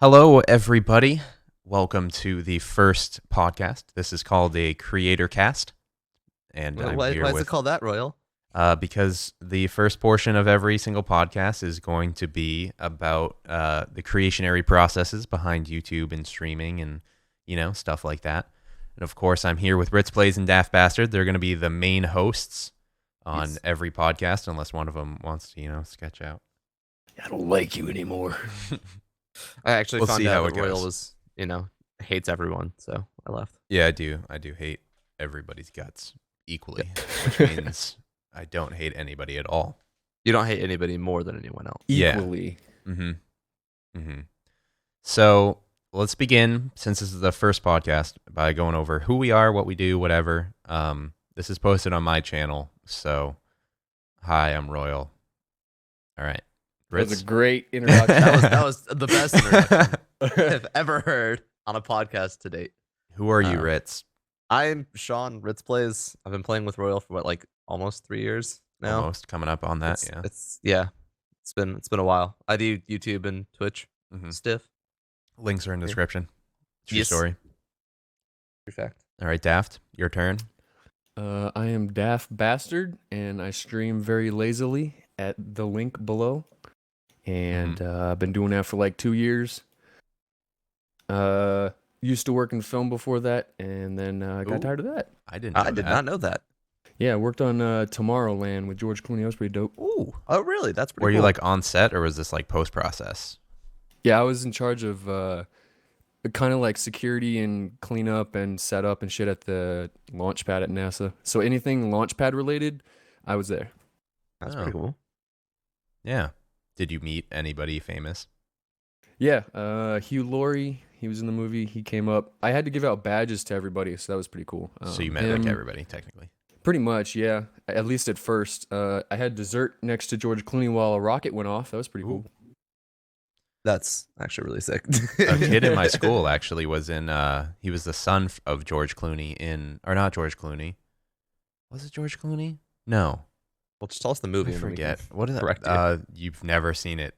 Hello, everybody. Welcome to the first podcast. This is called a Creatorcast, and I'm Why here is with it called that, Royal? because the first portion of every single podcast is going to be about the creationary processes behind YouTube and streaming, and stuff like that. And of course, I'm here with Ritz and Daft. They're going to be the main hosts on every podcast, unless one of them wants to, sketch out. I don't like you anymore. I actually found see out how that it Royal goes. was, hates everyone, so I left. Yeah, I do. I do hate everybody's guts equally, which means I don't hate anybody at all. You don't hate anybody more than anyone else. Equally. So let's begin, since this is the first podcast, by going over who we are, what we do, whatever. This is posted on my channel, so hi, I'm Royal. All right. That was Ritz? a great introduction. That was the best introduction I've ever heard on a podcast to date. Who are you, Ritz? I'm Sean, Ritz Plays. I've been playing with Royal for almost 3 years now. Almost coming up on that, It's been a while. I do YouTube and Twitch. Stiff. Links are in the description. True Yes. story. True fact. All right, Daft, your turn. I am Daft Bastard, and I stream very lazily at the link below. And I've been doing that for like 2 years. Used to work in film before that, and then I got tired of that. I did not know that. Yeah, I worked on Tomorrowland with George Clooney. That was pretty dope. Ooh. Oh, really? That's pretty Were cool. you like on set, or was this like post-process? Yeah, I was in charge of kind of like security and cleanup and setup and shit at the launch pad at NASA. So anything launch pad related, I was there. That's Oh. pretty cool. Yeah. Did you meet anybody famous? Yeah, Hugh Laurie, he was in the movie. He came up. I had to give out badges to everybody, so that was pretty cool. So you met like everybody, technically. Pretty much, yeah. At least at first. I had dessert next to George Clooney while a rocket went off. That was pretty cool. That's actually really sick. A kid in my school actually was in, he was the son of George Clooney or not George Clooney. Was it George Clooney? No. Well, just tell us the movie. I and then we forget. can What is correct that? you. You've never seen it.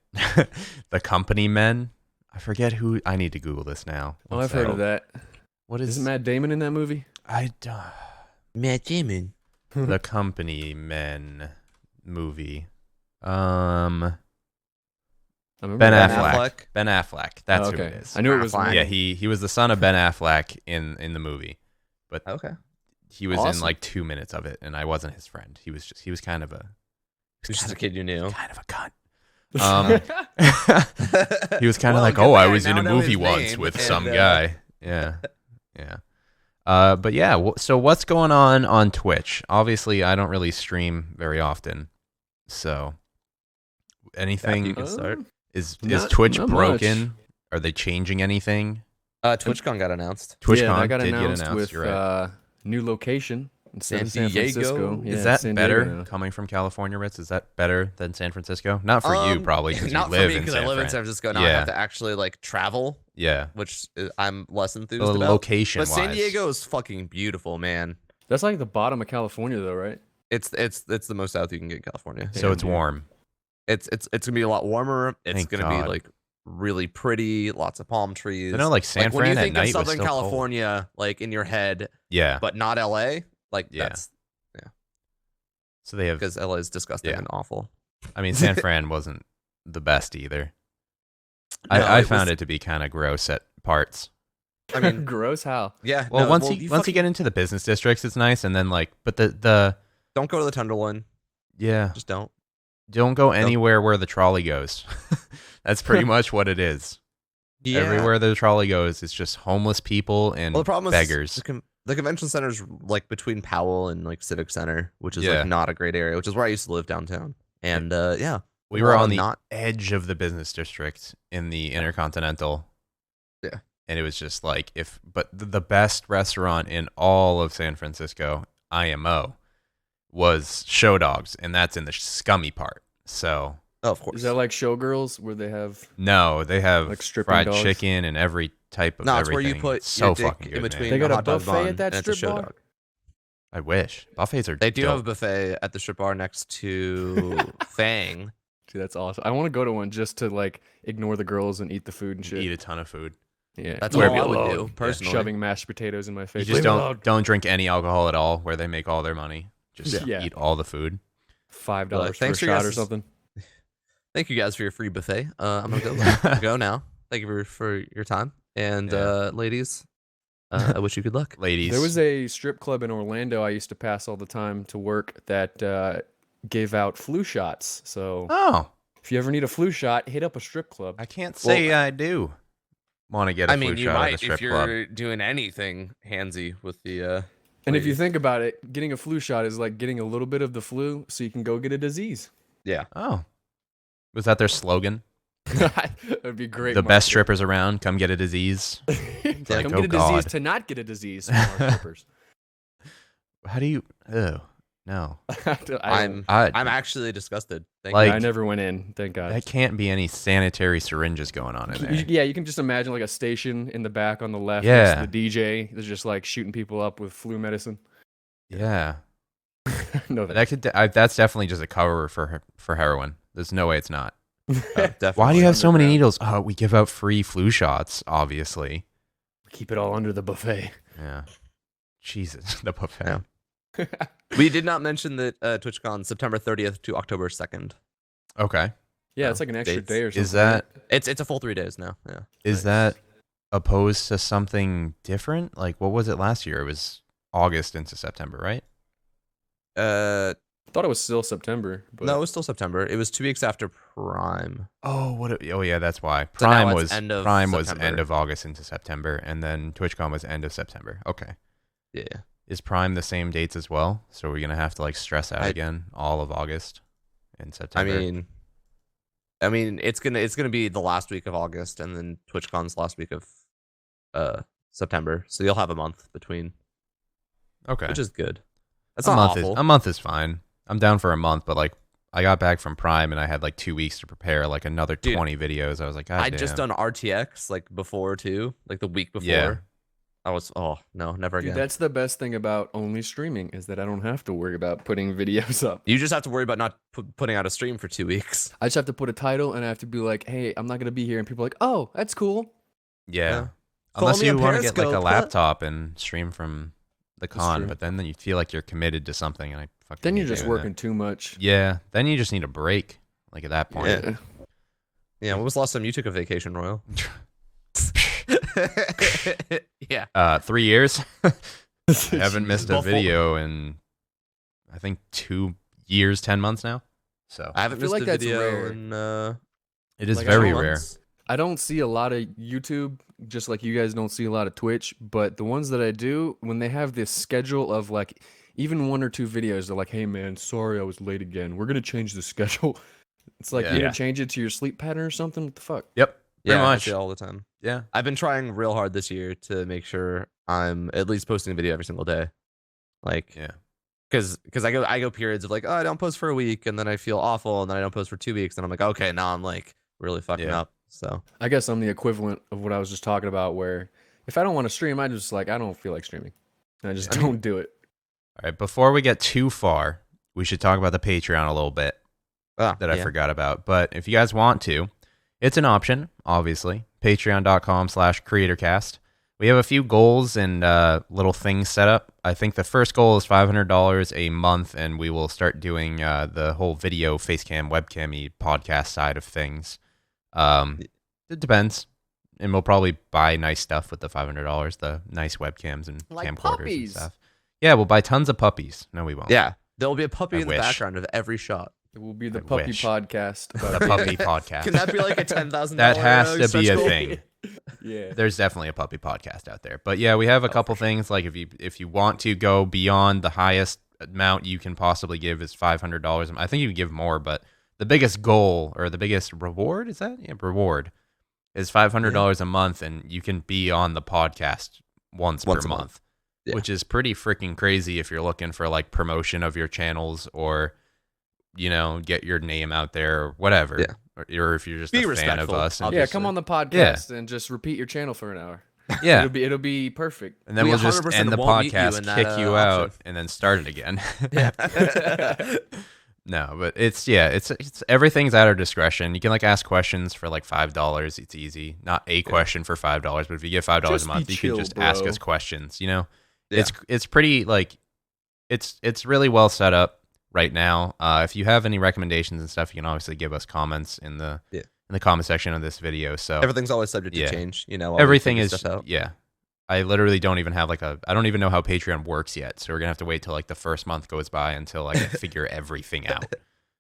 The Company Men? I forget who. I need to Google this now. Oh, What's I've heard of that. What is Isn't Matt Damon in that movie? I don't. Matt Damon. The Company Men movie. I remember Ben that. Affleck. Ben Affleck. That's Oh, okay. who it is. I knew it was. Affleck. Yeah, he was the son of Ben Affleck in the movie, but Okay. he was in Awesome. like 2 minutes of it, and I wasn't his friend. He was kind of a Who's just a kid you knew? kind of a cunt. He was kind of Well, like, good oh, I thing I was in now a know movie his once name, with and, some guy. Yeah. But yeah, so what's going on Twitch? Obviously, I don't really stream very often, so anything You can start. is Not- Twitch not broken? much. Are they changing anything? TwitchCon got announced. TwitchCon Yeah, that got did get announced announced. with You're right. new location instead San of San Diego. Francisco. Yeah, Is that San better Diego now. coming from California, Ritz? Is that better than San Francisco? Not for you, probably, because you Not live for me in because San I live in Fran. San Francisco. Now I Yeah. have to actually travel, Yeah, which I'm less enthused the about. location. But San Diego is fucking beautiful, man. That's like the bottom of California, though, right? It's the most south you can get in California. so it's warm. It's gonna be a lot warmer. It's Thank gonna God. be really pretty, lots of palm trees. I know, like San when you Fran at think of night was Southern still cold. California, in your head, Yeah, but not LA. Yeah. That's so they have. because LA is disgusting Yeah. and awful. I mean, San Fran wasn't the best either. No, I it found was- it to be kind of gross at parts. I mean, Gross. How? yeah. Well, no, once you you get into the business districts, it's nice, and then but the don't go to the Tenderloin. yeah, Just don't. don't go anywhere where the trolley goes. That's pretty much what it is. Yeah. Everywhere the trolley goes, it's just homeless people and Well, the problem beggars. is the convention center's between Powell and Civic Center, which is Yeah. not a great area, which is where I used to live downtown. And yeah, We were Well, on the not- edge of the business district in the Intercontinental. Yeah. And it was just but the best restaurant in all of San Francisco, IMO, was Show Dogs, and that's in the scummy part. So, oh, of course. Is that like Showgirls where they have? no, they have Like stripping fried dogs? chicken and every type of No, it's everything. where you put It's so your dick fucking good, in between. man. They got a a hot dog buffet bun, at that and it's a strip show bar? dog. I wish. Buffets are They do dope. have a buffet at the strip bar next to Fang. Dude, that's awesome. I want to go to one just to like ignore the girls and eat the food and shit. Eat a ton of food. Yeah, That's Leave all me I would alone. do, personally. Shoving mashed potatoes in my You face. just Leave me alone. don't drink any alcohol at all where they make all their money. Just Yeah. eat all the food. $5 Like, for a thanks for shot or guys- something. Thank you guys for your free buffet. I'm gonna go now. Thank you for your time. And Yeah. ladies, I wish you good luck. Ladies. There was a strip club in Orlando I used to pass all the time to work that gave out flu shots. So Oh, if you ever need a flu shot, hit up a strip club. I can't say I do want to get a flu shot at a strip club. doing anything handsy with the. And if you think about it, getting a flu shot is like getting a little bit of the flu so you can go get a disease. Yeah. Oh. Was that their slogan? That'd be great. The best strippers around, come get a disease. Come like, get oh a disease God. to not get a disease from our strippers. How do you? Oh, no. I'm I actually disgusted. Thank Like- you. I never went in, thank God. that can't be any sanitary syringes going on in there. Yeah, you can just imagine like a station in the back on the left. Yeah. Next to the DJ. There's just like shooting people up with flu medicine. Yeah. No, That's definitely just a cover for heroin. There's no way it's not. Definitely. Why do you have so many Underground. needles? Oh, we give out free flu shots, obviously. keep it all under the buffet. Yeah. Jesus, the buffet. Yeah. We did not mention that TwitchCon September 30th to October 2nd. Okay. Yeah, it's like an extra Dates. day or something. Is that It's a full 3 days now. Yeah. is that opposed to something different? Like, what was it last year? It was August into September, right? Uh, I thought it was still September. But no, it was still September. It was 2 weeks after Prime. Oh, oh yeah, that's why. So now Prime it's was end of Prime was September. end of August into September, and then TwitchCon was end of September. Okay. Yeah. Is Prime the same dates as well? So we're gonna have to like stress out I- again all of August and I September. mean, it's gonna be the last week of August, and then TwitchCon's last week of September. So you'll have a month between, okay. which is good. That's a not month awful. is a month is fine. I'm down for a month, but like I got back from Prime and I had like 2 weeks to prepare like another Dude, 20 videos. I was like, God I'd damn. just done RTX like before too, like the week before. Yeah. I was no, never Dude, again. that's the best thing about only streaming is that I don't have to worry about putting videos up. You just have to worry about not putting out a stream for 2 weeks. I just have to put a title and I have to be like, hey, I'm not gonna be here, and people are like, oh, that's cool. Yeah. Yeah. Unless Follow me you on want to get like a Periscope, what? laptop and stream from the con, true. but then you feel like you're committed to something, and I fucking Then hate you're just doing that. working too much. Yeah. Then you just need a break. Like at that point. Yeah. Yeah. When was the last time you took a vacation, Royal? Yeah. 3 years. I haven't missed a Well, video in I think 2 years, 10 months now. So I haven't I feel missed like a that's video rare. in it is like, very months. rare. I don't see a lot of YouTube, just like you guys don't see a lot of Twitch, but the ones that I do, when they have this schedule of like even 1 or 2 videos, they're like, hey man, sorry I was late again. We're gonna change the schedule. It's like Yeah. you're gonna change it to your sleep pattern or something? What the fuck? Yep. Pretty Yeah, I much. see it all the time. Yeah. I've been trying real hard this year to make sure I'm at least posting a video every single day. Like, Yeah. because I go periods of like, oh, I don't post for a week, and then I feel awful, and then I don't post for 2 weeks, and I'm like, okay, now I'm like really fucking Yeah. up. So I guess I'm the equivalent of what I was just talking about, where if I don't want to stream, I just like I don't feel like streaming. I just don't do it. All right, before we get too far, we should talk about the Patreon a little bit that I forgot about. But if you guys want to, it's an option, obviously. Patreon.com/Creatorcast. We have a few goals and little things set up. I think the first goal is $500 a month, and we will start doing the whole video, facecam, webcam-y podcast side of things. It depends. And we'll probably buy nice stuff with the $500, the nice webcams and Like camcorders puppies. and stuff. Yeah, we'll buy tons of puppies. No, we won't. Yeah, there'll be a puppy I in wish. the background of every shot. It will be the I puppy wish. podcast. The About puppy podcast. Can that be like a $10,000? That has to be a goal? thing. Yeah. There's definitely a puppy podcast out there. But yeah, we have a couple things. Like if you want to go beyond the highest amount you can possibly give is $500. I think you can give more, but the biggest goal or the biggest reward is that? Yeah, reward is $500 a month, and you can be on the podcast once per a month. month, Yeah. which is pretty freaking crazy if you're looking for like promotion of your channels or, you know, get your name out there or whatever. Yeah. Or if you're just Be a fan of respectful, us. And obviously. Yeah, come on the podcast and just repeat your channel for an hour. yeah. It'll be perfect. And then We we'll just 100% end the won't meet you podcast, in that, kick you option. out, and then start it again. Yeah. No, but it's everything's at our discretion. You can like ask questions for like $5. It's easy. Not a question for $5, but if you get $5 Just a be month, you chill, can just ask bro. us questions. You know, Yeah. it's pretty like it's really well set up right now. If you have any recommendations and stuff, you can obviously give us comments in the comment section of this video. So Everything's always subject to Yeah. change. You know, while we everything figure is stuff out. yeah. I literally don't even have I don't even know how Patreon works yet. So we're gonna have to wait till like the first month goes by until I can figure everything out.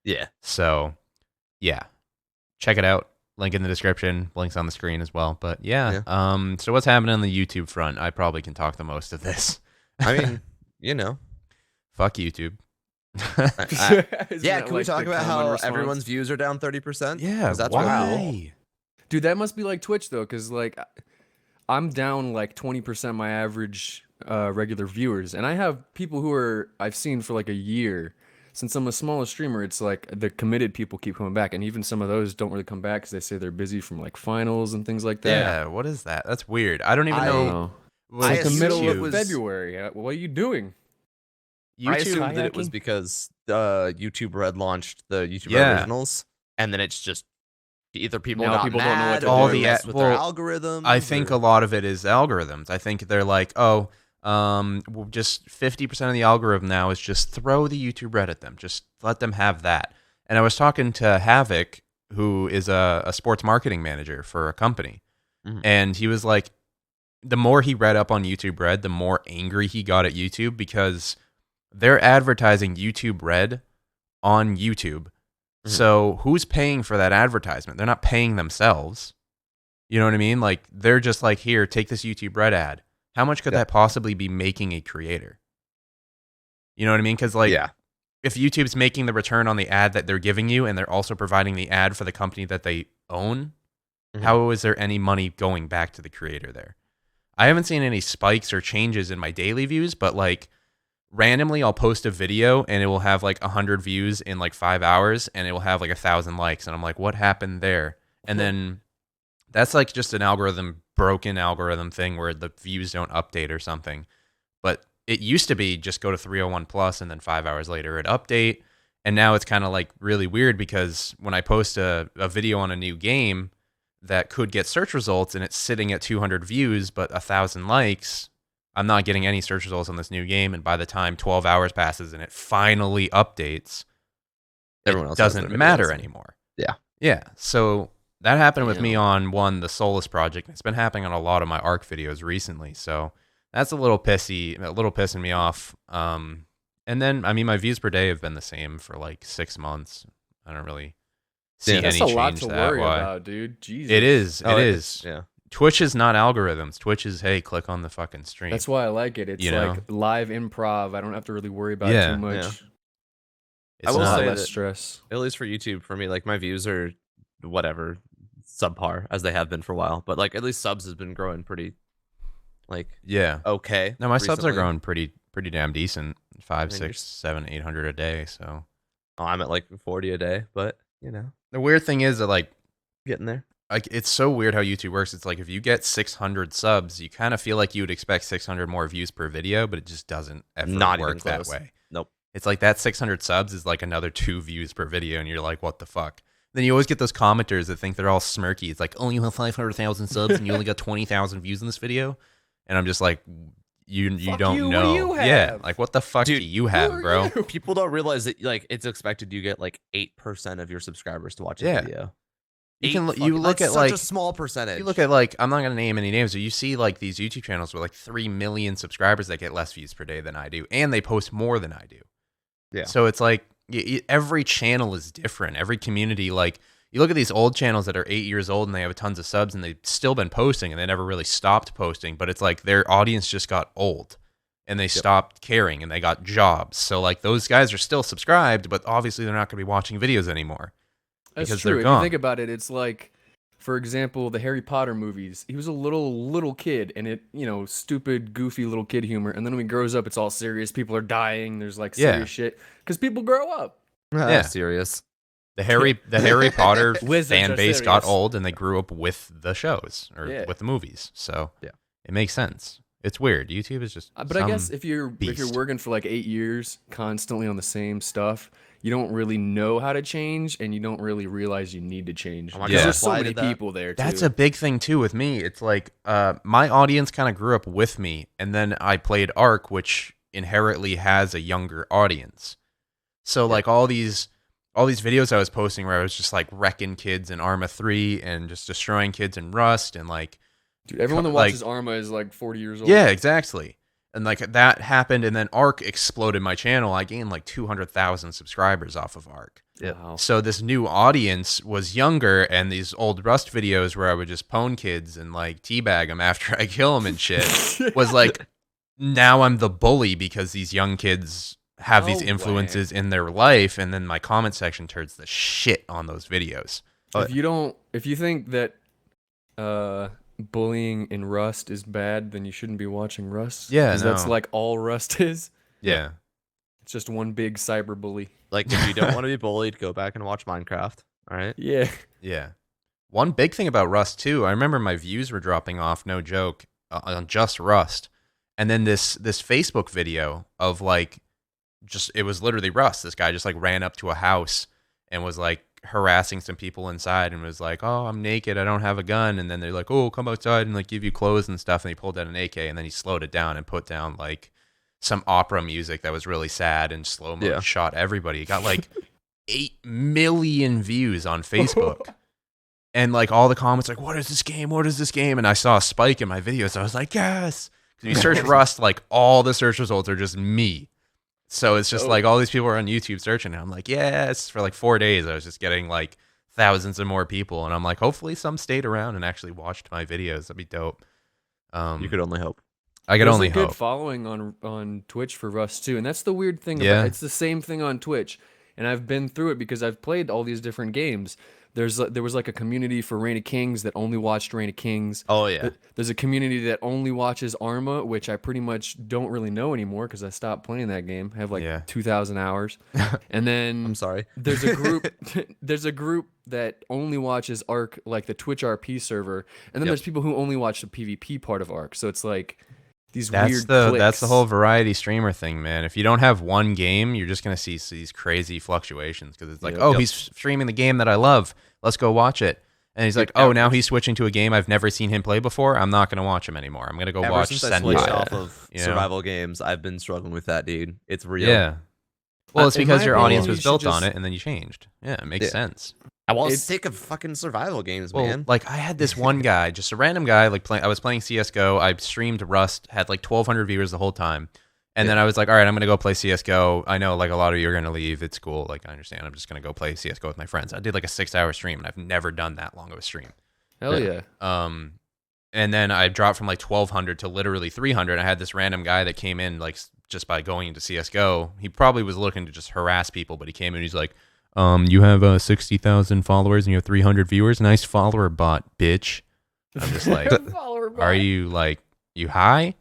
Yeah. So yeah, check it out. Link in the description. Links on the screen as well. But yeah. So what's happening on the YouTube front? I probably can talk the most of this. I mean, you know. Fuck YouTube. Yeah, can we talk about how everyone's views are down 30%? Yeah, 'Cause that's why? really cool. Dude, that must be like Twitch though, because like I'm down like 20% my average regular viewers, and I have people who I've seen for like a year. Since I'm a smaller streamer, it's like the committed people keep coming back, and even some of those don't really come back because they say they're busy from like finals and things like that. Yeah, what is that? That's weird. I don't even know. It's like the middle assumed of February. What are you doing? I assumed YouTube. that it was because YouTube Red launched the YouTube Yeah. Originals, and then it's just either people Now got people don't know what mad to or do. they messed with their Well, algorithms. I think or- a lot of it is algorithms. I think they're like, just 50% of the algorithm now is just throw the YouTube Red at them. Just let them have that. And I was talking to Havoc, who is a sports marketing manager for a company. Mhm. And he was like, the more he read up on YouTube Red, the more angry he got at YouTube because they're advertising YouTube Red on YouTube. Mhm. So who's paying for that advertisement? They're not paying themselves. You know what I mean? Like they're just like, here, take this YouTube Red ad. How much could that possibly be making a creator? You know what I mean? Because like, if YouTube's making the return on the ad that they're giving you, and they're also providing the ad for the company that they own, how is there any money going back to the creator there? I haven't seen any spikes or changes in my daily views, but like randomly I'll post a video and it will have like 100 views in like 5 hours and it will have like 1,000 likes. And I'm like, what happened there? And then that's like just an broken algorithm thing where the views don't update or something. But it used to be just go to 301 plus and then 5 hours later it update. And now it's kind of like really weird because when I post a video on a new game that could get search results and it's sitting at 200 views but 1,000 likes, I'm not getting any search results on this new game. And by the time 12 hours passes and it finally updates, Everyone else it has doesn't their matter videos. anymore. Yeah. Yeah. So that happened with me on the Solus project. It's been happening on a lot of my ARC videos recently. So that's a little pissing me off. And then, I mean, my views per day have been the same for like 6 months. I don't really see any That's change a lot to that worry way. about, dude. Jesus. It is. Oh, It is. Yeah. Twitch is not algorithms. Twitch is, hey, click on the fucking stream. That's why I like it. It's You like know? live improv. I don't have to really worry about Yeah. too much. Yeah. It's I will A lot say less that- stress. At least for YouTube, for me, like my views are whatever, subpar as they have been for a while. But like at least subs has been growing pretty, like yeah. okay. No, my subs are recently. growing pretty damn decent. 5, mean, 6, 7, 800 a day. So Oh, I'm at like 40 a day, but you know, the weird thing is that like getting there. it's so weird how YouTube works. It's like if you get 600 subs, you kind of feel like you would expect 600 more views per video, but it just doesn't ever Not even work that close. way. Nope. It's like that 600 subs is like another 2 views per video, and you're like, what the fuck? Then you always get those commenters that think they're all smirky. It's like, oh, you have 500,000 subs and you only got 20,000 views in this video, and I'm just like, you Fuck don't you, what know. do you Yeah, have? like what the fuck Dude, do you have, are bro? you? People don't realize that like it's expected you get like 8% of your subscribers to watch a Yeah. video. You can Fucking- you look that's at such like a small percentage. You look at like, I'm not gonna name any names, but you see like these YouTube channels with like 3 million subscribers that get less views per day than I do, and they post more than I do. Yeah. So it's like every channel is different. Every community, like you look at these old channels that are 8 years old and they have tons of subs and they've still been posting and they never really stopped posting, but it's like their audience just got old and they stopped caring and they got jobs. So like those guys are still subscribed, but obviously they're not gonna be watching videos anymore. That's because true. they're If gone. you think about it, it's like, for example, the Harry Potter movies. He was a little kid, and it, stupid, goofy little kid humor. And then when he grows up, it's all serious. People are dying. There's like Yeah. serious shit because people grow up. Yeah. Serious. The Harry Potter Wizards fan are base got serious. old and they grew up with the shows or Yeah. with the movies. So Yeah. it makes sense. It's weird. YouTube is just But I guess if you're beast. working for like 8 years constantly on the same stuff, you don't really know how to change, and you don't really realize you need to change. Oh my Because God, there's so why many did that? people there, too. That's a big thing too with me. It's like my audience kind of grew up with me, and then I played Ark, which inherently has a younger audience. So like all these videos I was posting where I was just like wrecking kids in Arma 3 and just destroying kids in Rust and like Dude, everyone that like- watches Arma is like 40 years old. yeah, exactly. And like that happened, and then Ark exploded my channel. I gained like 200,000 subscribers off of Ark. Yeah. Wow. So this new audience was younger, and these old Rust videos where I would just pwn kids and like teabag them after I kill them and shit was like, now I'm the bully because these young kids have these No influences in their life, and then my comment section turns the shit on those videos. If you think that bullying in Rust is bad, then you shouldn't be watching Rust. Yeah, 'Cause that's no. like all Rust is. Yeah. It's just one big cyber bully. Like, if you don't want to be bullied, go back and watch Minecraft. All right. Yeah. Yeah. One big thing about Rust too, I remember my views were dropping off, no joke, on just Rust. And then this Facebook video of like it was literally Rust. This guy just like ran up to a house and was like harassing some people inside and was like, "Oh, I'm naked, I don't have a gun." And then they're like, "Oh, come outside and like give you clothes and stuff." And he pulled out an AK, and then he slowed it down and put down like some opera music that was really sad and slow-mo and shot everybody. It got like 8 million views on Facebook. And like all the comments like, "What is this game? What is this game?" And I saw a spike in my videos. I was like, "Yes." Because you search Rust, like all the search results are just me. So it's just like all these people are on YouTube searching, and I'm like, yes. For like 4 days, I was just getting like thousands of more people, and I'm like, hopefully some stayed around and actually watched my videos. That'd be dope. You could only hope. I could There's only a good hope. following on Twitch for Rust too, and that's the weird thing Yeah. about it's the same thing on Twitch, and I've been through it because I've played all these different games. There was like a community for Reign of Kings that only watched Reign of Kings. Oh yeah. There's a community that only watches Arma, which I pretty much don't really know anymore because I stopped playing that game. I have like 2,000 hours. And then I'm sorry. there's a group there's a group that only watches Ark, like the Twitch RP server, and then there's people who only watch the PvP part of Ark. So it's like these weird That's cliques. the whole variety streamer thing, man. If you don't have one game, you're just gonna see these crazy fluctuations because it's like, he's streaming the game that I love. Let's go watch it. And he's like, oh, now he's switching to a game I've never seen him play before. I'm not gonna watch him anymore. I'm gonna go Ever watch since I switched Senpai. off of you know? survival games, I've been struggling with that, dude. It's real. Yeah. Well, it's In because my your opinion, audience you was should built on just- it, and then you changed. Yeah, it makes sense. I was sick of fucking survival games, Well, man. like I had this one guy, just a random guy, like I was playing CS:GO. I streamed Rust, had like 1,200 viewers the whole time, and then I was like, all right, I'm gonna go play CS:GO. I know like a lot of you are gonna leave. It's cool. Like I understand. I'm just gonna go play CS:GO with my friends. I did like a 6-hour stream, and I've never done that long of a stream. Hell yeah. And then I dropped from like 1,200 to literally 300. I had this random guy that came in like just by going into CS:GO. He probably was looking to just harass people, but he came in and he's like, you have 60,000 followers and you have 300 viewers. Nice follower bot, bitch. I'm just like, are you like, you high?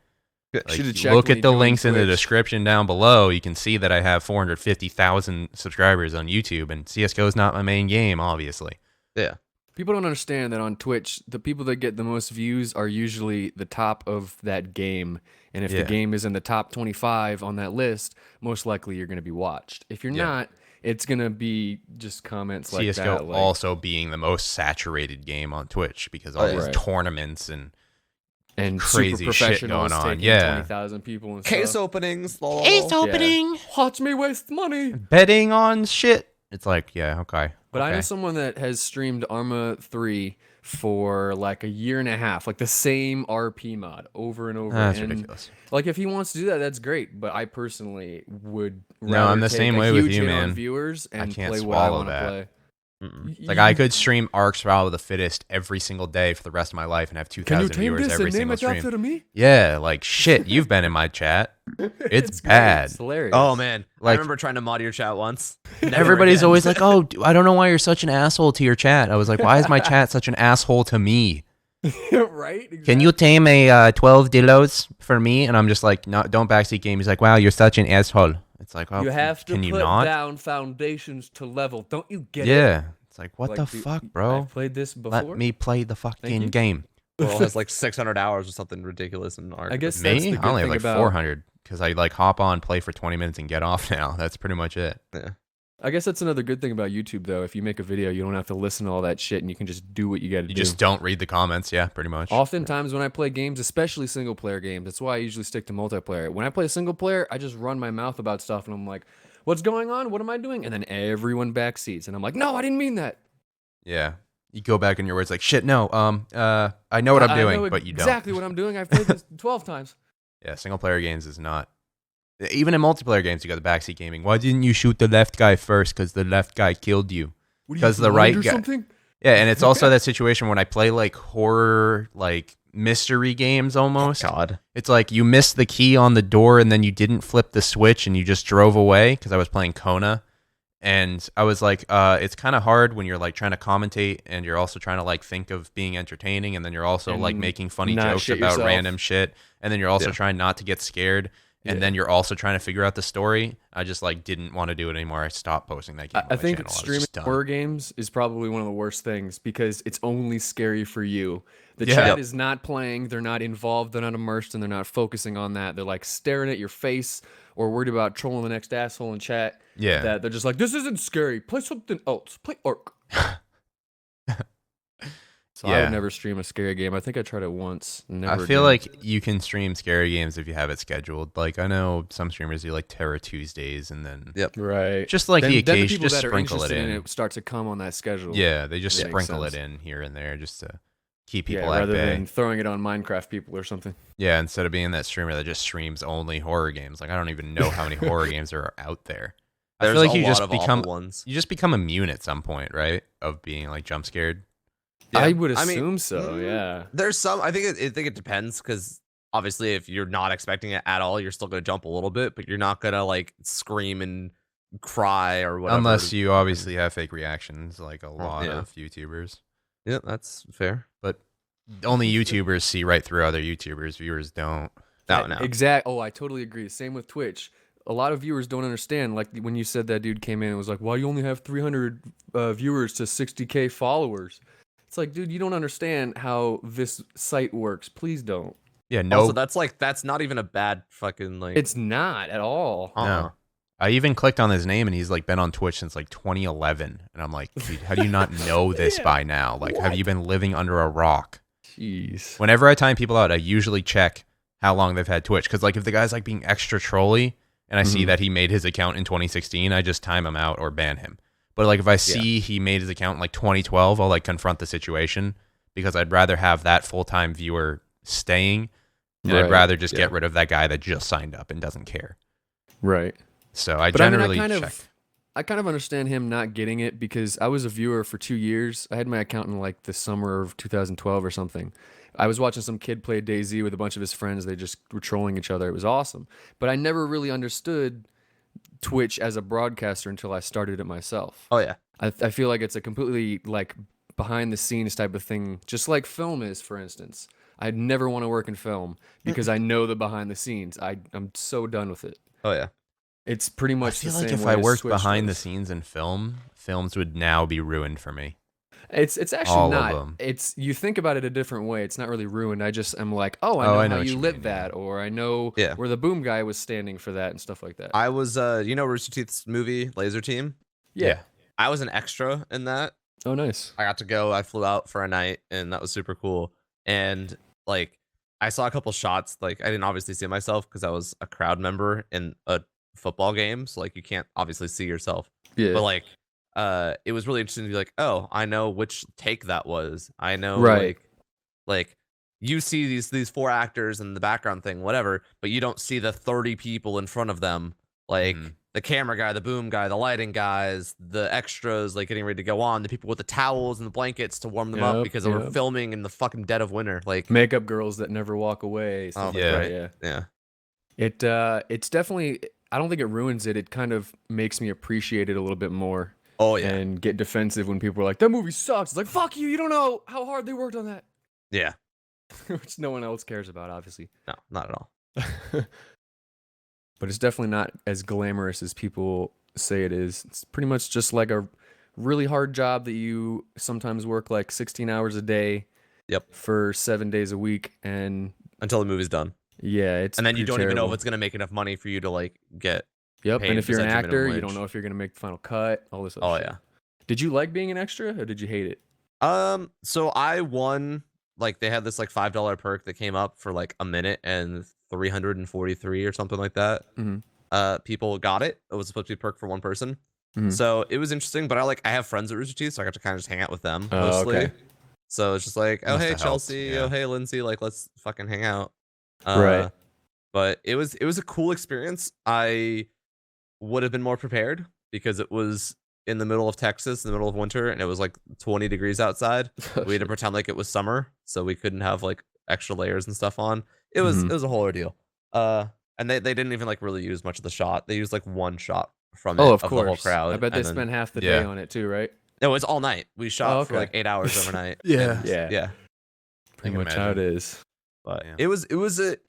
Like, Should've checked look when at you the joined links in the Twitch. description down below. You can see that I have 450,000 subscribers on YouTube, and CS:GO is not my main game, obviously. Yeah. People don't understand that on Twitch, the people that get the most views are usually the top of that game. And if the game is in the top 25 on that list, most likely you're going to be watched. If you're not, it's going to be just comments like CS:GO that. Like, also being the most saturated game on Twitch because all these Right. tournaments and and crazy super shit professionals going on. taking Yeah. 20,000 people and Case stuff. openings. opening, Watch me waste money. betting on shit. It's like, yeah, okay. But I know okay. someone that has streamed Arma 3 for like a year and a half, like the same RP mod over and over. That's and ridiculous. like if he wants to do that, that's great. But I personally would No, rather I'm the take same a way with huge you, hit on man. viewers and can't play what I swallow want to that. play. Like I could stream Ark Survival of the Fittest every single day for the rest of my life and have Can you 2,000 tame viewers this every and name single it after stream. me? Yeah, like shit. You've been in my chat. It's great. bad. It's hilarious. Oh man, I Like- remember trying to mod your chat once. Never Everybody's again. always like, "Oh, I don't know why you're such an asshole to your chat." I was like, "Why is my chat such an asshole to me? Right? Can you tame a 12 dillos for me?" And I'm just like, "No, don't backseat game." He's like, "Wow, you're such an asshole." It's like, "Oh, You have to can you put not?" down foundations to level. Don't you get it? Yeah. It's like, what Like, the dude, fuck, bro? I've played this before. Let me play the Thank fucking you. game. Girl has like 600 hours or something ridiculous in Ark. I guess that's Me? the I good only have thing like about 400 because I like hop on, play for 20 minutes, and get off now. That's pretty much it. Yeah. I guess that's another good thing about YouTube, though. If you make a video, you don't have to listen to all that shit, and you can just do what you got to do. You just don't read the comments. Yeah, pretty much. Oftentimes when I play games, especially single player games, that's why I usually stick to multiplayer. When I play single player, I just run my mouth about stuff, and I'm like, "What's going on? What am I doing?" And then everyone backseats, and I'm like, "No, I didn't mean that." Yeah. You go back in your words like, shit, no, I know what I'm doing, know but you don't. exactly what I'm doing. I've played this 12 times. Yeah, single player games is not. Even in multiplayer games, you got the backseat gaming. Why didn't you shoot the left guy first? Because the left guy killed you. Because the right guy. Something? Yeah, and it's also that situation when I play like horror, like mystery games almost. Oh, God. It's like you missed the key on the door and then you didn't flip the switch and you just drove away because I was playing Kona. And I was like, it's kind of hard when you're like trying to commentate and you're also trying to like think of being entertaining and then you're also And like making funny not jokes shit about yourself. random shit. And then you're also Yeah. trying not to get scared. And Yeah. then you're also trying to figure out the story. I just like didn't want to do it anymore. I stopped posting that game. I on my think channel. I was streaming just done. horror games is probably one of the worst things because it's only scary for you. The Yeah. chat Yep. is not playing, they're not involved, they're not immersed, and they're not focusing on that. They're like staring at your face or worried about trolling the next asshole in chat. Yeah. That they're just like, this isn't scary. Play something else. Play Ark. So I Yeah. would never stream a scary game. I think I tried it once. Never I feel again. like you can stream scary games if you have it scheduled. Like I know some streamers do like Terror Tuesdays and then Yep. right. just like the Then occasion, people just that are sprinkle it interested in. it start to come on that schedule. Yeah, they just Yeah, makes sprinkle it sense. in here and there just to keep Yeah, people at rather bay. than throwing it on Minecraft people or something. Yeah, instead of being that streamer that just streams only horror games. Like I don't even know how many horror games are out there. I There's feel like a you lot just of become awful ones. you just become immune at some point, right? Of being like jump scared. Yeah. I would I mean, assume so. mm, Yeah. There's some. I think it depends because obviously if you're not expecting it at all, you're still gonna jump a little bit, but you're not gonna like scream and cry or whatever. Unless you obviously have fake reactions like a lot yeah. of YouTubers. Yeah, that's fair. But only YouTubers see right through other YouTubers. Viewers don't. No. Exact. Oh, I totally agree. Same with Twitch. A lot of viewers don't understand. Like when you said that dude came in and was like, "Why you only have 300 viewers to 60K followers?" It's like, dude, you don't understand how this site works. Please don't. Yeah, no. Also, that's not even a bad fucking like. It's not at all. No. I even clicked on his name and he's like been on Twitch since like 2011. And I'm like, dude, how do you not know this Yeah. by now? Like, have you been living under a rock? Jeez. Whenever I time people out, I usually check how long they've had Twitch. Because like if the guy's like being extra trolly and I see Mhm. that he made his account in 2016, I just time him out or ban him. But like if I see he made his account in like 2012, I'll like confront the situation because I'd rather have that full-time viewer staying and I'd Right. rather just Yeah. get rid of that guy that just signed up and doesn't care. Right. So I But I mean, generally I check. kind of understand him not getting it because I was a viewer for 2 years. I had my account in like the summer of 2012 or something. I was watching some kid play DayZ with a bunch of his friends. They just were trolling each other. It was awesome. But I never really understood Twitch as a broadcaster until I started it myself. Oh yeah. I feel like it's a completely like behind the scenes type of thing, just like film is, for instance. I'd never want to work in film because I know the behind the scenes. I'm so done with it. Oh yeah. It's pretty I much feel the like same if way I as worked Twitch behind the does. scenes in films would now be ruined for me. It's actually All of not. them. It's you think about it a different way. It's not really ruined. I just am like, oh, I Oh, know I know how what you you lit mean, that, or I know Yeah. where the boom guy was standing for that and stuff like that. I was you know Rooster Teeth's movie Laser Team. yeah. I was an extra in that. Oh, nice. I got to go. I flew out for a night, and that was super cool. And like, I saw a couple shots. Like, I didn't obviously see myself because I was a crowd member in a football game. So like, you can't obviously see yourself. Yeah. But like, it was really interesting to be like, oh, I know which take that was. I know Right. like you see these four actors in the background thing, whatever, but you don't see the 30 people in front of them, like. Mhm. The camera guy, the boom guy, the lighting guys, the extras, like getting ready to go on, the people with the towels and the blankets to warm them up Yep, because they were yep. filming in the fucking dead of winter. Like, Makeup girls that never walk away. Stuff like yeah. that, yeah. yeah. It's definitely. I don't think it ruins it. It kind of makes me appreciate it a little bit more Oh yeah, and get defensive when people are like, "That movie sucks." It's like, "Fuck you! You don't know how hard they worked on that," yeah. which no one else cares about, obviously. No, not at all. But it's definitely not as glamorous as people say it is. It's pretty much just like a really hard job that you sometimes work like 16 hours a day. Yep. For 7 days a week, and Until the movie's done, yeah, it's and then you pretty don't even know if terrible. it's gonna make enough money for you to like get Yep. paid And if you're an essentially minimum actor, you don't wage. know if you're gonna make the final cut. All this other Oh shit. yeah. Did you like being an extra, or did you hate it? So I won, like, they had this like $5 perk that came up for like a minute, and 343 or something like that. People got it. It was supposed to be a perk for one person. So it was interesting, but I have friends at Rooster Teeth, so I got to kind of just hang out with them mostly. Okay. So it's just like, oh Must hey have helped, Chelsea, yeah. oh hey Lindsay, like let's fucking hang out. Right. But it was a cool experience. I would have been more prepared because it was in the middle of Texas, in the middle of winter, and it was like 20 degrees outside. We had to pretend like it was summer, so we couldn't have like extra layers and stuff on. It was a whole ordeal. And they didn't even like really use much of the shot. They used like one shot from it of the course. whole crowd. I bet they and then- spent half the day on it too, right? No, it was all night. We shot for okay. like 8 hours overnight. Yeah. and- Yeah. yeah. Pretty can much how it imagine. is. But Yeah. it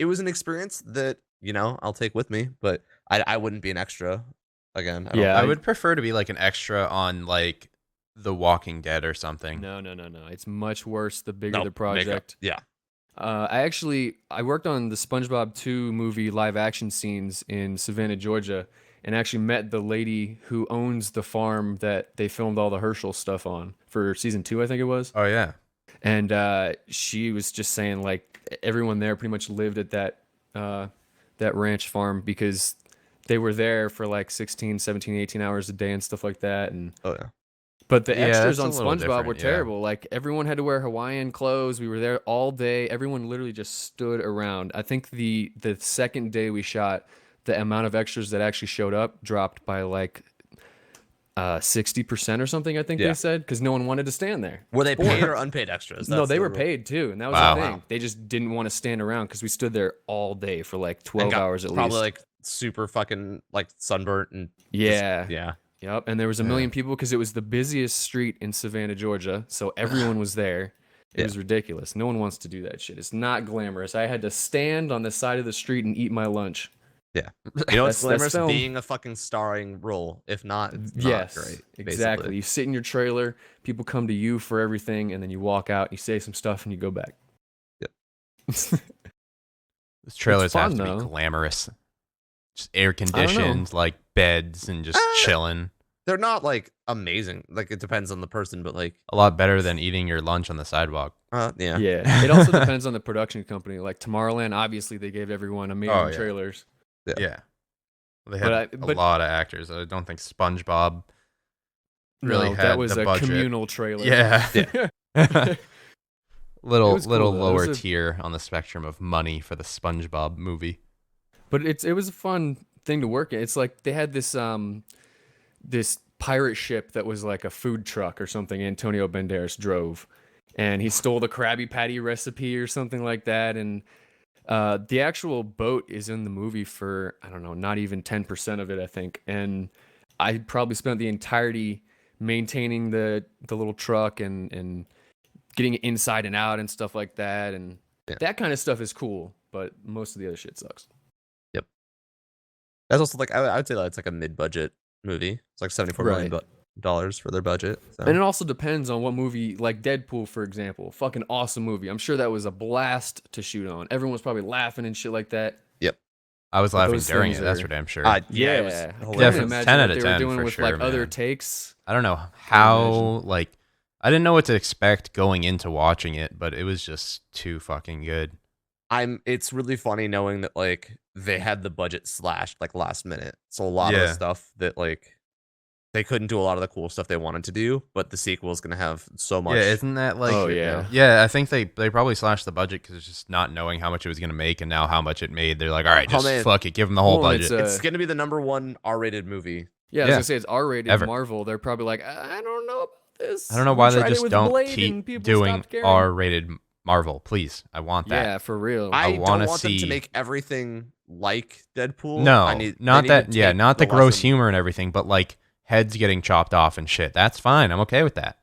was an experience that, you know, I'll take with me. But I wouldn't be an extra again. I don't Yeah, I think. would prefer to be like an extra on like The Walking Dead or something. No. It's much worse the bigger No, the makeup. project. Yeah. I worked on the SpongeBob 2 movie live action scenes in Savannah, Georgia, and actually met the lady who owns the farm that they filmed all the Herschel stuff on for season 2, I think it was. Oh yeah. And she was just saying like everyone there pretty much lived at that ranch farm because they were there for like 16, 17, 18 hours a day and stuff like that. And Oh yeah. but the Yeah, extras that's on a little SpongeBob were different, yeah. terrible. Like everyone had to wear Hawaiian clothes. We were there all day. Everyone literally just stood around. I think the second day we shot, the amount of extras that actually showed up dropped by like 60% or something. I think Yeah. they said because no one wanted to stand there. Were they paid or unpaid extras? No, That's they the were rule. paid too, and that was Wow. the thing. They just didn't want to stand around because we stood there all day for like And 12 got hours at probably least. like super fucking like sunburnt and Yeah. yeah. Yep. And there was a million people because it was the busiest street in Savannah, Georgia. So everyone was there. It Yeah. was ridiculous. No one wants to do that shit. It's not glamorous. I had to stand on the side of the street and eat my lunch. Yeah. You know what's That's glamorous? film. Being a fucking starring role. If not, it's not Yes, great. exactly. basically. You sit in your trailer, people come to you for everything, and then you walk out, you say some stuff, and you go back. Yep. Those trailers fun, have to though. be glamorous. Just air conditioned, like beds and just chilling. They're not like amazing. Like it depends on the person, but like A lot better than eating your lunch on the sidewalk. yeah. Yeah. It also depends on the production company. Like Tomorrowland, obviously, they gave everyone amazing Oh, yeah. trailers. Yeah. Well, they But had but- a lot of actors. I don't think SpongeBob really no, had that was the a budget. communal trailer. Yeah. little was cool, though. It lower was a- tier on the spectrum of money for the SpongeBob movie. But it was a fun thing to work in. It's like they had this this pirate ship that was like a food truck or something Antonio Banderas drove. And he stole the Krabby Patty recipe or something like that. And the actual boat is in the movie for, I don't know, not even 10% of it, I think. And I probably spent the entirety maintaining the little truck and getting it inside and out and stuff like that. And Yeah. that kind of stuff is cool, but most of the other shit sucks. That's also like I would say that it's like a mid-budget movie. It's like $74 million dollars for their budget. So. And it also depends on what movie, like Deadpool, for example. Fucking awesome movie. I'm sure that was a blast to shoot on. Everyone was probably laughing and shit like that. I was laughing those during it, things that's are- for damn sure. Yeah, it was I hilarious. can Yeah, only for imagine 10 what out of they 10 were doing for with sure, like other man. takes. I don't know imagine. how, like, I didn't know what to expect going into watching it, but it was just too fucking good. It's really funny knowing that like they had the budget slashed like last minute. So a lot of the Yeah. stuff that like they couldn't do a lot of the cool stuff they wanted to do, but the sequel is gonna have so much. Yeah, isn't that like? Oh, yeah. Yeah, I think they probably slashed the budget because it's just not knowing how much it was gonna make and now how much it made. They're like, all right, Oh, just man. fuck it, give them the whole Well, budget. it's, It's gonna be the #1 R-rated movie. Yeah, I was Yeah. gonna say it's R-rated Ever. Marvel. They're probably like, I don't know about this. I don't know We why they tried it just with don't Blade and keep people doing stopped caring." R-rated Marvel. Please, I want that. Yeah, for real. I don't wanna want them to see- make everything like Deadpool. No, I need, not they need that. to Yeah, take not the gross lesson. humor and everything, but like heads getting chopped off and shit. That's fine. I'm okay with that.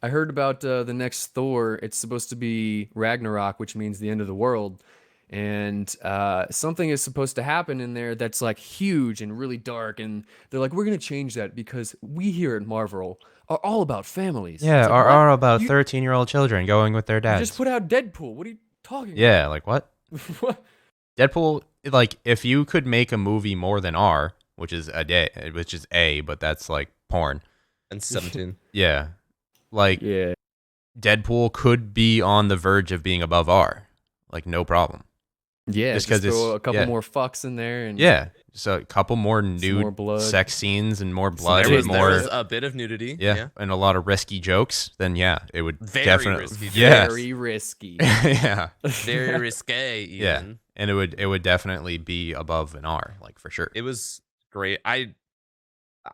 I heard about the next Thor. It's supposed to be Ragnarok, which means the end of the world. And something is supposed to happen in there that's like huge and really dark. And they're like, we're going to change that because we here at Marvel are all about families. Yeah, It's like, are what? about You 13-year-old children going with their You dads. just put out Deadpool. What are you talking Yeah, like what? about? What? Deadpool, like, if you could make a movie more than R, which is A, but that's like porn. And 17. Yeah. Like Yeah. Deadpool could be on the verge of being above R. Like no problem. Yeah, Just just 'cause throw it's- a couple yeah. more fucks in there, and Yeah. So a couple more some nude more blood. sex scenes and more blood There and was more a bit of nudity. yeah, and a lot of risky jokes, then yeah, it would Very definitely risky jokes. yes. Very risky. yeah. Very risque. Yeah. Even. And it would definitely be above an R, like for sure. It was great.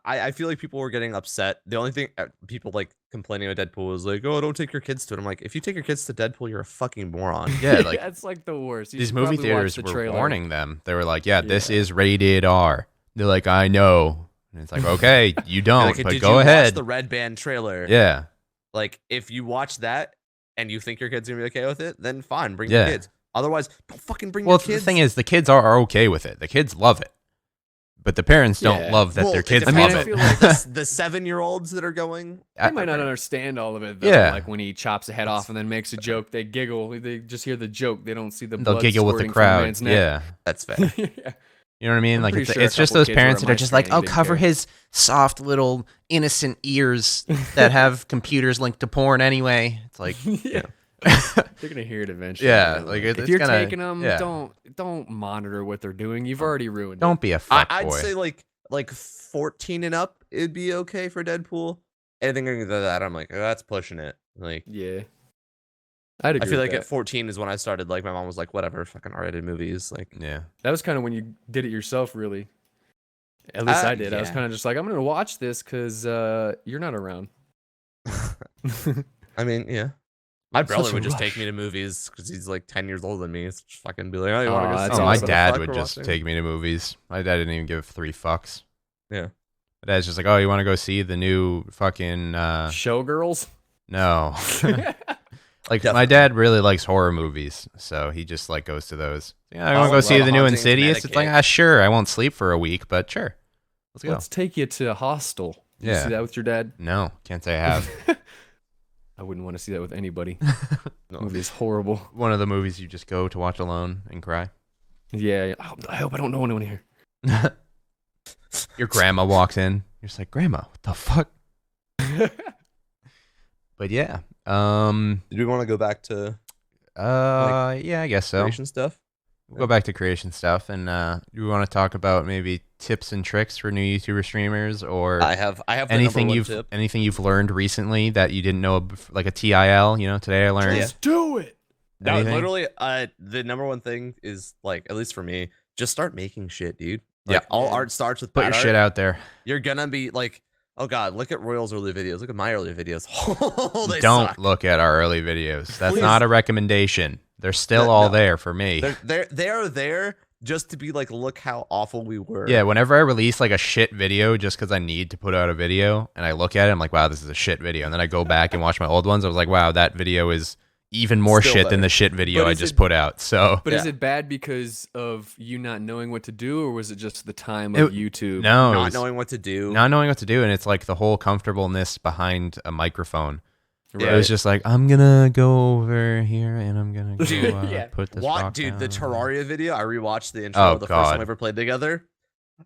I feel like people were getting upset. The only thing people like complaining about Deadpool was like, "Oh, don't take your kids to it." I'm like, if you take your kids to Deadpool, you're a fucking moron. Yeah, like That's like the worst. You these should movie probably watch theaters the were trailer. warning them. They were like, "Yeah, this Yeah. is rated R." They're like, "I know." And it's like, "Okay, you You're don't, like, but did go you ahead." watch the Red Band trailer? Yeah. Like, if you watch that and you think your kid's gonna be okay with it, then fine, bring Yeah. your kids. Otherwise, don't fucking bring Well, your kids. the thing is, the kids are okay with it. The kids love it, but the parents don't Yeah. love that Well, their it kids I mean, love I it. feel like the 7-year-olds that are going. They might not understand all of it, though. Yeah. Like when he chops a head off and then makes a joke, they giggle. They just hear the joke. They don't see the They'll blood giggle with the squirting from the crowd. man's neck. Yeah. That's fair. Yeah. You know what I mean? I'm Like pretty it's, sure a it's just couple those kids were parents at that are my just like, screening "Oh, didn't cover care." his soft little innocent ears that have computers linked to porn anyway." It's like, Yeah. They're gonna hear it eventually. Yeah, man. like, if it's you're gonna- taking them, yeah. don't monitor what they're doing. You've already ruined don't it. be a fuck I'd boy. say like 14 and up, it'd be okay for Deadpool. Anything other than that, I'm like, oh, that's pushing it. Like, Yeah. I'd I agree feel with like that. at 14 is when I started. Like, my mom was like, whatever, fucking R-rated movies. Like, Yeah. That was kind of when you did it yourself, really. At least I did. I was yeah. kind of just like, I'm gonna watch this because you're not around. I mean, yeah. My Such brother a would just take rush. me to movies because he's like 10 years older than me. It's just fucking be like, oh, you want to Aw, go that's see Oh, my what the dad fuck would we're just watching?" take me to movies. My dad didn't even give 3 fucks. Yeah. My dad's just like, "Oh, you want to go see the new fucking Showgirls. no." Like my Definitely. dad really likes horror movies, so he just like goes to those. Yeah, I Oh, want to go like see Love the new Hauntings, Insidious. It's like, Medicaid. sure, I won't sleep for a week, but sure, let's go. Let's take you to Hostel. Did you Yeah. see that with your dad? No, can't say I have. I wouldn't want to see that with anybody. No. Movie is horrible. One of the movies you just go to watch alone and cry. Yeah. I hope I don't know anyone here. Your grandma walks in. You're just like, "Grandma, what the fuck?" But yeah, Did we want to go back to yeah, I guess so. creation stuff? We'll go back to creation stuff, and we want to talk about maybe tips and tricks for new YouTuber streamers, or I have the anything number one anything tip. you've learned recently that you didn't know, like a TIL. You know, today I learned. Yeah. Just do it. No, Anything? literally, the number one thing is, like, at least for me, just start making shit, dude. Like, Yeah. all art starts with Put bad your art. shit out there. You're gonna be like, oh god, look at Royal's early videos. Look at my early videos. Oh, they Don't suck. look at our early videos. That's Please. not a recommendation. They're still No, all no. there for me. They are there just to be like, look how awful we were. Yeah, whenever I release like a shit video just because I need to put out a video and I look at it, I'm like, wow, this is a shit video. And then I go back and watch my old ones. I was like, wow, that video is even more Still shit than better. the shit video But I is just it- put out. So But is Yeah. it bad because of you not knowing what to do, or was it just the time of YouTube? no, it not was knowing what to do. not knowing what to do. And it's like the whole comfortableness behind a microphone. Right. It was just like, I'm going to go over here and I'm going to Dude, yeah. put this What, rock dude? The down. Terraria video. I rewatched the intro Oh, of the first God. time we ever played together.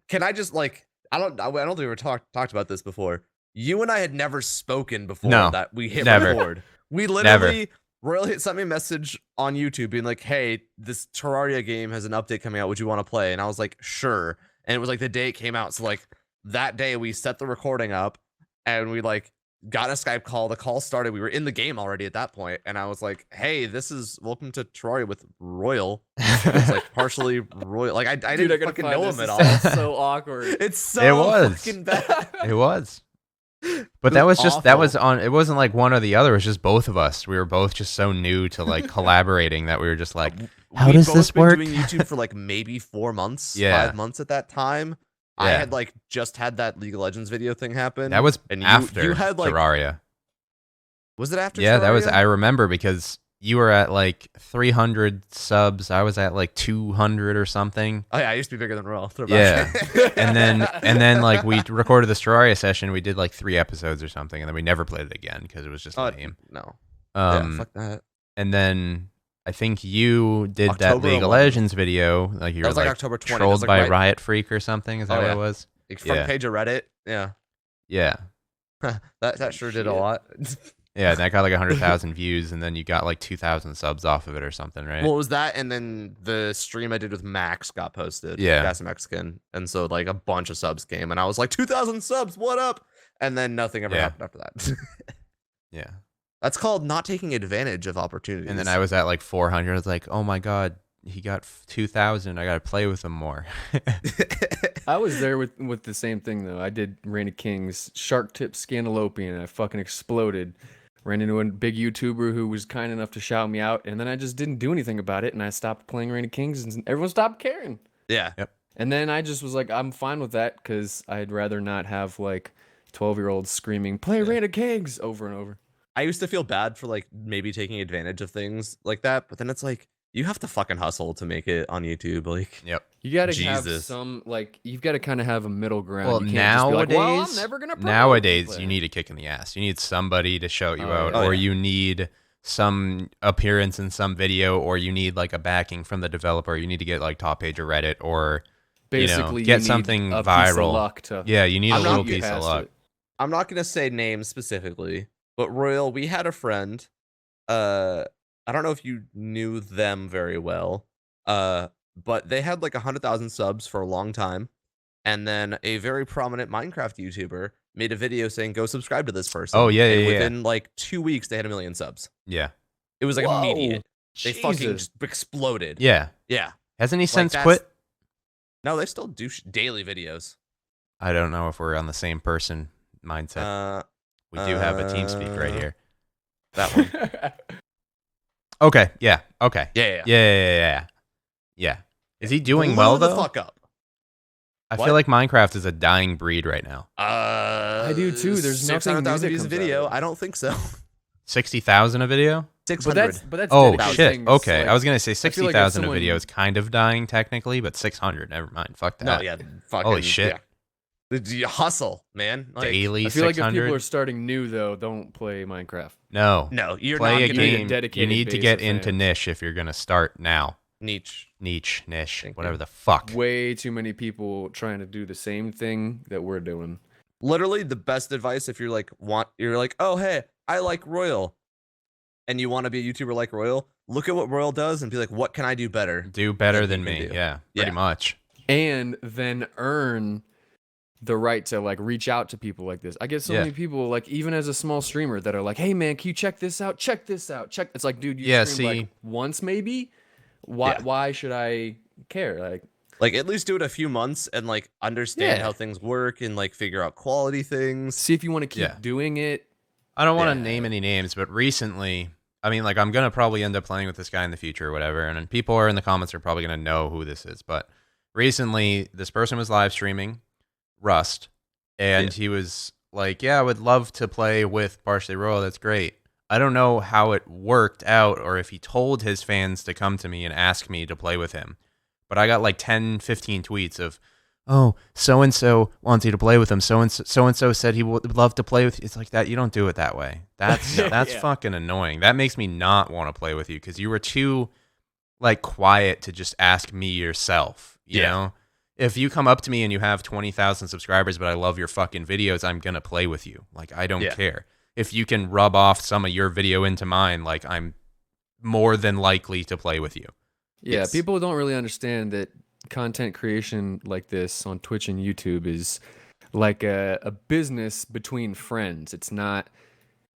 Can I just like? I don't think we were talked about this before. You and I had never spoken before No, that we hit never. record. We literally Royal sent me a message on YouTube being like, "Hey, this Terraria game has an update coming out. Would you want to play?" And I was like, "Sure." And it was like the day it came out. So like that day we set the recording up and we like got a Skype call. The call started. We were in the game already at that point, and I was like, "Hey, this is welcome to Terraria with Royal." It's like partially Royal. Like I Dude, didn't gotta fucking find know this. him at This all. sounds so awkward. It's so It was. fucking bad. It was. But It that was was just that was awful. on. It wasn't like one or the other. It was just both of us. We were both just so new to like collaborating that we were just like, how We'd does both this been work? doing YouTube for like maybe 4 months, Yeah. 5 months at that time. I Yeah. had like just had that League of Legends video thing happen. That was and after you had like Terraria. was it after? Yeah, that was. Terraria? I remember because you were at like 300 subs. I was at like 200 or something. Oh yeah, I used to be bigger than Royal. Yeah. And then like we recorded the Terraria session. We did like 3 episodes or something, and then we never played it again because it was just lame. no. Um, yeah, fuck that. and then I think you did that October League of 11th. Legends video. Like you That were was like like October 20th. It was, trolled like, by right- Riot Freak or something. Is that Oh, what yeah. it was? Like, front Yeah. page of Reddit. Yeah. Yeah. that sure did a Shit. lot. Yeah, that got like 100,000 views, and then you got like 2,000 subs off of it or something, right? Well, it was that, and then the stream I did with Max got posted. Yeah. Gas Mexican, and so like a bunch of subs came, and I was like 2,000 subs. What up? And then nothing ever Yeah. happened after that. Yeah. That's called not taking advantage of opportunities. And then I was at like 400. I was like, oh my God, he got 2,000. I got to play with him more. I was there with the same thing though. I did Reign of Kings, Shark Tip Scandalopian, and I fucking exploded. Ran into a big YouTuber who was kind enough to shout me out, and then I just didn't do anything about it, and I stopped playing Reign of Kings, and everyone stopped caring. yeah. And then I just was like, I'm fine with that, because I'd rather not have like 12-year-olds screaming, play Reign of Kings over and over. I used to feel bad for like maybe taking advantage of things like that, but then it's like you have to fucking hustle to make it on YouTube. Like, Yep. You gotta have Jesus. some, like, you've got to kind of have a middle ground. Well, You can't just be like, well, I'm nowadays, never gonna promote nowadays play. you need a kick in the ass. You need somebody to shout you Oh, out, yeah. Oh, or yeah. you need some appearance in some video, or you need like a backing from the developer. You need to get like top page of Reddit, or Basically, get you need something a piece of viral. luck to yeah, you need I'm a not little get piece of past luck. it. I'm not gonna say names specifically, but Royal, we had a friend. I don't know if you knew them very well. But they had like 100,000 subs for a long time, and then a very prominent Minecraft YouTuber made a video saying, "Go subscribe to this person." Oh, yeah, and yeah, yeah. within like 2 weeks, they had 1 million subs. Yeah, It was like Whoa, immediate. They fucking Jesus. just exploded. yeah. Yeah. Hasn't he since that's- quit? No, they still do daily videos. I don't know if we're on the same person mindset. We do have a TeamSpeak right here. That one. Okay. Yeah. Okay. Yeah. Yeah. Is he doing Blew well the though? fuck up. I What? feel like Minecraft is a dying breed right now. I do too. There's nothing new 600,000 that views a comes out video. of it. I don't think so. 60,000 a video? 600. but that's Oh dedicated shit. things, Okay, like, I was gonna say feel like if 60,000 a someone- video is kind of dying technically, but 600. Never mind. Fuck that. No, yeah, fucking Holy shit. Yeah. You hustle, man. Like, Daily I feel like if 600. people are starting new though, don't play Minecraft. No. no, you're Play not a gonna need a game. You dedicated need to base get of into fans. niche if you're gonna start now. niche. Niche, Thank whatever you. the fuck. Way too many people trying to do the same thing that we're doing. Literally, the best advice if you're like oh hey, I like Royal, and you want to be a YouTuber like Royal, look at what Royal does and be like, what can I do better? Do better Than than you can me. do. Yeah, pretty Yeah. much. And then earn the right to like reach out to people like this. I get so Yeah. many people, like even as a small streamer, that are like, "Hey man, can you check this out? Check this out. Check." It's like, dude, you Yeah, streamed see- like once maybe. Why? Yeah. Why should I care? Like at least do it a few months and like understand Yeah. how things work and like figure out quality things. See if you want to keep Yeah. doing it. I don't want to Yeah. name any names, but recently, I mean, like, I'm gonna probably end up playing with this guy in the future or whatever, and then people are in the comments are probably gonna know who this is. But recently, this person was live streaming Rust, and he was like, "Yeah, I would love to play with Partiallyroyal. That's great." I don't know how it worked out, or if he told his fans to come to me and ask me to play with him. But I got like 10, 15 tweets of, "Oh, so and so wants you to play with him. So and so said he would love to play with you." It's like that. You don't do it that way. That's that's Yeah. fucking annoying. That makes me not want to play with you because you were too like quiet to just ask me yourself. You Yeah. know, if you come up to me and you have 20,000 subscribers, but I love your fucking videos, I'm gonna play with you. Like I don't Yeah. care if you can rub off some of your video into mine. Like I'm more than likely to play with you. Yeah, Yes. people don't really understand that content creation like this on Twitch and YouTube is like a business between friends. It's not.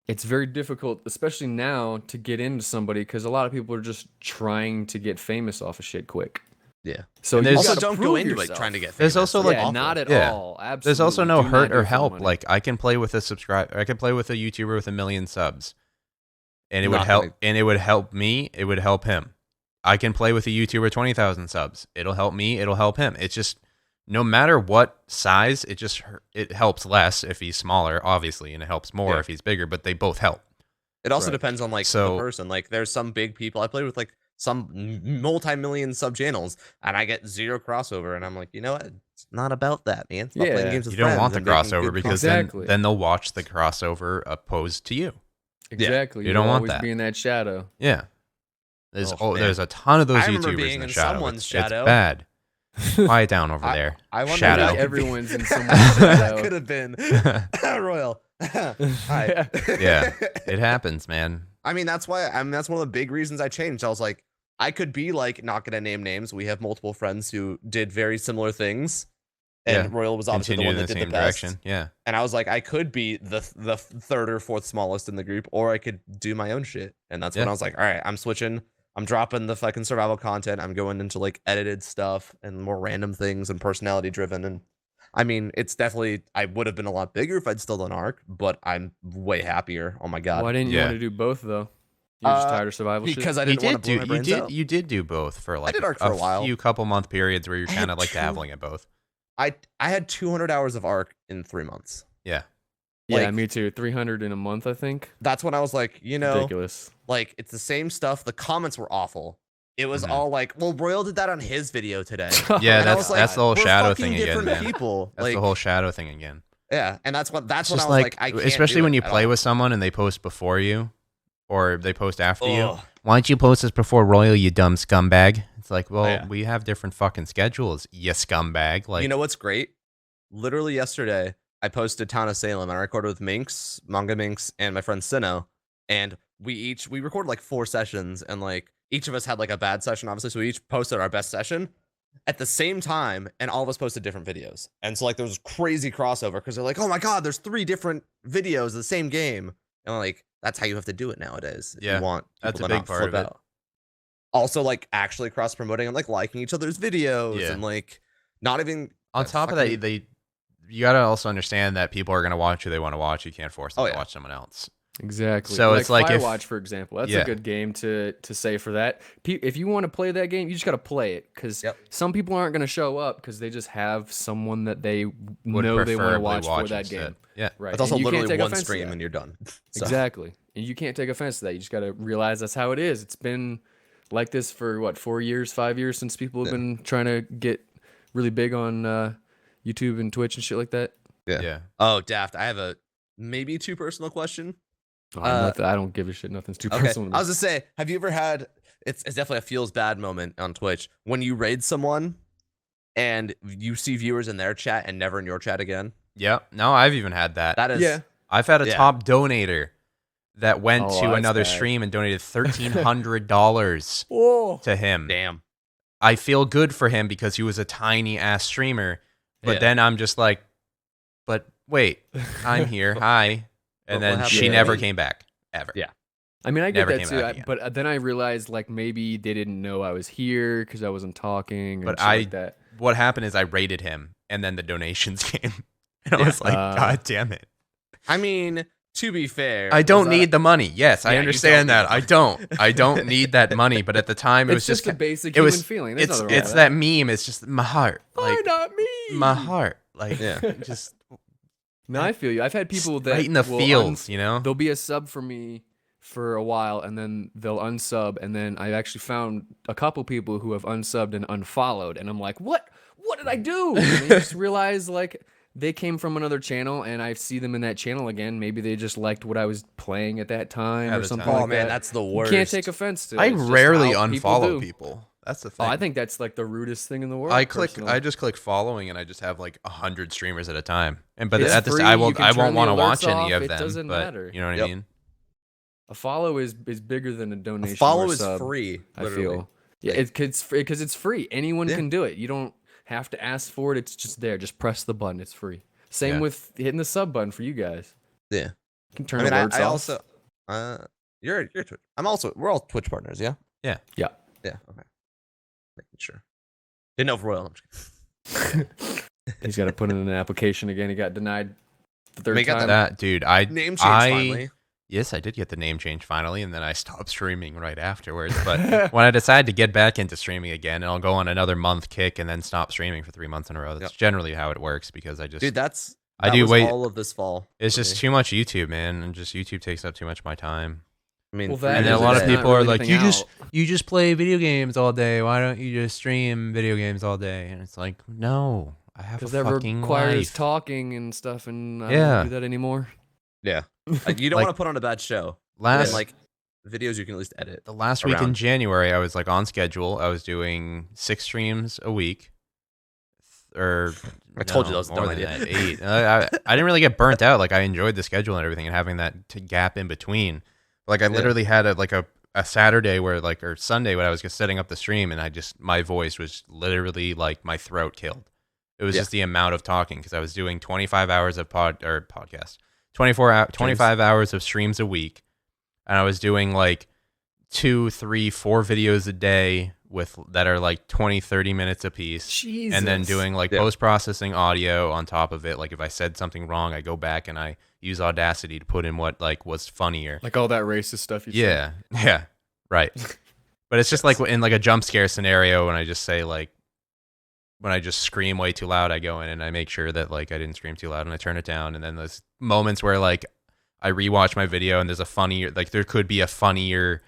It's very difficult, especially now, to get into somebody because a lot of people are just trying to get famous off of shit quick. Yeah. So And you there's- Also, gotta don't go prove into yourself. it trying to get There's famous. also, like, Yeah, awful. not at Yeah. all. Absolutely. There's also no Do not hurt do it or for the help. money. Like I can play with a subscriber. I can play with a YouTuber with 1 million subs, and it would Not help. gonna- And it would help me. It would help him. I can play with a YouTuber 20,000 subs. It'll help me. It'll help him. It's just no matter what size, it helps less if he's smaller, obviously, and it helps more Yeah. if he's bigger. But they both help. It also Right. depends on like So- the person. Like there's some big people. I play with like some multi-million sub channels, and I get 0 crossover, and I'm like, you know what? It's not about that, man. It's about playing Yeah. games with You don't friends want the and making crossover good because Exactly. then they'll watch the crossover opposed to you. Exactly. You don't want always that. be in that shadow. Yeah. There's Oh, man. there's a ton of those I remember YouTubers being in the in shadow. someone's It's shadow. bad. Quiet down over there. I wonder Shadow. if Like that could be- everyone's in someone's shadow. That could have been Royal. Hi. Yeah, it happens, man. I mean, that's why. That's one of the big reasons I changed. I was like, I could be like, not gonna name names. We have multiple friends who did very similar things, and Yeah. Royal was obviously the Continue one in that the did same the best. direction. Yeah. And I was like, I could be the third or fourth smallest in the group, or I could do my own shit. And that's when Yeah. I was like, all right, I'm switching. I'm dropping the fucking survival content. I'm going into like edited stuff and more random things and personality driven. And I mean, it's definitely, I would have been a lot bigger if I'd still done Arc, but I'm way happier. Oh my God. Why didn't you Yeah. want to do both though? You're just tired of survival shit? Because I didn't want to blow my brains out. You did do both for like did Arc for a while. few couple month periods where you're I kind had of like two- dabbling at both. I had 200 hours of Arc in 3 months. Yeah. Yeah, like- me too. 300 in a month, I think. That's when I was like, you know, Ridiculous. like it's the same stuff. The comments were awful. It was Mhm. all like, well, Royal did that on his video today. Yeah, And I that's was like, that's the whole we're shadow fucking thing again, different man. people. That's like, the whole shadow thing again. yeah, and that's when It's I just was like, I can't especially do when it you at play all. with someone and they post before you, or they post after you. Ugh. Why don't you post this before Royal, you dumb scumbag? It's like, well, Yeah. we have different fucking schedules, you scumbag. Like, You know what's great? Literally yesterday, I posted Town of Salem and I recorded with Minx, Manga Minx, and my friend Sino, and we recorded like 4 sessions, and like each of us had like a bad session, obviously, so we each posted our best session at the same time, and all of us posted different videos. And so like there was crazy crossover because they're like, oh my God, there's 3 different videos of the same game. And like, that's how you have to do it nowadays. If Yeah, you want that's people a to big not part flip of it. out. Also, like actually cross promoting and like liking each other's videos Yeah. and like not even on top of that, you gotta also understand that people are gonna watch who they want to watch. You can't force them Oh, to yeah. watch someone else. Exactly. So it's like if- Firewatch, for example. That's Yeah. a good game to say for that. If you want to play that game, you just got to play it because Yep. some people aren't going to show up because they just have someone that they Would know they want to preferably watch for that instead. game. Yeah. Right. It's also And you can't literally take one offense to stream that. and you're done. So, Exactly. And you can't take offense to that. You just got to realize that's how it is. It's been like this for what, 4 years, 5 years since people have been trying to get really big on YouTube and Twitch and shit like that. Yeah. Oh, Daft, I have a maybe too personal question. I don't give a shit. Nothing's too Okay. personal. to me. I was just say, have you ever had it's definitely a feels bad moment on Twitch when you raid someone and you see viewers in their chat and never in your chat again? Yep. No, I've even had that. That is Yeah. I've had a Yeah. top donator that went Oh, to that's another bad. stream and donated $1,300 Whoa. to him. damn. I feel good for him because he was a tiny ass streamer. But Yeah. then I'm just like, but wait, I'm here. Hi. But And what then happened she to never me? came back. Ever. Yeah. I mean, I get Never that came too, back again. but then I realized like maybe they didn't know I was here because I wasn't talking. Or But shit like that. What happened is I rated him and then the donations came. And I Yeah. was like, God damn it. I mean, to be fair, I don't was that- need the money. Yes, I Yeah, you understand don't need that. I don't. I don't need that money. But at the time, it It's was just a ki- basic it human was- feeling. There's It's nothing wrong it's with that meme. It's just my heart. Why Like not me? my heart. Like Yeah. just No, I feel you. I've had people that right in the will feels, you know? they'll be a sub for me for a while and then they'll unsub and then I actually found a couple people who have unsubbed and unfollowed and I'm like, what did I do? And then you just realize like they came from another channel and I see them in that channel again. Maybe they just liked what I was playing at that time At or the something time. Oh like man, that. that's the You worst. can't take offense to it. I It's just rarely how unfollow do. people. That's the Oh, thing. I think that's like the rudest thing in the world. I personally. just click following, and I just have like 100 streamers at a time. And but It's at this, free, I you won't can I turn won't the want to watch alerts any off, of it them. doesn't but matter. you know what I Yep. mean? A follow is bigger than a donation. A follow or a is sub, free. I Literally. feel. Yeah, because it's free. Anyone Yeah. can do it. You don't have to ask for it. It's just there. Just press the button. It's free. Same Yeah. with hitting the sub button for you guys. Yeah. You can turn I mean, alerts I off. also you're Twitch. We're all Twitch partners, yeah? Yeah. Yeah. Yeah, okay. Making sure. Didn't know for Royal. I'm just kidding. He's got to put in an application again. He got denied the third Make it time. That dude, I Name change I finally. yes, I did get the name change finally, and then I stopped streaming right afterwards. But when I decide to get back into streaming again, and I'll go on another month kick and then stop streaming for 3 months in a row. That's Yep. generally how it works because I just Dude, that do was wait- all of this fall. it's for just me. too much YouTube, man, and just YouTube takes up too much of my time. I mean, Well, for that And me, then a is lot of it's not people are really like, anything out. you just play video games all day. Why don't you just stream video games all day? And it's like, no, I have a Because that fucking requires life. talking and stuff, and I Yeah. don't do that anymore. yeah. Like, you don't Like- want to put on a bad show. Last And like videos you can at least edit. The last week in around. January, I was like on schedule. I was doing 6 streams a week. Or I told you that was a more dumb than idea. that, 8. I didn't really get burnt out. Like I enjoyed the schedule and everything, and having that gap in between. Like I literally had a Saturday where or Sunday when I was just setting up the stream, and my voice was literally like my throat killed. It was just the amount of talking because I was doing 25 hours of podcast, 25 hours of streams a week, and I was doing like 2, 3, 4 videos a day that are like 20, 30 minutes a piece. Jesus. And then doing like post-processing audio on top of it. Like if I said something wrong, I go back and I use Audacity to put in what like was funnier. Like all that racist stuff you said. Yeah, right. But it's just like in like a jump scare scenario when I just say like, when I just scream way too loud, I go in and I make sure that like I didn't scream too loud and I turn it down. And then there's moments where like I rewatch my video and there's there could be a funnier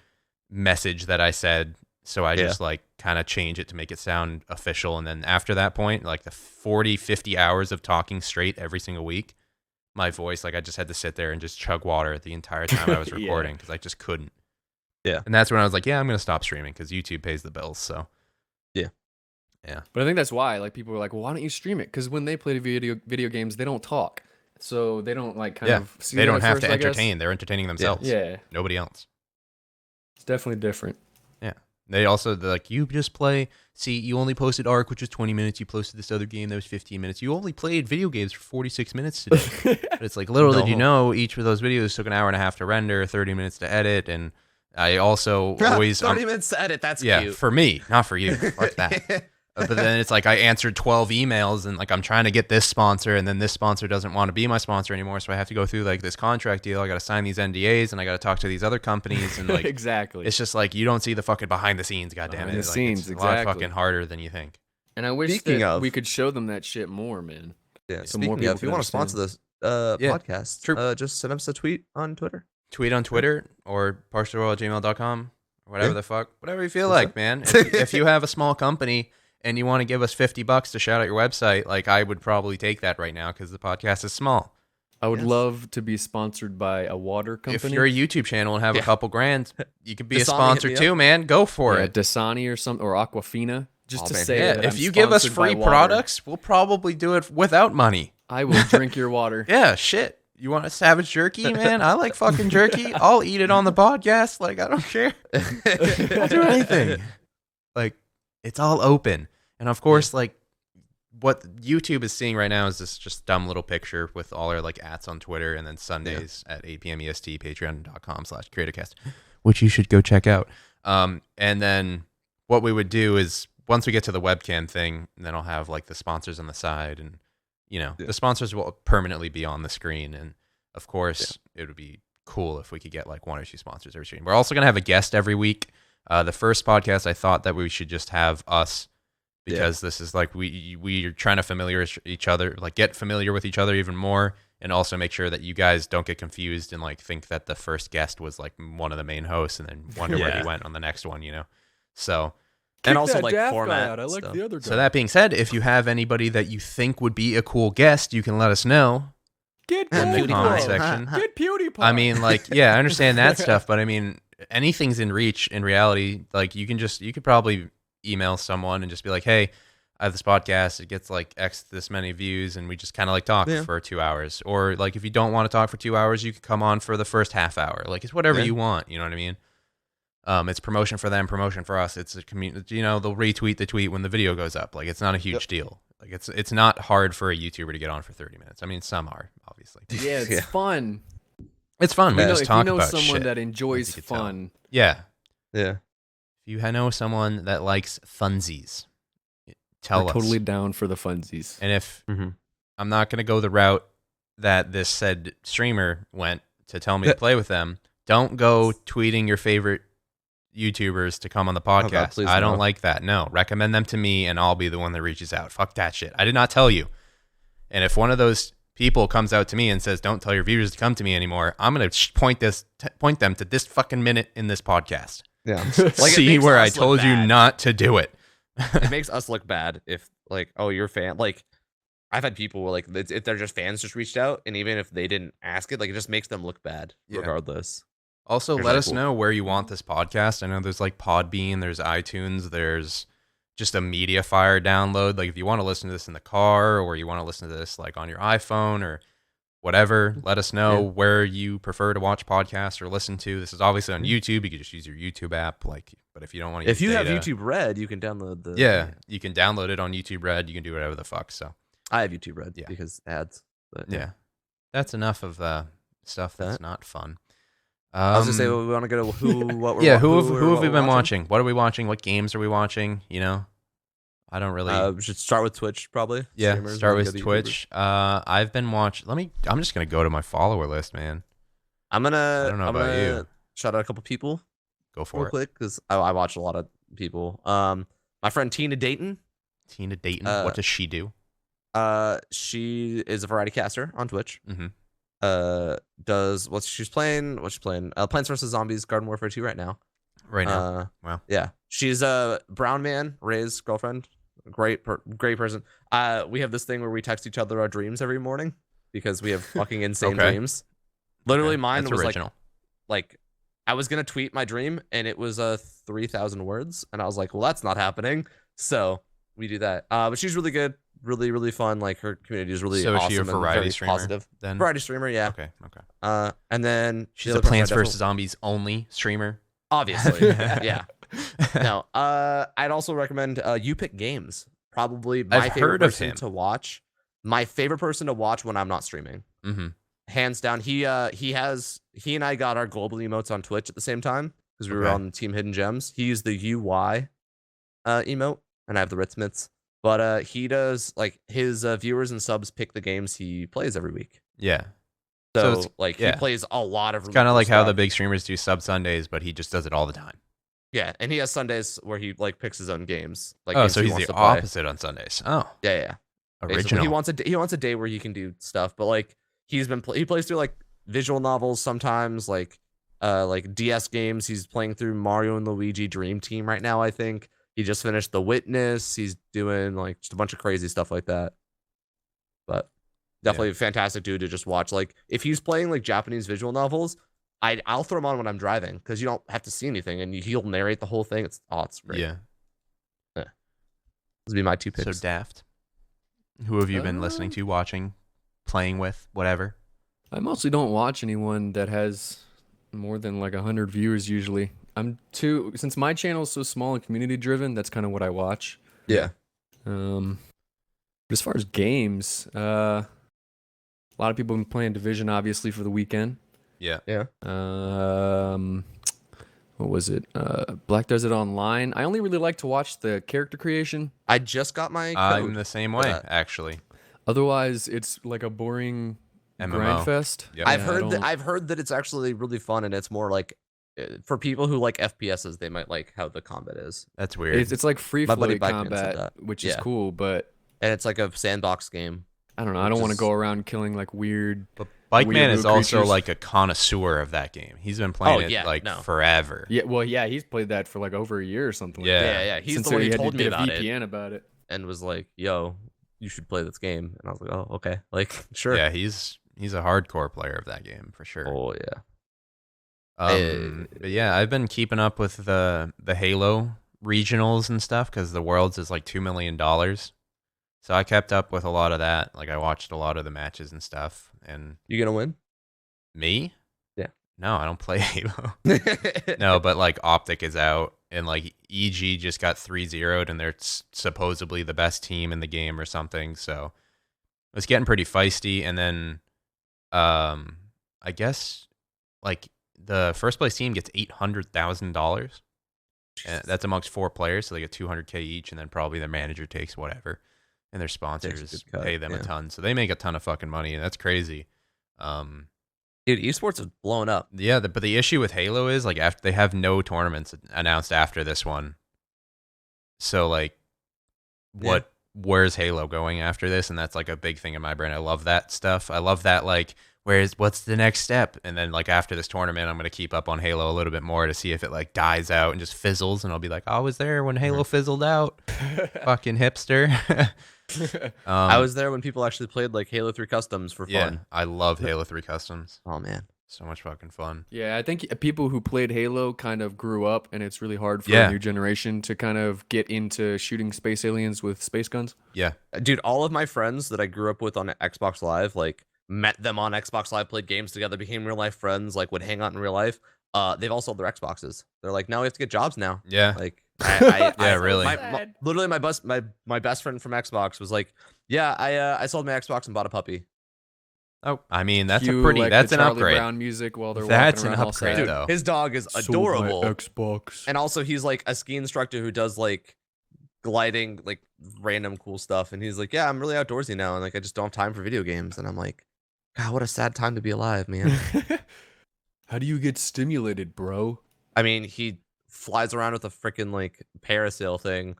message that I said. So I just like kind of change it to make it sound official. And then after that point, like the 40, 50 hours of talking straight every single week, my voice, like I just had to sit there and just chug water the entire time I was recording because I just couldn't. Yeah. And that's when I was like, I'm going to stop streaming because YouTube pays the bills. So yeah. But I think that's why like people were like, well, why don't you stream it? Because when they play video games, they don't talk. So they don't like kind of see they that don't at have first, to I guess. entertain. They're entertaining themselves. Yeah. Nobody else. It's definitely different. Yeah. They also, like, you just play, see, you only posted Ark, which was 20 minutes. You posted this other game that was 15 minutes. You only played video games for 46 minutes today. But it's like, little did you know, each of those videos took an hour and a half to render, 30 minutes to edit. And I also always... 30 minutes to edit, that's cute. Yeah, for me, not for you. Fuck that. But then it's like I answered 12 emails and like I'm trying to get this sponsor and then this sponsor doesn't want to be my sponsor anymore. So I have to go through like this contract deal. I got to sign these NDAs and I got to talk to these other companies and like exactly. It's just like you don't see the fucking behind the scenes. Goddamn it! The scenes, it's exactly. a lot fucking harder than you think. And I wish that we could show them that shit more, man. Yeah. So Speaking more people of, if you want to sponsor this podcast, just send us a tweet on Twitter. Tweet on Twitter or partiallyroyal@gmail.com or whatever the fuck, whatever you feel like, man. If you have a small company and you want to give us $50 to shout out your website, like I would probably take that right now because the podcast is small. I would love to be sponsored by a water company. If you're a YouTube channel and have a couple grand, you could be a sponsor too, man. Go for it. Dasani or something, or Aquafina, just to say that if you give us free products, we'll probably do it without money. I will drink your water. Yeah, shit. You want a Savage Jerky, man? I like fucking jerky. I'll eat it on the podcast. Like, I don't care. I'll do anything. Like, it's all open. And of course, like, what YouTube is seeing right now is this just dumb little picture with all our, like, ats on Twitter, and then Sundays at 8 p.m. EST, patreon.com/Creatorcast, which you should go check out. And then what we would do is, once we get to the webcam thing, then I'll have, like, the sponsors on the side, and, you know, the sponsors will permanently be on the screen. And, of course, it would be cool if we could get, like, 1 or 2 sponsors every stream. We're also going to have a guest every week. The first podcast, I thought that we should just have us, because this is like we are trying to get familiar with each other even more, and also make sure that you guys don't get confused and like think that the first guest was like one of the main hosts and then wonder where he went on the next one, you know. So and also like format. I like the other guy. So that being said, if you have anybody that you think would be a cool guest, you can let us know. Get in the comment section. Get PewDiePie. I mean, like, yeah, I understand that stuff, but I mean, anything's in reach in reality. Like, you could probably email someone and just be like, hey, I have this podcast, it gets like this many views, and we just kind of like talk for 2 hours. Or like, if you don't want to talk for 2 hours, you could come on for the first half hour. Like, it's whatever you want, you know what I mean? It's promotion for them, promotion for us. It's a community, you know, they'll retweet the tweet when the video goes up. Like, it's not a huge deal. Like, it's not hard for a YouTuber to get on for 30 minutes. I mean, some are, obviously. Yeah, it's fun. It's fun. We just talk about shit. If you know someone that enjoys fun. Yeah. Yeah. If you know someone that likes funsies, tell us. Totally down for the funsies. And if I'm not going to go the route that this said streamer went to tell me to play with them, don't go tweeting your favorite YouTubers to come on the podcast. I don't like that. No, recommend them to me and I'll be the one that reaches out. Fuck that shit. I did not tell you. And if one of those people comes out to me and says, don't tell your viewers to come to me anymore, I'm going to point them to this fucking minute in this podcast. Yeah. Like, see where I told you not to do it. It makes us look bad if, like, oh, you're a fan. Like, I've had people where, like, if they're just fans, just reached out, and even if they didn't ask it, like, it just makes them look bad regardless. Also, It's let really us cool. know where you want this podcast. I know there's like Podbean, there's iTunes, there's just a MediaFire download. Like if you want to listen to this in the car or you want to listen to this like on your iPhone or whatever, let us know where you prefer to watch podcasts or listen to. This is obviously on YouTube. You can just use your YouTube app. Like, but if you don't want to use If you have data, YouTube Red, you can download the. yeah, you can download it on YouTube Red. You can do whatever the fuck. So I have YouTube Red Yeah. because ads. But yeah, that's enough of stuff that's not fun. I was gonna say, well, we want to go to what we're Yeah, wa- who have what we we're been watching? What are we watching? What games are we watching? You know, I don't really. We should start with Twitch probably. Yeah, Streamers, start then with go to Twitch. I've been watching. I'm just gonna go to my follower list, man. I'm I don't know I'm about gonna you. shout out a couple people Go for real it. quick because I watch a lot of people. My friend Tina Dayton. Tina Dayton. What does she do? She is a variety caster on Twitch. Mm-hmm. Does she's playing? Plants vs Zombies Garden Warfare 2 right now. Right now. Wow. Yeah, she's a brown man, Ray's girlfriend. Great person. We have this thing where we text each other our dreams every morning because we have fucking insane Okay. dreams. Literally, Okay, mine that's was original. like I was gonna tweet my dream and it was 3,000 words, and I was like, well, that's not happening. So we do that. But she's really good, really fun. Like her community is really So is awesome she a and variety very streamer positive. then? Variety streamer, yeah. Okay. And then She's the a other person Plants I vs definitely- Zombies only streamer. Obviously, yeah. No, I'd also recommend You Pick Games. Probably my I've favorite heard of person him. to watch. My favorite person to watch when I'm not streaming. Mm-hmm. Hands down. He and I got our global emotes on Twitch at the same time because we were Okay. on Team Hidden Gems. He used the UI emote, and I have the Ritz mitts. But he does like his viewers and subs pick the games he plays every week. Yeah. So, it's- like yeah. he plays a lot of really Kind of cool like how the stuff. big streamers do sub Sundays, but he just does it all the time. Yeah, and he has Sundays where he like picks his own games. Like Oh, games so he he's wants the to play. opposite on Sundays. Oh, Yeah. Basically, original. he wants a day where he can do stuff, but like he plays through like visual novels sometimes, like DS games. He's playing through Mario and Luigi Dream Team right now. I think he just finished The Witness. He's doing like just a bunch of crazy stuff like that. But definitely a fantastic dude to just watch. Like if he's playing like Japanese visual novels, I'll throw him on when I'm driving because you don't have to see anything and he'll narrate the whole thing. It's great. Yeah. Those would be my two picks. So Daft. Who have you been listening to, watching, playing with, whatever? I mostly don't watch anyone that has more than like 100 viewers usually. Since my channel is so small and community driven, that's kind of what I watch. Yeah. But as far as games, a lot of people have been playing Division obviously for the weekend. Yeah. What was it? Black Desert Online. I only really like to watch the character creation. I just got my code. I'm the same way, that. actually. Otherwise, it's like a boring MMO. grind fest. Yep. I've heard that it's actually really fun and it's more like for people who like FPSs, they might like how the combat is. That's weird. It's like free My buddy flow Bikeman said combat, that. which is Yeah. cool, but And it's like a sandbox game. I don't know. I don't want to go around killing like weird. But Bike Man is weird also creatures. like a connoisseur of that game. He's been playing Oh, yeah, it no. forever. Yeah, well, yeah, he's played that for like over a year or something. Yeah. like that. Yeah. He's Since the one he who had to told me get a about VPN about it. and was like, "Yo, you should play this game." And I was like, "Oh, okay." Like, sure. Yeah, he's a hardcore player of that game for sure. Oh yeah. But yeah, I've been keeping up with the Halo regionals and stuff because the Worlds is like $2 million. So I kept up with a lot of that. Like I watched a lot of the matches and stuff. And You gonna win? me? Yeah. No, I don't play Halo. No, but like Optic is out and like EG just got 3-0'd and they're supposedly the best team in the game or something. So it was getting pretty feisty. And then I guess like the first place team gets $800,000. And that's amongst 4 players, so they get $200K each, and then probably their manager takes whatever, and their sponsors good cut, pay them a yeah. ton, so they make a ton of fucking money, and that's crazy. Dude, esports is blowing up. Yeah, but the issue with Halo is like after they have no tournaments announced after this one, so like, where's Halo going after this? And that's like a big thing in my brain. I love that stuff. I love that like. What's the next step? And then like after this tournament, I'm gonna keep up on Halo a little bit more to see if it like dies out and just fizzles, and I'll be like, I was there when Halo fizzled out. Fucking hipster. I was there when people actually played like Halo 3 customs for fun. Yeah, I love Halo 3 customs. Oh man. So much fucking fun. Yeah, I think people who played Halo kind of grew up, and it's really hard for Yeah. a new generation to kind of get into shooting space aliens with space guns. Yeah. Dude, all of my friends that I grew up with on Xbox Live, like met them on Xbox Live, played games together, became real life friends, like would hang out in real life. They've all sold their Xboxes. They're like, now we have to get jobs now. Yeah. Like, Yeah, really. Literally, my best friend from Xbox was like, yeah, I sold my Xbox and bought a puppy. Oh, I mean, that's Cue, a pretty, like, that's the an Charlie upgrade. Brown music while they're That's walking an around all upgrade, sad. though. His dog is Sold my adorable. Xbox. And also, he's like a ski instructor who does like gliding, like random cool stuff. And he's like, yeah, I'm really outdoorsy now. And like, I just don't have time for video games. And I'm like, God, what a sad time to be alive, man. How do you get stimulated, bro? I mean, he flies around with a freaking like parasail thing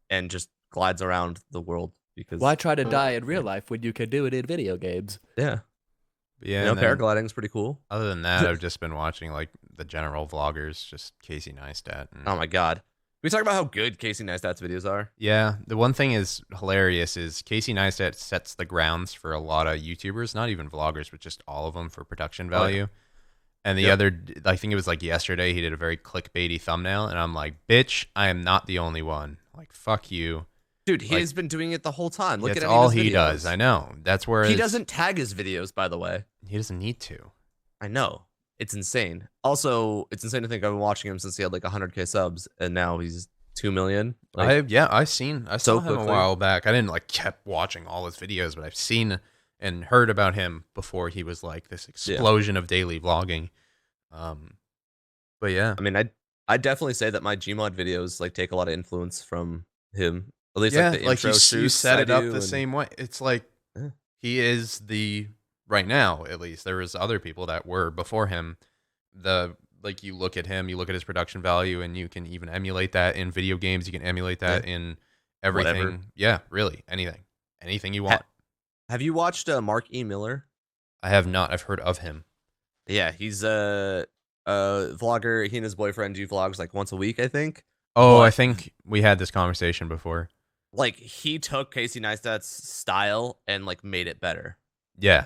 and just glides around the world because Why try to die in real life when you can do it in video games? yeah. Yeah. You know, and then, paragliding's pretty cool. other than that, I've just been watching like the general vloggers, just Casey Neistat. And, Oh my God. We talk about how good Casey Neistat's videos are. yeah. The one thing is hilarious is Casey Neistat sets the grounds for a lot of YouTubers, not even vloggers, but just all of them for production Oh, yeah. value. And the other, I think it was like yesterday, he did a very clickbaity thumbnail, and I'm like, bitch, I am not the only one. Like, fuck you. Dude, he Like, has been doing it the whole time. Look That's at any all of his he videos. does. I know. That's where He doesn't tag his videos, by the way. He doesn't need to. I know. It's insane. Also, it's insane to think I've been watching him since he had like 100K subs, and now he's 2 million. Like, I saw so him a quickly. while back. I didn't like kept watching all his videos, but I've seen and heard about him before he was like this explosion of daily vlogging. But yeah, I mean, I definitely say that my Gmod videos like take a lot of influence from him. At least yeah, like the like intro you shoots set I it up do the and- same way. It's like Yeah. he is the right now, at least. There was other people that were before him. Like you look at him, you look at his production value, and you can even emulate that in video games. You can emulate that in everything. Whatever. Yeah, really, anything you want. Have you watched Mark E. Miller? I have not. I've heard of him. Yeah, he's a vlogger. He and his boyfriend do vlogs like once a week, I think. Oh, But- I think we had this conversation before. Like he took Casey Neistat's style and like made it better. Yeah.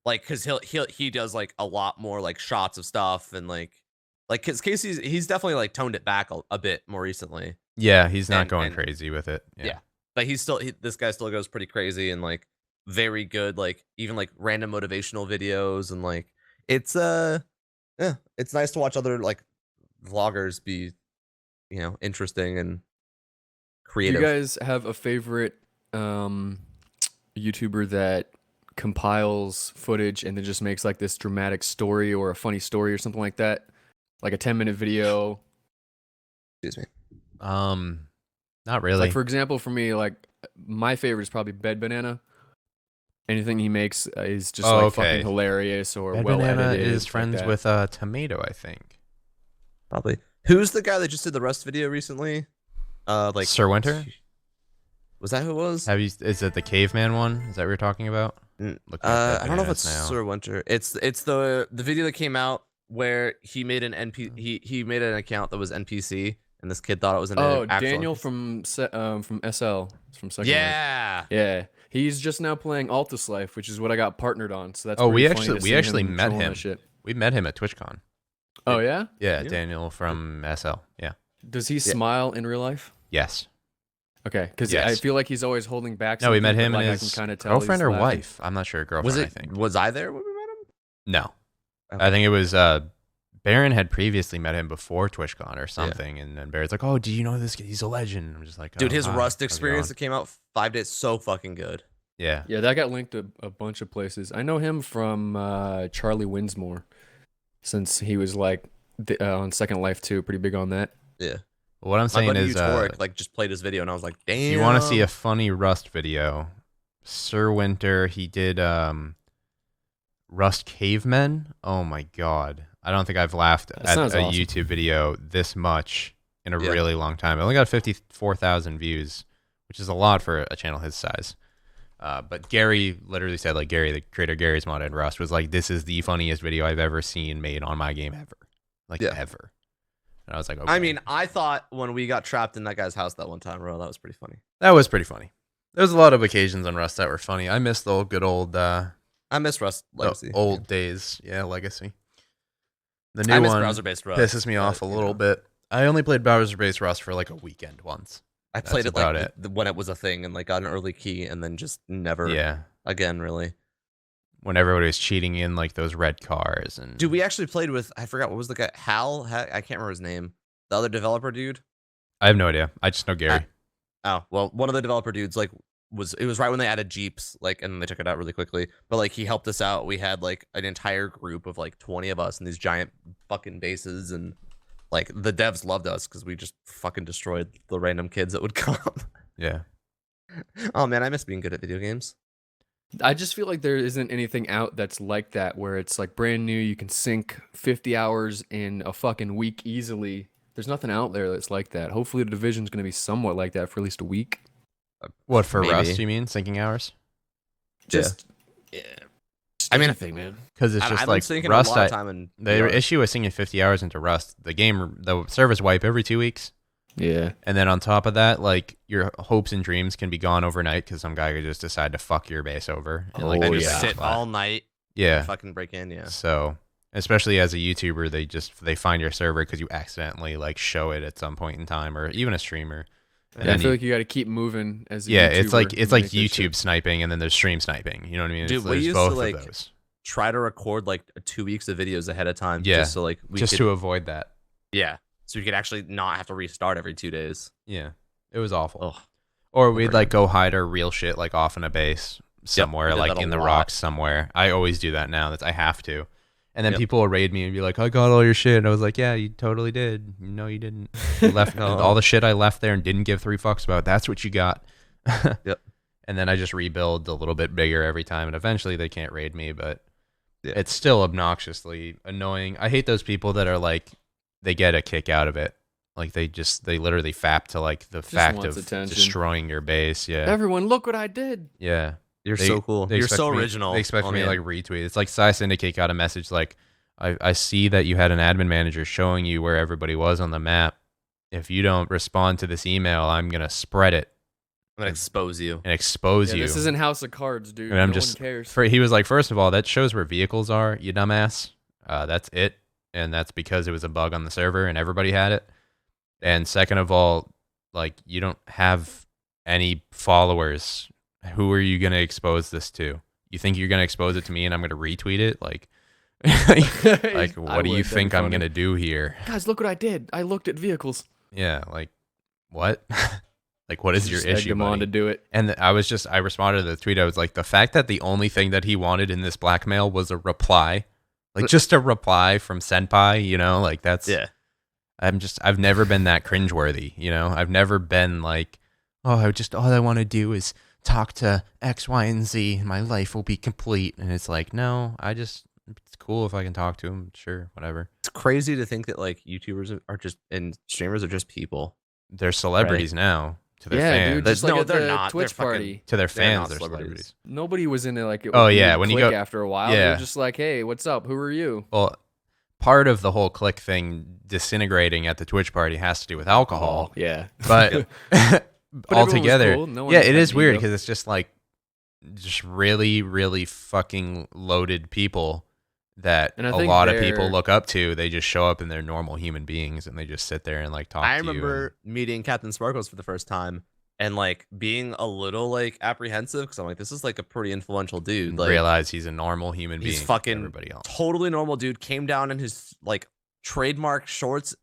Like, cause he does like a lot more like shots of stuff and like cause he's definitely like toned it back a bit more recently. Yeah, he's not And- going and- crazy with it. Yeah. But this guy still goes pretty crazy and like very good, like even like random motivational videos and like it's it's nice to watch other like vloggers be, you know, interesting and Do creative. you guys have a favorite YouTuber that compiles footage and then just makes like this dramatic story or a funny story or something like that? Like a 10-minute video. Excuse me. Not really. Like for example, for me, like my favorite is probably Bed Banana. Anything he makes is just like fucking hilarious or Red well Banana edited. is like friends that. with Tomato, I think. Probably. Who's the guy that just did the Rust video recently? Like Sir Winter? Was that who it was? Is it the caveman one? Is that what you're talking about? Mm, Looking at Red I don't know if Bananas it's now. Sir Winter. It's the video that came out where he made an he made an account that was NPC and this kid thought it was an Oh, actual Daniel NPC. from SL from Second Life. Yeah. Yeah, he's just now playing Altus Life, which is what I got partnered on. So that's Oh, we pretty funny to see actually him met trolling that him. Shit. We met him at TwitchCon. Oh yeah, Yeah, Yeah. Daniel from SL. Yeah. does he smile in real life? Yes. Okay, because Yes. I feel like he's always holding back. No, we met something, him but, and like, his I can kind of tell girlfriend he's or laughing. wife. I'm not sure. Girlfriend, Was I it think. was I there when we met him? No. Okay. I think it was Baron had previously met him before TwitchCon or something, and then Baron's like, "Oh, do you know this kid? He's a legend." I'm just like, Dude, "Oh, his hi. Rust How's it experience going?" that came out 5 days so fucking good. Yeah. Yeah, that got linked to a bunch of places. I know him from Charlie Winsmore, since he was like on Second Life 2, pretty big on that. Yeah. What I'm My saying buddy is, Eutoric like just played his video and I was like, damn. if you want to see a funny Rust video, Sir Winter, he did Rust Cavemen. Oh my god. I don't think I've laughed That at a sounds awesome. YouTube video this much in a Yeah. really long time. It only got 54,000 views, which is a lot for a channel his size. But Gary literally said, like, Gary, the creator Gary's Mod and Rust, was like, "This is the funniest video I've ever seen made on my game ever." Like, Yeah. ever. And I was like, okay. I mean, I thought when we got trapped in that guy's house that one time, bro, that was pretty funny. that was pretty funny. There was a lot of occasions on Rust that were funny. I miss the good old I miss Rust the Legacy. old days. Yeah, Legacy. The I new miss one browser-based Rust. pisses me off a little bit. I only played browser-based Rust for like a weekend once. I played That's it like about it. when it was a thing and like got an early key and then just never Yeah. again, really. When everybody was cheating in like those red cars and Dude, we actually played with, I forgot, what was the guy? Hal? I can't remember his name. The other developer dude? I have no idea. I just know Gary. Oh, well, one of the developer dudes, like, it was right when they added Jeeps, like, and they took it out really quickly. But, like, he helped us out. We had, like, an entire group of, like, 20 of us in these giant fucking bases. And, like, the devs loved us because we just fucking destroyed the random kids that would come. Yeah. Oh, man, I miss being good at video games. I just feel like there isn't anything out that's like that, where it's like brand new. You can sink 50 hours in a fucking week easily. There's nothing out there that's like that. Hopefully, the Division's going to be somewhat like that for at least a week. What, for Maybe. Rust, you mean? Sinking hours? Just, yeah. I mean, thing, man. Because it's I've just been like sinking Rust. a lot of time in The VR. issue with sinking 50 hours into Rust, the servers wipe every 2 weeks. Yeah. And then on top of that, like, your hopes and dreams can be gone overnight because some guy could just decide to fuck your base over. And, like, Oh, and just just yeah. sit all night Yeah. and fucking break in, yeah. So, especially as a YouTuber, they find your server because you accidentally, like, show it at some point in time, or even a streamer. And Yeah, I then feel you- like you got to keep moving as a yeah, YouTuber it's like to it's like make this YouTube shit. sniping, and then there's stream sniping. You know what I mean? Dude, we There's used both to, like, of those. Try to record like 2 weeks of videos ahead of time. Yeah, Just so like we Just could, to avoid that. yeah. So we could actually not have to restart every 2 days. Yeah, it was awful. Ugh. Or we'd Never like go hide our real shit like off in a base somewhere, we did like that a in the lot. rocks somewhere. I always do that now. I have to. And then Yep. people will raid me and be like, "I got all your shit." And I was like, "Yeah, you totally did. No, you didn't. You left No. all the shit I left there and didn't give 3 fucks about. That's what you got." Yep. And then I just rebuild a little bit bigger every time, and eventually they can't raid me, but Yeah. it's still obnoxiously annoying. I hate those people that are like, they get a kick out of it. Like they literally fap to like the fact wants of attention. destroying your base. Yeah. Everyone, look what I did. Yeah. You're They- so cool. They You're expect so me- original. They expect Oh, me to man. like retweet. It's like Psy Syndicate got a message like, I see that you had an admin manager showing you where everybody was on the map. If you don't respond to this email, I'm going to spread it I'm gonna expose you. and expose Yeah, you. this isn't House of Cards, dude. And I'm no just- one cares. He was like, first of all, that shows where vehicles are, you dumbass. That's it. And that's because it was a bug on the server and everybody had it. And second of all, like, you don't have any followers. Who are you going to expose this to? You think you're going to expose it to me and I'm going to retweet it? Like, like what do you think I'm going to do here? Guys, look what I did. I looked at vehicles. Yeah, like, what? Like, what is your Just egged issue, him on buddy? to do it. And I responded to the tweet. I was like, the fact that the only thing that he wanted in this blackmail was a reply, like just a reply from Senpai, you know, like that's, Yeah. I've never been that cringeworthy, you know, I've never been like, all I want to do is talk to X, Y, and Z and my life will be complete. And it's like, no, it's cool if I can talk to him. Sure. Whatever. It's crazy to think that like YouTubers are just and streamers are just people. They're celebrities now to their Yeah, fans. dude. Just No, like at they're the not. They're Twitch fucking- party. To their They're fans, not they're celebrities. celebrities. Nobody was in it like it. Oh, would yeah, when you click go- after a while, yeah. they're just like, "Hey, what's up? Who are you?" Well, part of the whole click thing disintegrating at the Twitch party has to do with alcohol, yeah. but everyone was altogether, cool. No one yeah, had it is beat weird up. because it's just like just really, really fucking loaded people that And I a think lot of people they're- look up to. They just show up and they're normal human beings and they just sit there and like talk I to you. remember meeting Captain Sparkles for the first time and like being a little like apprehensive because I'm like, this is like a pretty influential dude. and Like realize he's a normal human being. he's like fucking everybody else. totally normal dude. Came down in his like trademark shorts,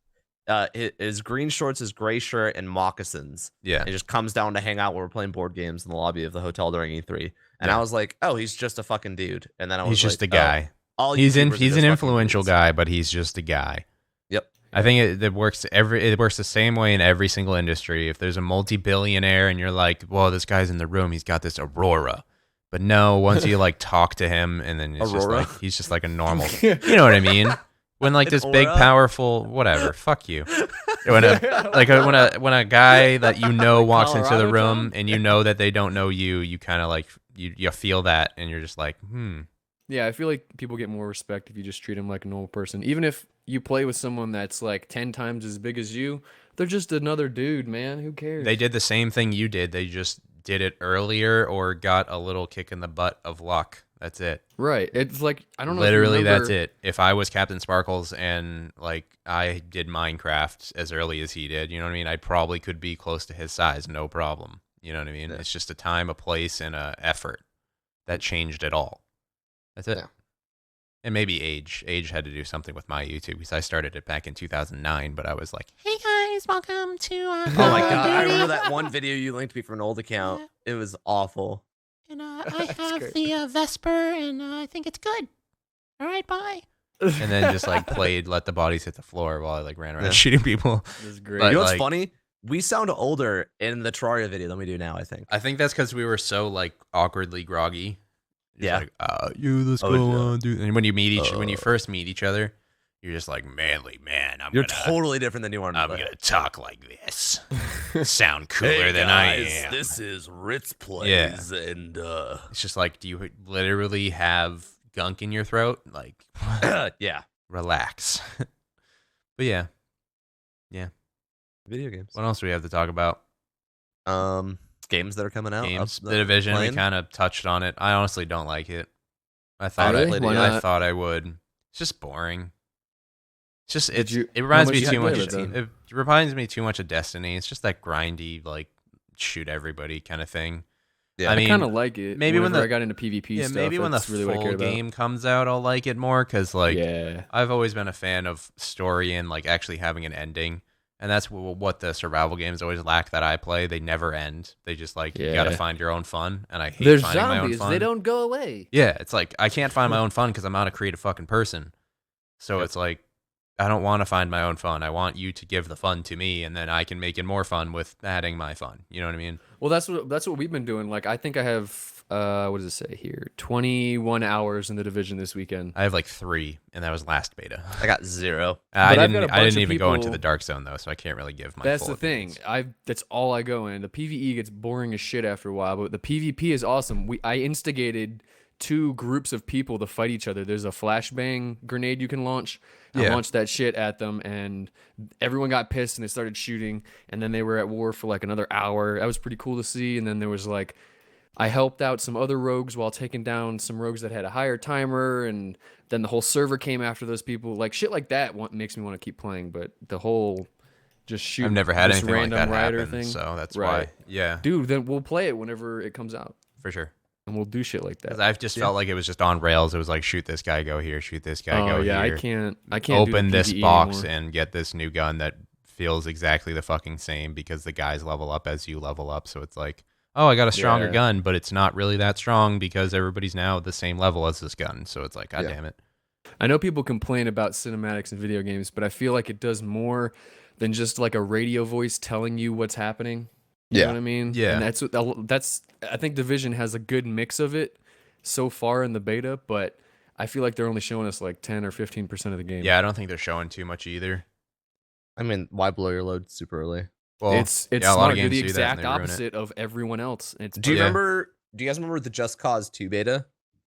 his green shorts, his gray shirt, and moccasins. Yeah, And just comes down to hang out when we're playing board games in the lobby of the hotel during E3. And Yeah. I was like, oh, he's just a fucking dude. And then I was he's just like, a guy. Oh, all He's YouTubers are an just fucking influential dudes. guy, but he's just a guy. Yep. I think it works the same way in every single industry. If there's a multi-billionaire and you're like, "Whoa, this guy's in the room. He's got this aurora." But no, once you like talk to him and then it's just Aurora? like he's just like a normal. You know what I mean? When like An this big aura? powerful whatever, fuck you. When a guy that you know walks into the Colorado room Tom? and you know that they don't know you, you kind of like you feel that and you're just like, Yeah, I feel like people get more respect if you just treat them like a normal person. Even if you play with someone that's like 10 times as big as you, they're just another dude, man. Who cares? They did the same thing you did. They just did it earlier or got a little kick in the butt of luck. That's it. Right. It's like I don't know. Literally, if you remember, that's it. If I was Captain Sparkles and like I did Minecraft as early as he did, you know what I mean? I probably could be close to his size, no problem. You know what I mean? Yeah. It's just a time, a place, and a effort that changed it all. That's it. Yeah. And maybe age. Age had to do something with my YouTube because I started it back in 2009, but I was like, "Hey guys, welcome to." Oh my god, I remember that one video you linked me from an old account. It was awful. And I have the Vesper, and I think it's good. All right, bye. And then just like played, let the bodies hit the floor while I like ran around Yeah. shooting people. This is great. But, You know what's like- funny? We sound older in the Terraria video than we do now, I think. I think that's because we were so like awkwardly groggy. Just Yeah. Like, let's Oh, go yeah. on, dude. And when you first meet each other, you're just like, manly man. You're totally different than you are. I'm gonna talk like this. Sound cooler than I am. This is Ritz plays, and It's just like, do you literally have gunk in your throat? Like, yeah, relax. But yeah. video games. What else do we have to talk about? Games that are coming out. Games. up The Division. playing? We kind of touched on it. I honestly don't like it. I thought Really? Why I not? thought I would. It's just boring. It's just Did you- it reminds how me much too you much. play with It reminds me too much of Destiny. It's just that grindy, like shoot everybody kind of thing. Yeah. I mean, kind of like it. maybe when Whenever the- I got into PvP yeah, stuff, maybe when the that's really what I full cared about. game comes out, I'll like it more because like Yeah. I've always been a fan of story and like actually having an ending. And that's what the survival games always lack that I play. They never end. They just like you got to Yeah. find your own fun, and I hate There's finding my own zombies. fun. They don't go away. Yeah, it's like I can't find my own fun because I'm not a creative fucking person. So it's like I don't want to find my own fun. I want you to give the fun to me, and then I can make it more fun with adding my fun. You know what I mean? Well, that's what we've been doing. Like I think I have what does it say here? 21 hours in the Division this weekend. I have like 3, and that was last beta. I got 0. I But I've got didn't. a I bunch didn't of even go into people- the dark zone though, so I can't really give my. That's full the thing. opinions. That's all I go in. The PvE gets boring as shit after a while, but the PvP is awesome. I instigated 2 groups of people to fight each other. There's a flashbang grenade you can launch. I Yeah. launched that shit at them, and everyone got pissed and they started shooting. And then they were at war for like another hour. That was pretty cool to see. And then there was like, I helped out some other rogues while taking down some rogues that had a higher timer, and then the whole server came after those people. Like shit like that makes me want to keep playing. But the whole just shoot. I've never had this anything like random that rider happen, thing. so that's Right. why. Yeah, Dude, then we'll play it whenever it comes out, for sure. and we'll do shit like 'Cause that. I've just felt like it was just on rails. It was like shoot this guy, go here. Shoot this guy, Oh go yeah, here. I can't do Open the this PvE box anymore. and get this new gun that feels exactly the fucking same because the guys level up as you level up. So it's like, oh, I got a stronger Yeah. gun, but it's not really that strong because everybody's now at the same level as this gun. So it's like, god Yeah. damn it. I know people complain about cinematics in video games, but I feel like it does more than just like a radio voice telling you what's happening. You know what I mean? Yeah. And that's I think Division has a good mix of it so far in the beta, but I feel like they're only showing us like 10 or 15% of the game. Yeah, I don't think they're showing too much either. I mean, why blow your load super early? Well, it's yeah, a lot smart. of They're games the do that and exact they ruin it. opposite of everyone else. It's Do you Yeah. remember? Do you guys remember the Just Cause 2 beta?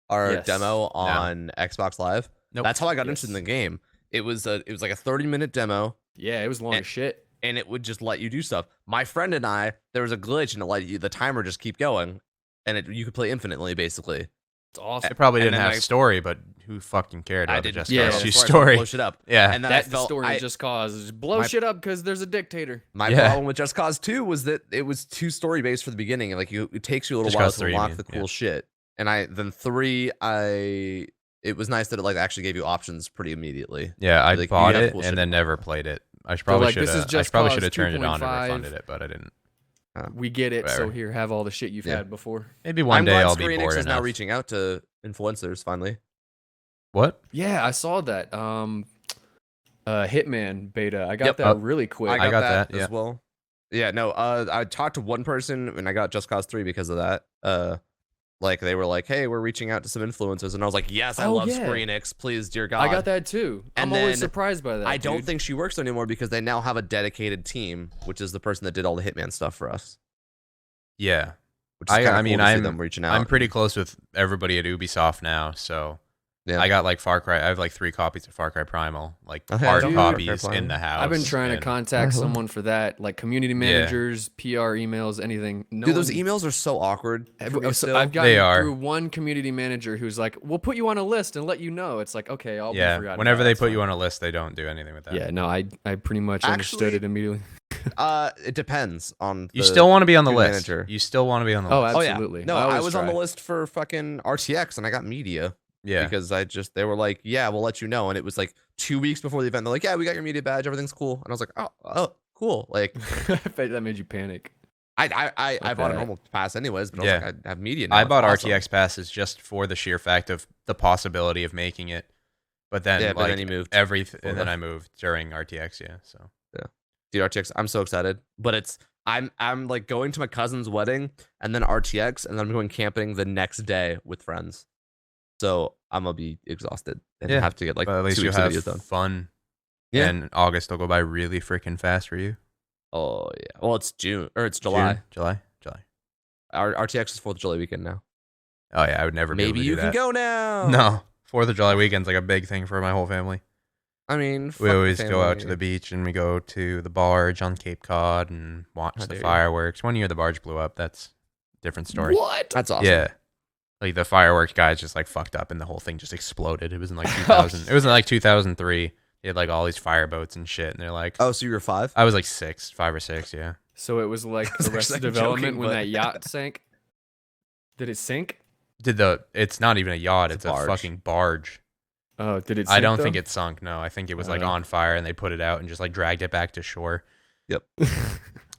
Our Yes. demo on Xbox Live? Nope. That's how I got Yes. interested in the game. It was like a 30-minute demo, yeah, it was long And- as shit. and it would just let you do stuff. My friend and I, there was a glitch, and it let you the timer just keep going, and you could play infinitely, basically. It's awesome. It probably And didn't then have I- story, but who fucking cared I about the did Just Yeah, Cause 2 before I story? blow shit up. Yeah. And then I That's the felt story of Just Cause. Just blow my- shit up because there's a dictator. my Yeah. problem with Just Cause 2 was that it was too story based for the beginning, and like it takes you a little Just while Cause to 3, you unlock mean, the yeah. cool shit. And then 3, it was nice that it like actually gave you options pretty immediately. Yeah, I Like, you bought have it cool and shit. then never played it. I probably like, should this is have. I Just probably Cause should have turned it on and 2.5. refunded it, but I didn't. We get it, so Whatever. here, have all the shit you've Yeah. had before. Maybe one I'm day glad I'll Square be Enix bored is now enough. reaching out to influencers finally. What? Yeah, I saw that. Hitman beta. I got Yep. that Oh, really quick. I got that, as yeah. well. Yeah, no. I talked to one person and I got Just Cause 3 because of that. Like they were like, "Hey, we're reaching out to some influencers," and I was like, "Yes, I Oh, love yeah. Square Enix. Please, dear God." I got that too. And I'm always then surprised by that. I don't dude. think she works anymore because they now have a dedicated team, which is the person that did all the Hitman stuff for us. Yeah, Which is kinda I mean, cool to see I'm them reaching out. I'm pretty close with everybody at Ubisoft now, so Yeah. I got like Far Cry. I have like 3 copies of Far Cry Primal, like Okay, hard dude. copies Far Cry in the house. I've been trying to and- contact Hello. someone for that, like community managers, PR emails, anything. No Dude, those one- emails are so awkward. for me So still. I've gotten They are. through one community manager who's like, "We'll put you on a list and let you know." It's like, okay, I'll be Yeah, forgotten. whenever about, they that's put you fine. on a list, they don't do anything with that. Yeah, no, I pretty much understood Actually, it immediately. It depends on. You still want to be on the community list. manager. You still want to be on the Oh, list. absolutely. No, I I always was on the try. list for fucking RTX and I got media. Yeah. Because they were like, yeah, we'll let you know. And it was like 2 weeks before the event. They're like, yeah, we got your media badge. Everything's cool. And I was like, oh, cool. Like, I bet that made you panic. I bought a that. normal pass anyways, but I Yeah. was like, I have media now. I It's bought awesome. RTX passes just for the sheer fact of the possibility of making it. But then, Yeah, but like, then you moved. and then I moved during RTX, yeah. So Dude, RTX, I'm so excited. But I'm like going to my cousin's wedding and then RTX and then I'm going camping the next day with friends. So I'm gonna be exhausted and Yeah, have to get like but at least 2 you'll weeks of have videos done. fun. Yeah. And August will go by really freaking fast for you. Oh yeah. Well, it's June or it's July. July. Our RTX is 4th of July weekend now. Oh yeah, I would never be able Maybe to do you can that. go now. No, 4th of July weekend's like a big thing for my whole family. I mean, We fuck the always go out to family. the beach and we go to the barge on Cape Cod and watch How the dare you. fireworks. One year the barge blew up. That's a different story. What? That's awesome. Yeah. Like the fireworks guys just like fucked up and the whole thing just exploded. It was in like 2000. It was in like 2003. They had like all these fireboats and shit. And they're like, Oh, so you were 5? I was like 5 or 6. Yeah. So it was like I was actually Arrested Development joking, when but- that yacht sank. Did it sink? It's not even a yacht. It's It's a a barge. fucking barge. Oh, did it sink? I don't think though? it sunk. No, I think it was like Oh. on fire and they put it out and just like dragged it back to shore. Yep.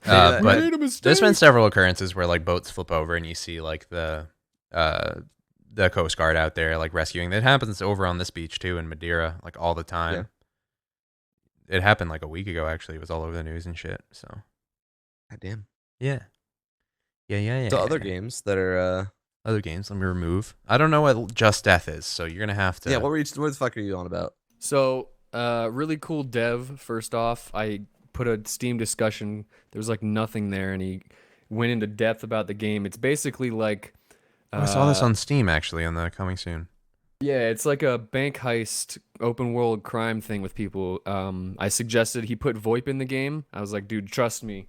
But Made a mistake. there's been several occurrences where like boats flip over and you see like the Coast Guard out there like rescuing. That happens over on this beach too in Madeira like all the time. It happened like a week ago actually. It was all over the news and shit. So God damn. yeah. So other games that are Other games. Let me remove. I don't know what Just Death is, so you're gonna have to. yeah, what the fuck are you on about? So, really cool dev. First off, I put a Steam discussion. There was like nothing there, and he went into depth about the game. It's basically like I saw this on Steam actually on the coming soon. yeah, it's like a bank heist, open world crime thing with people. I suggested he put VoIP in the game. I was like, dude, trust me.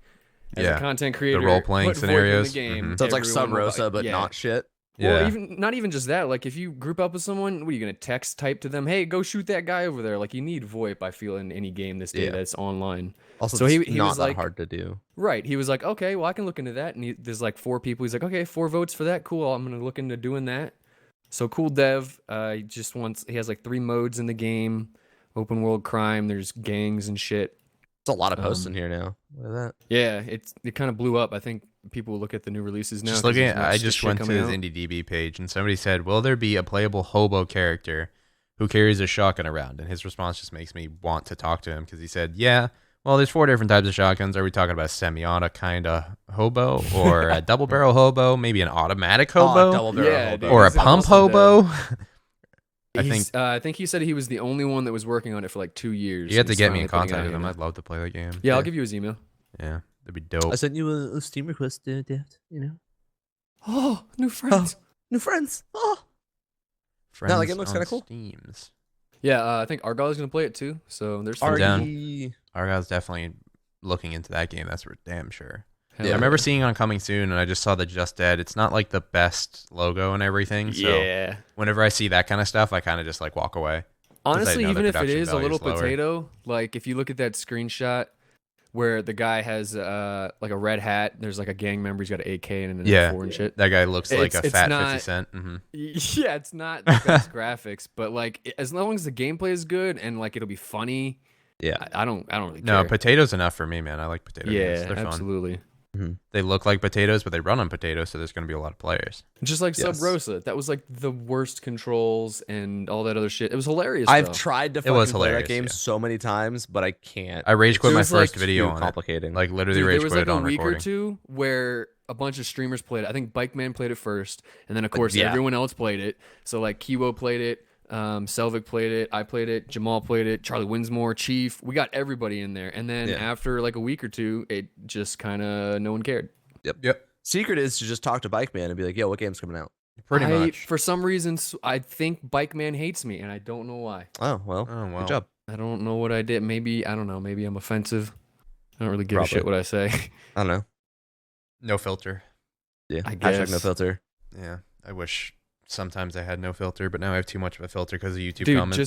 As Yeah, a content creator, role-playing put VoIP scenarios. in the game. Mhm. So it's like Sub Everyone will- Rosa, but yeah. not shit. Well, Yeah. not even just that. Like, if you group up with someone, what are you gonna text type to them? Hey, go shoot that guy over there. Like, you need VoIP. I feel in any game this day Yeah. that's online. Also, So it's he not was that like- hard to do. Right. He was like, okay, well, I can look into that. And there's like 4 people. He's like, okay, 4 votes for that. Cool. I'm gonna look into doing that. So cool dev. He has like 3 modes in the game. Open world crime. There's gangs and shit. It's a lot of posts in Um, here now. Look at that. Yeah, it kind of blew up. I think people look at the new releases now. Just 'cause looking there's at, not I shit just went to coming his out. IndieDB page and somebody said, "Will there be a playable hobo character who carries a shotgun around?" And his response just makes me want to talk to him because he said, "Yeah, well, there's 4 different types of shotguns. Are we talking about a semi-auto kind of hobo or a double barrel hobo, maybe an automatic hobo, double barrel Yeah, hobo. dude. or a He's pump also hobo?" I think he said he was the only one that was working on it for like 2 years. You have to and get me finally in putting it contact out with him. here I'd now. love to play the game. Yeah, I'll Yeah. give you his email. Yeah, that'd be dope. I sent you a Steam request, Daft. You know, Oh, new friends. new friends. Oh, Friends that game looks on kinda cool. Steams. Yeah, I think Argyle is gonna play it too. So there's I'm some down. people. Argyle's definitely looking into that game. That's for damn sure. Hell Yeah. I remember seeing it on Coming Soon, and I just saw the Just Dead. It's not like the best logo and everything. So Yeah. whenever I see that kind of stuff, I kind of just like walk away. Honestly, know the even if it production is a value little is lower. potato, like if you look at that screenshot where the guy has like a red hat, there's like a gang member, he's got an AK and an Yeah. M4 and shit. That guy looks like It's- a it's fat not- 50 Cent. Hmm. Yeah, it's not the best graphics, but like as long as the gameplay is good and like it'll be funny, yeah. I don't really care. No, potatoes enough for me, man. I like potato games. yeah, They're fun. absolutely. They look like potatoes, but they run on potatoes, so there's going to be a lot of players. Just like Yes. Sub Rosa, that was like the worst controls and all that other shit. It was hilarious. I've though. tried to It was fucking play that hilarious, game yeah. so many times, but I can't. I rage quit There my was, like, first video Too on it. complicating. Like literally Dude, rage there was quit like it a on week recording. or two where a bunch of streamers played it. I think Bike Man played it first, and then of course yeah. everyone else played it. So like Kiwo played it, Selvig played it, I played it, Jamal played it, Charlie Winsmore, Chief. We got everybody in there, and then Yeah. after like a week or two, it just kind of no one cared. Yep. Secret is to just talk to Bike Man and be like, "Yo, what game's coming out?" Pretty much. For some reason, I think Bike Man hates me, and I don't know why. Oh well. Oh, well. Good job. I don't know what I did. Maybe, I don't know. Maybe I'm offensive. I don't really give a Probably. shit what I say. I don't know. No filter. Yeah. I Hashtag guess. no filter. Yeah. I wish sometimes I had no filter, but now I have too much of a filter because of YouTube Dude, comments.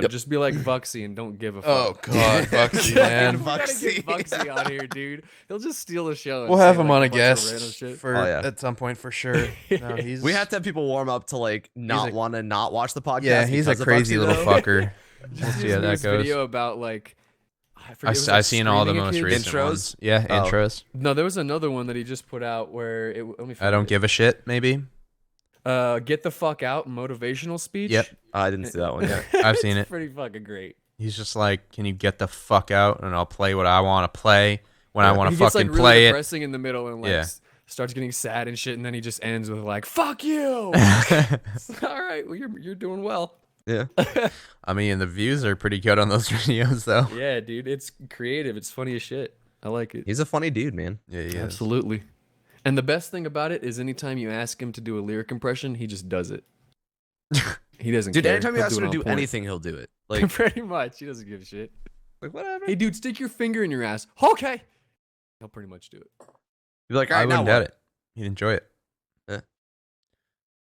just be like Vuxy and don't give a fuck. Oh, God, Vuxy, man. We gotta Vuxy. get Vuxy out here, dude. He'll just steal the show. and We'll say, have him like, on a bunch of random guest shit. for Oh, yeah. at some point for sure. No, he's We have to have people warm up to like not a- want to not watch the podcast. Yeah, he's a because of crazy Vuxy, little though. fucker. We'll Just see his how that newest goes. video about like I forget, it was, I've like, seen all the screaming at most kids. recent Intros? ones. Yeah, Oh. intros. No, there was another one that he just put out where it. Let me I don't find give a shit. Maybe. it. Get the fuck out motivational speech. Yep. I didn't see that one yet. I've seen It's it. pretty fucking great. He's just like, can you get the fuck out and I'll play what I want to play when I Yeah. want He to gets fucking like really play it. depressing in the middle and like Yeah. starts getting sad and shit, and then he just ends with like "fuck you." All right, well you're doing well. Yeah. I mean, the views are pretty good on those videos, though. Yeah, dude, it's creative. It's funny as shit. I like it. He's a funny dude, man. Yeah, he is. Absolutely. And the best thing about it is anytime you ask him to do a lyric impression, he just does it. He doesn't Dude, care. anytime you He'll ask him it to on do point. anything, he'll do it. Like, Pretty much. He doesn't give a shit. whatever. Hey, dude, stick your finger in your ass. Okay. He'll pretty much do it. You're like, all I right, now wouldn't doubt what? it. He'd enjoy it. Yeah.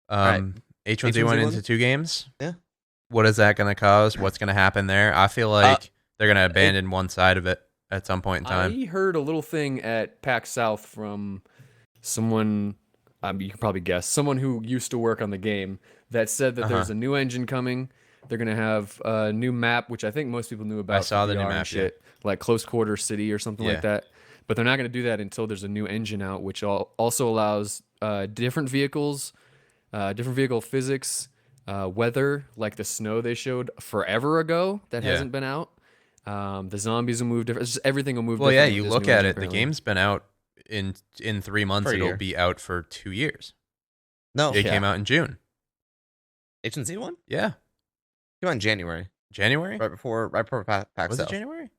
H1Z1 H1Z1? into 2 games. Yeah. What is that going to cause? What's going to happen there? I feel like they're going to abandon one side of it at some point in time. I heard a little thing at PAX South from someone, you can probably guess, someone who used to work on the game that said that there's a new engine coming. They're going to have a new map, which I think most people knew about. I saw for the new VR and map, yeah. shit, like Close Quarter City or something Yeah. like that. But they're not going to do that until there's a new engine out, which also allows different vehicles, different vehicle physics, weather, like the snow they showed forever ago that Yeah. hasn't been out. The zombies will move different. It's just everything will move Well, different. yeah, you with this look new at engine, it. The apparently. game's been out in 3 months. For a It'll year. be out for 2 years. No. It Yeah. came out in June. H&Z one? Yeah. Came out in January. January? Right before PAX Was it South. January?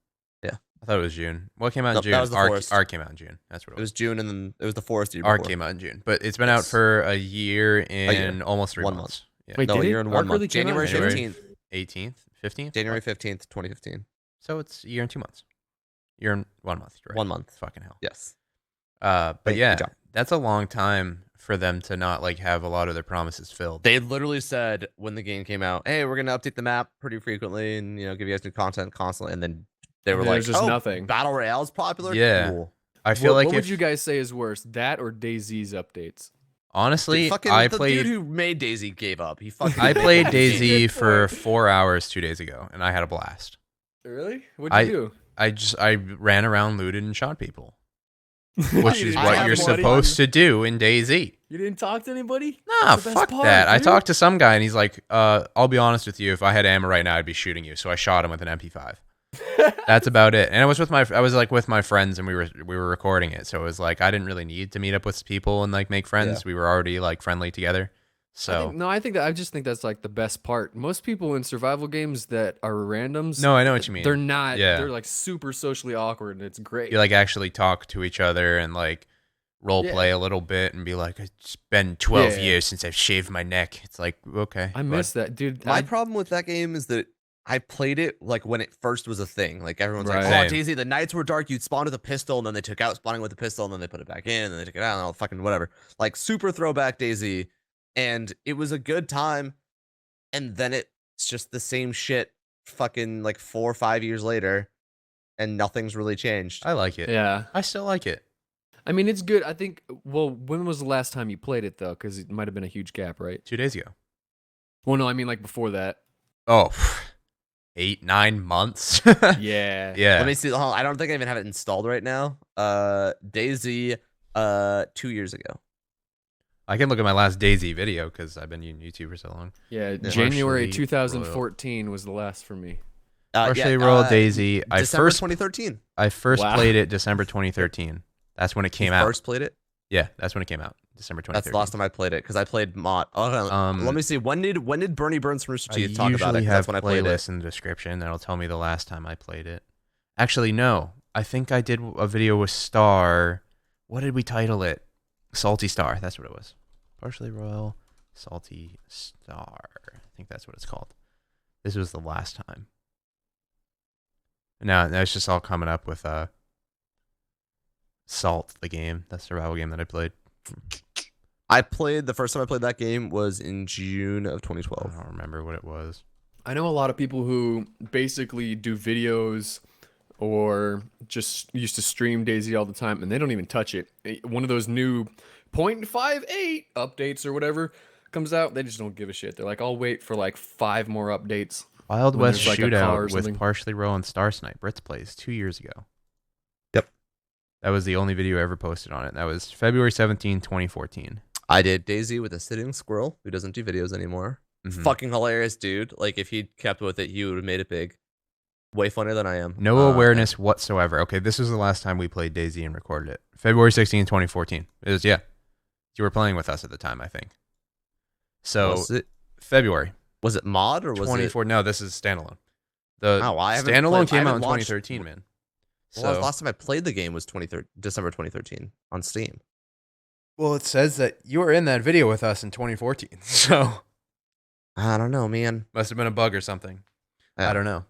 Yeah. I thought it was June. What came out in Nope, June? that was the Forest. Ark came out in June. That's what It it was. was June, and then it was the Forest year Ark before. came out in June. But it's been out Yes. for a year and year. almost 3 1 months. Yeah. Wait, No, did a it? year and Ark 1 really month. came out in January January? 15th. 18th? 15th? January 15th, 2015. So it's a year and 2 months. Year and 1 month. You're right. 1 month. Fucking hell. Yes. But Good yeah, job. that's a long time for them to not like have a lot of their promises filled. They literally said when the game came out, "Hey, we're gonna update the map pretty frequently, and give you guys new content constantly." And then they were And like, there's just "Oh, nothing." Battle Royale is popular." Yeah. Cool. I feel What like would if, you guys say is worse, that or DayZ's updates? honestly, Fucking I the played dude who made DayZ gave up. He fucking. I played DayZ Good for point. 4 hours 2 days ago, and I had a blast. Really? What'd you I ran around, looted, and shot people, do? which You is didn't what talk you're to anybody? supposed to do in DayZ. You didn't talk to anybody? Nah, That's the best fuck part, that. I dude. talked to some guy, and he's like, "I'll be honest with you. If I had ammo right now, I'd be shooting you." So I shot him with an MP5. That's about it. And I was with my friends, and we were recording it. So it was like I didn't really need to meet up with people and like make friends. Yeah. We were already like friendly together. So I just think that's like the best part. Most people in survival games that are randoms, no, I know what you mean. they're not. Yeah. They're like super socially awkward, and it's great. You like actually talk to each other and like role play a little bit and be like, it's been 12 Yeah. years since I've shaved my neck. It's like, okay. I miss that, dude. My problem with that game is that I played it like when it first was a thing. Like everyone's Right. like, "Oh, Same. DayZ, the nights were dark. You'd spawn with a pistol, and then they took out spawning with a pistol, and then they put it back in, and then they took it out, and all fucking whatever." Like super throwback DayZ, and it was a good time. And then it's just the same shit, fucking like 4 or 5 years later, and nothing's really changed. I like it. Yeah. I still like it. I mean, it's good. I think. Well, when was the last time you played it though? Because it might have been a huge gap, right? 2 days ago. Well, no, I mean like before that. Oh, 8-9 months. Yeah. Yeah. Let me see. Hold on, I don't think I even have it installed right now. DayZ, 2 years ago. I can look at my last DayZ video because I've been using YouTube for so long. Yeah. January Partially 2014 was the last for me. Partially Royal DayZ. December 2013. I first Wow. played it December 2013. That's when it came You out. First played it. Yeah, that's when it came out. December 2013. That's the last time I played it because I played mod. Oh, let me see. When did Bernie Burns from Rooster I Teeth talk about usually it? 'Cause have That's when I played it. playlists in the description that'll tell me the last time I played it. Actually, no. I think I did a video with Star. What did we title it? Salty Star. That's what it was. Partially Royal. Salty Star. I think that's what it's called. This was the last time. Now it's just all coming up with Salt, the game, that survival game that I played. The first time I played that game was in June of I 2012. don't remember what it was. I know a lot of people who basically do videos or just used to stream DayZ all the time, and they don't even touch it. One of those new 0.58 updates or whatever comes out, they just don't give a shit. They're like, I'll wait for like 5 more updates. Wild When West there's, like, a car or Shootout with something. Partiallyroyal and Star Snipe. Ritz plays 2 years ago. Yep. That was the only video I ever posted on it. That was February 17, 2014. I did DayZ with a sitting squirrel who doesn't do videos anymore. Mhm. Fucking hilarious, dude. Like, if he kept with it, he would have made it big. Way funnier than I am. No awareness whatsoever. Okay, this was the last time we played DayZ and recorded it. February 16, 2014. It was, yeah. You were playing with us at the time, I think. So, February. Was it mod or was 24. No, this is standalone. The I haven't standalone played- I came out haven't in watched- 2013, man. Well, So, the last time I played the game was December 2013 on Steam. well, it says that you were in that video with us in 2014. So, I don't know, man. must have been a bug or something. Yeah. I don't know.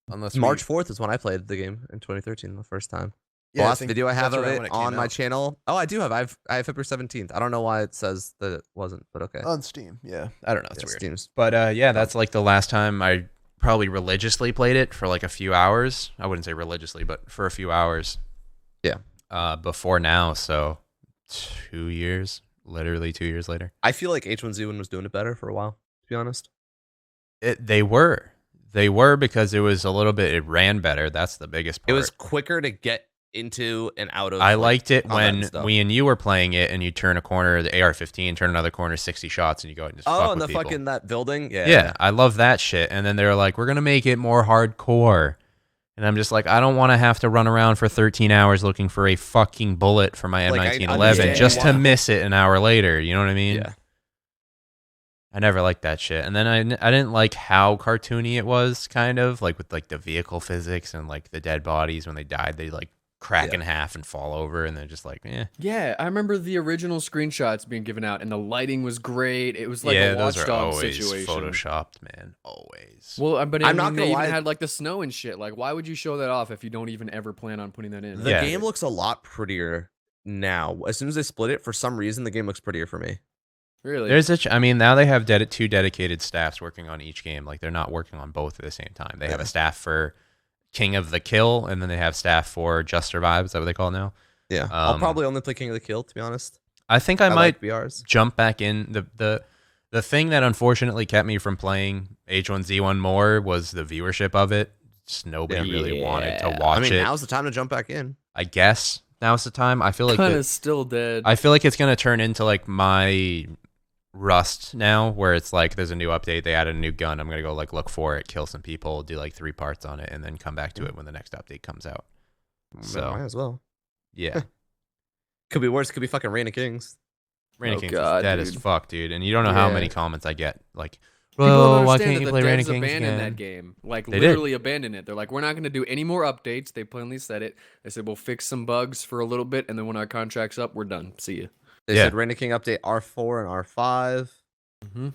Unless March 4th is when I played the game in 2013 the first time. The I last think video I have that's of around it when came on my out. channel. Oh, I do have. I have February 17th. I don't know why it says that it wasn't, but okay. On Steam, yeah. I don't know. It's Yeah, weird. Steam's. But yeah, that's like the last time I probably religiously played it for like a few hours. I wouldn't say religiously, but for a few hours. Yeah. Before now, so 2 years, literally 2 years later. I feel like H1Z1 was doing it better for a while, to be honest. They were because it was a little bit. It ran better. That's the biggest part. It was quicker to get into and out of. I like, liked it combat and when stuff. we and you were playing it, and you turn a corner, the AR-15, turn another corner, 60 shots, and you go and just fuck Oh, with and the people. fucking that building. Yeah. Yeah, I love that shit. And then they're like, we're going to make it more hardcore. And I'm just like, I don't want to have to run around for 13 hours looking for a fucking bullet for my Like, I M1911 understand just to why. miss it an hour later. You know what I mean? Yeah. I never liked that shit. And then I didn't like how cartoony it was, kind of like with like the vehicle physics and like the dead bodies when they died, they like crack Yeah. in half and fall over, and they're just like, eh. Yeah, I remember the original screenshots being given out, and the lighting was great. It was like yeah, a those Watch are Dogs always situation. photoshopped, man. Always. Well, but I'm not they gonna even lie. had like the snow and shit. Like, why would you show that off if you don't even ever plan on putting that in? The Yeah. game looks a lot prettier now. As soon as they split it, for some reason, the game looks prettier for me. Really? I mean, now they have two dedicated staffs working on each game. Like, they're not working on both at the same time. They have a staff for King of the Kill, and then they have staff for Just Survive. Is that what they call it now? Yeah. I'll probably only play King of the Kill, to be honest. I think I might like BRs. jump back in. The thing that unfortunately kept me from playing H1Z1 more was the viewership of it. Just nobody really wanted to watch I mean, it. now's the time to jump back in. I guess now's the time. I feel like Kind of still dead. I feel like it's gonna turn into like my Rust now, where it's like there's a new update, they added a new gun. I'm gonna go like look for it, kill some people, do like 3 parts on it, and then come back to it when the next update comes out. So Might as well. yeah, Could be worse. Could be fucking Reign of Kings. Reign of Oh, Kings God, is dead as dude. fuck, dude. And you don't know how Yeah. many comments I get. Like, People don't well, why understand can't you that play the Reign of devs Kings abandoned again? that game. Like, They did. literally abandoned it. They're like, we're not going to do any more updates. They plainly said it. They said, we'll fix some bugs for a little bit, and then when our contract's up, we're done. See you. They Yeah. said Reign of King update R4 and R5. Mm-hmm.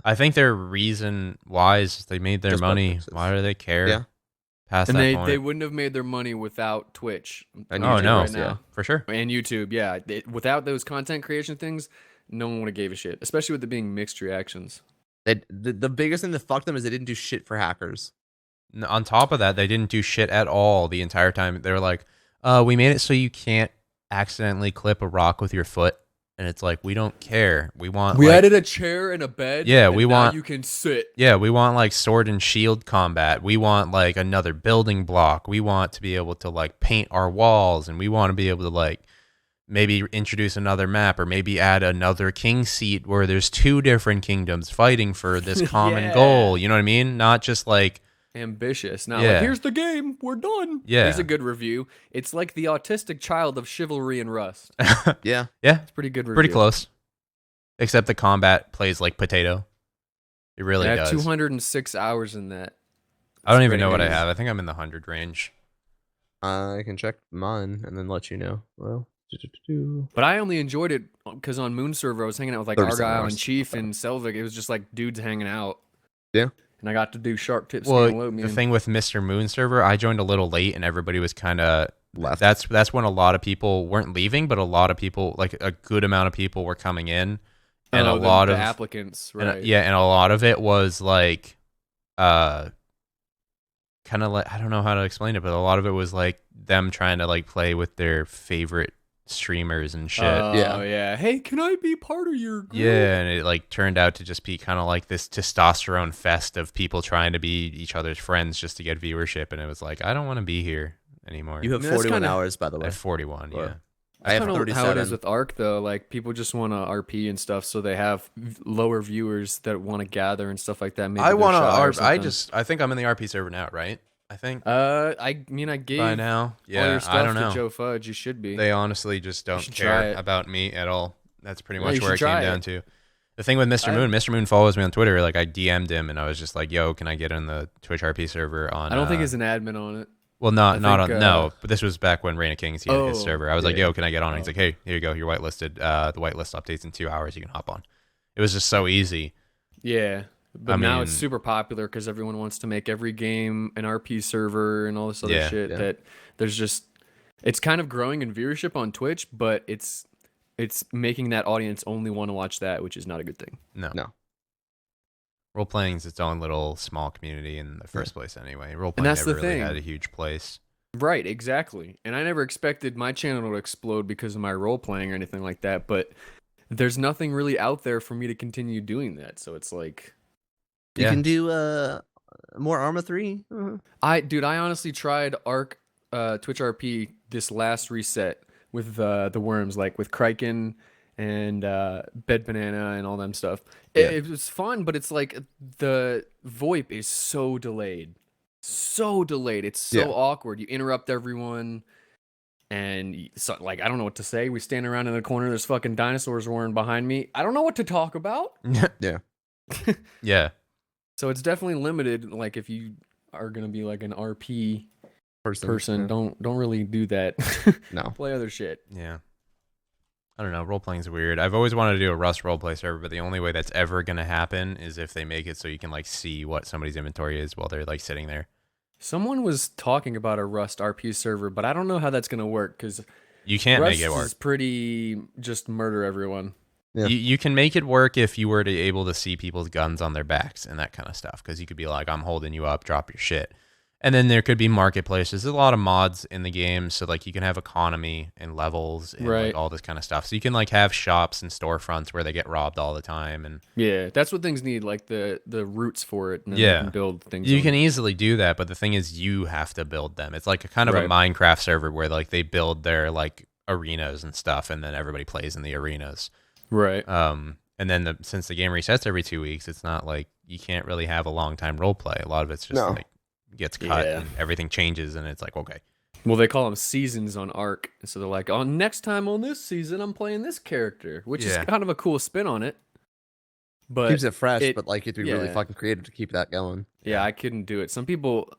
I think their reason why is they made their Just bug money. fixes. Why do they care? Yeah. Past And that they point. wouldn't have made their money without Twitch. And Oh YouTube no, right now. for sure. And YouTube, yeah. Without those content creation things, no one would have gave a shit. Especially with it being mixed reactions. the biggest thing that fucked them is they didn't do shit for hackers. On top of that, they didn't do shit at all the entire time. They were like, we made it so you can't accidentally clip a rock with your foot. And it's like, we don't care. We want We like, added a chair and a bed. Yeah, and we now want- you can sit. yeah, we want like sword and shield combat. We want like another building block. We want to be able to like paint our walls, and we want to be able to like maybe introduce another map, or maybe add another king seat where there's 2 different kingdoms fighting for this common Yeah. goal. You know what I mean? Not just like, Ambitious. Not Yeah. like, here's the game. We're done. Yeah. Here's a good review. It's like the autistic child of chivalry and Rust. Yeah. yeah, It's pretty good review. pretty close. Except the combat plays like potato. It really I have does. 206 hours in that. I don't It's even know great what I news. have. I think I'm in the 100 range. I can check mine and then let you know. Well, But I only enjoyed it because on Moon server I was hanging out with like 37 Argyle hours. and Chief and Selvig. It was just like dudes hanging out. Yeah. And I got to do shark tips. Well, the thing with Mr. Moon server, I joined a little late and everybody was kind of Left. That's when a lot of people weren't leaving, but a lot of people, like a good amount of people, were coming in, and a lot of applicants, right? and a lot of it was like, kind of like, I don't know how to explain it, but a lot of it was like them trying to like play with their favorite streamers and shit. Yeah. Hey, can I be part of your group? Yeah, and it like turned out to just be kind of like this testosterone fest of people trying to be each other's friends just to get viewership, and it was like, I don't want to be here anymore. You have I mean, that's 41 kinda- hours, by the I way. have 41, yeah. I have That's kinda 37. how it is with Arc though. Like people just want to RP and stuff, so they have lower viewers that want to gather and stuff like that. Maybe I they're want shy or to. I something. think I'm in the RP server now, right? I think I mean, I gave by now. all Yeah, your stuff I don't know. to Joe Fudge. You should be. They honestly just don't should try care it. about me at all. That's pretty No, much you where it should came try down it. to. The thing with Mr. Moon follows me on Twitter. Like I DM'd him and I was just like, "Yo, can I get in the Twitch RP server on?" I don't think he's an admin on it. Well, not think, on no, but this was back when Reign of Kings he had his Oh, server. I was like, yeah. "Yo, can I get on?" He's Oh. like, "Hey, here you go. You're whitelisted. The whitelist updates in 2 hours. You can hop on." It was just so easy. Yeah, but I now it's mean- super popular because everyone wants to make every game an RP server and all this other Yeah, shit. yeah. That there's just it's kind of growing in viewership on Twitch, but it's making that audience only want to watch that, which is not a good thing. No. No. Role playing is its own little small community in the first place, anyway. Role And playing that's never the really thing. had a huge place. Right, exactly. And I never expected my channel to explode because of my role playing or anything like that, but there's nothing really out there for me to continue doing that. So it's like You Yeah. can do more Arma 3. I honestly tried Arc Twitch RP this last reset with the worms, like with Kraken and Bed Banana and all them stuff. Yeah. It was fun, but it's like the VoIP is so delayed. So delayed. It's so Yeah. awkward. You interrupt everyone and so like I don't know what to say. We stand around in the corner, there's fucking dinosaurs roaring behind me. I don't know what to talk about. Yeah. Yeah. So it's definitely limited. Like if you are gonna be like an RP person, Yeah. don't really do that. No. Play other shit. Yeah. I don't know. Role playing's weird. I've always wanted to do a Rust roleplay server, but the only way that's ever going to happen is if they make it so you can like see what somebody's inventory is while they're like sitting there. Someone was talking about a Rust RP server, but I don't know how that's gonna work because You can't Rust make it work. is pretty just murder everyone. Yeah. You can make it work if you were to able to see people's guns on their backs and that kind of stuff. Because you could be like, I'm holding you up, drop your shit. And then there could be marketplaces. There's a lot of mods in the game, so like you can have economy and levels and Right. like all this kind of stuff. So you can like have shops and storefronts where they get robbed all the time, and Yeah, that's what things need, like the roots for it. And then Yeah. they can build things. you on can it. easily do that. But the thing is, you have to build them. It's like a kind of a Right. Minecraft server where like they build their like arenas and stuff, and then everybody plays in the arenas. Right. And then since the game resets every 2 weeks, it's not like you can't really have a long time role play. A lot of it's just No. like gets cut Yeah. and everything changes, and it's like, okay, Well, they call them seasons on Arc, so they're like, "On next time on this season, I'm playing this character," which Yeah. is kind of a cool spin on it. But Keeps it fresh, it- but like you have to be really yeah. fucking creative to keep that going. yeah, I couldn't do it. Some people,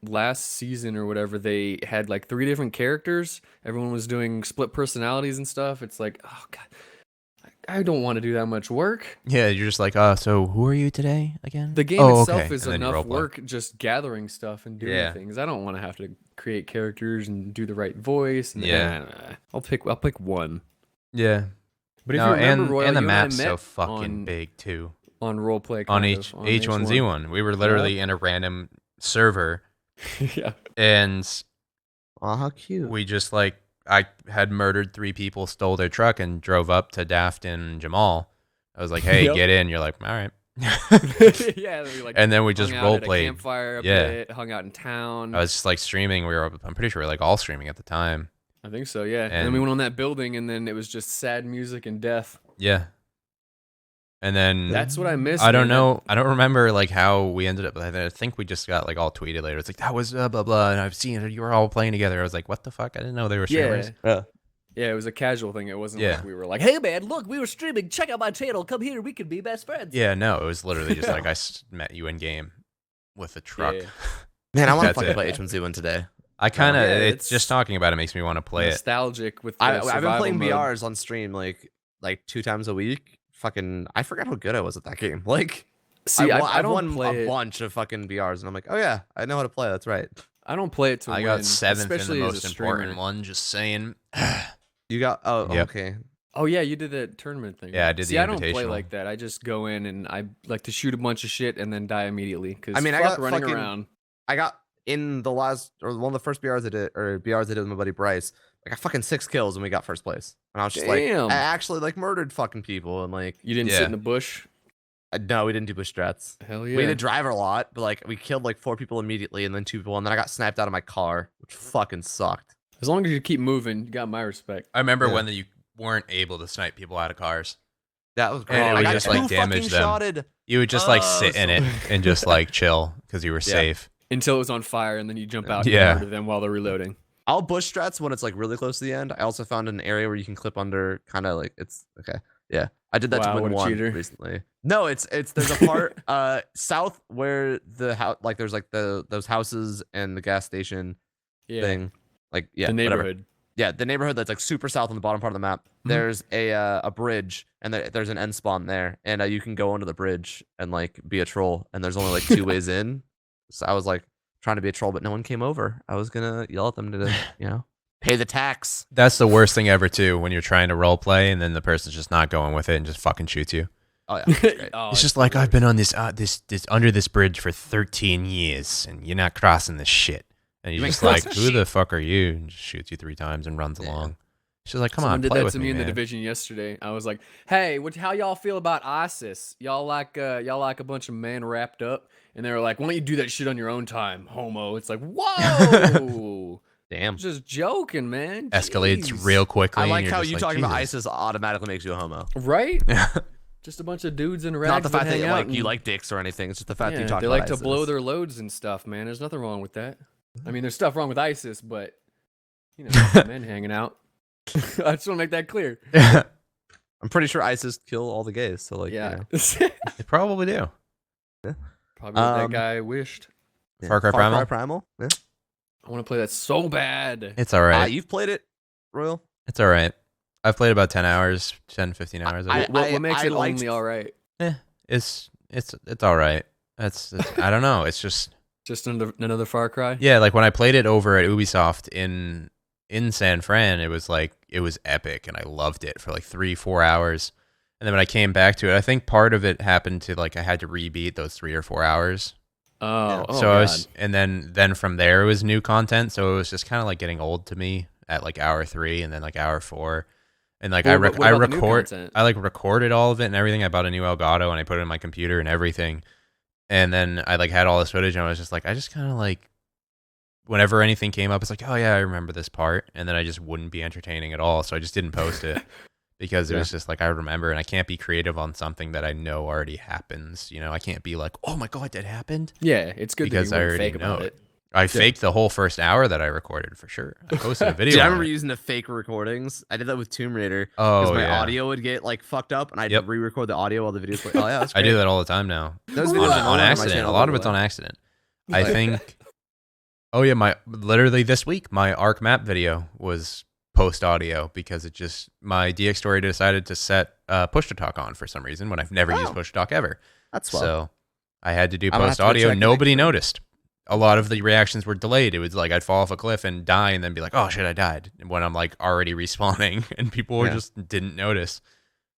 last season or whatever, they had like 3 different characters. Everyone was doing split personalities and stuff. It's like, oh god, I don't want to do that much work. yeah, you're just like, so who are you today again? The game Oh, itself okay. is And then you enough roleplay. work just gathering stuff and doing Yeah. things. I don't want to have to create characters and do the right voice. And Yeah. I'll pick one. Yeah, But if no, you remember, and Royal, and the you and I map's so met fucking on, big too. on roleplay On kind H of, on H1Z1, we were literally in a random server, Yeah. and Oh, how cute. we just like I had murdered 3 people, stole their truck, and drove up to Daft and Jamal. I was like, "Hey, Yep. get in." You're like, "All right." Yeah, we like And then we just hung out role at a played. campfire a Yeah. bit, hung out in town. I was just like streaming. I'm pretty sure we were like all streaming at the time. I think so, yeah. And then we And- went on that building, and then it was just sad music and death. Yeah. And then That's what I miss. I don't man. know. I don't remember like how we ended up. I think we just got like all tweeted later. It's like that was blah blah, and I've seen it. You were all playing together. I was like, what the fuck? I didn't know they were streamers. Yeah. Yeah, it was a casual thing. It wasn't Yeah. like we were like, "Hey man, look, we were streaming. Check out my channel. Come here, we could be best friends." Yeah, no, it was literally just like I met you in game with a truck. Yeah. Man, I want to That's fucking it. play H1Z1 today. I kind of, Yeah, it's just talking about it makes me want to play it. nostalgic with the I've been survival playing mode. BRs on stream like 2 times a week. Fucking, I forgot how good I was at that game. Like, See, I've don't won play a it. bunch of fucking BRs, and I'm like, oh yeah, I know how to play. That's right. I don't play it to I win. got 7th in the especially as most a streamer. important one, just saying. You got Yep. okay. Oh yeah, you did that tournament thing. Yeah, I did See, the I don't play invitational. like that. I just go in and I like to shoot a bunch of shit and then die immediately. Cause I mean, I fuck got running fucking- around. I got in the last or one of the first BRs I did with my buddy Bryce. I got fucking 6 kills and we got first place. And I was just like, Damn. I actually like murdered fucking people and like, You didn't Yeah. sit in the bush. no, we didn't do bush strats. Hell yeah. We did driver a lot, but like we killed like 4 people immediately and then 2 people, and then I got sniped out of my car, which fucking sucked. As long as you keep moving, you got my respect. I remember Yeah. when you weren't able to snipe people out of cars. That was great. And it I would got just, 2 like, fucking damage them. shotted. You would just like sit in it and just like chill because you were safe. Until it was on fire and then you jump out Yeah. and murder them while they're reloading. I'll bush strats when it's like really close to the end. I also found an area where you can clip under, kind of like it's okay. Yeah, I did that Wow, to what win a one cheater. recently. No, it's there's a part south where the house like there's like those houses and the gas station Yeah. thing. Like yeah, the whatever. neighborhood. Yeah, the neighborhood that's like super south on the bottom part of the map. There's a bridge and there's an end spawn there, and you can go under the bridge and like be a troll. And there's only like 2 ways in. So I was like trying to be a troll, but no one came over. I was gonna yell at them to pay the tax. That's the worst thing ever too, when you're trying to role play and then the person's just not going with it and just fucking shoots you. Oh yeah, that's great. Oh, It's just like, I've been on this under this bridge for 13 years and you're not crossing this shit. And you're Makes just like, sense. who the fuck are you? And just shoots you 3 times and runs along. She's like, come Someone on, did play that with to me in man. the division yesterday. I was like, "Hey, how y'all feel about ISIS? Y'all like a bunch of men wrapped up?" And they were like, "Why don't you do that shit on your own time, homo?" It's like, whoa, Damn. just joking, man. Escalates Jeez. real quickly. I and like you're how just you like, talking about Jesus. ISIS automatically makes you a homo. right? Just a bunch of dudes in rags Not the fact that hang you out like you and- like dicks or anything. It's just the fact that Yeah, you talk they about like to ISIS. blow their loads and stuff, man. There's nothing wrong with that. I mean, there's stuff wrong with ISIS, but you know, men hanging out. I just want to make that clear. I'm pretty sure ISIS kill all the gays. So like, Yeah, They probably do. probably what that Um, guy wished. yeah. Far Cry Primal? Primal. Yeah. I want to play that so bad. It's all right. You've played it, Royal. It's all right. I've played about 10 hours, 10, 15 hours. of it. What makes it liked- only all right? It's all right. It's I don't know. It's just Just another Far Cry. yeah. Like when I played it over at Ubisoft in San Fran, it was epic, and I loved it for like 3-4 hours. And then when I came back to it, I think part of it happened to like I had to rebeat those 3 or 4 hours. Oh, oh so God. I was, and then from there it was new content. So it was just kind of like getting old to me at like hour 3 and then like hour 4. And like Well, what about the new content? I like recorded all of it and everything. I bought a new Elgato and I put it in my computer and everything. And then I like had all this footage and I was just like, I just kind of like, whenever anything came up, it's like, oh yeah, I remember this part. And then I just wouldn't be entertaining at all. So I just didn't post it because it was just like, I remember, and I can't be creative on something that I know already happens. You know, I can't be like, oh my God, that happened. Yeah, it's good Because that I you weren't already fake know about it. it. I faked the whole first hour that I recorded for sure. I posted a video. Dude, I on remember it. using the fake recordings. I did that with Tomb Raider because Oh my yeah. audio would get like fucked up, and I'd Yep. re-record the audio while the videos. Play. Oh yeah, that's I great. do that all the time now. Those on, videos are on my accident. channel, A lot by of the it's way. on accident. I think. Oh yeah, literally this week, my Arc map video was post audio because my DX story decided to set push to talk on for some reason when I've never used push to talk ever. That's well. So I had to do I'm gonna have post to go audio. check and Nobody make sure. noticed. A lot of the reactions were delayed. It was like I'd fall off a cliff and die, and then be like, "Oh shit, I died!" when I'm like already respawning, and people just didn't notice.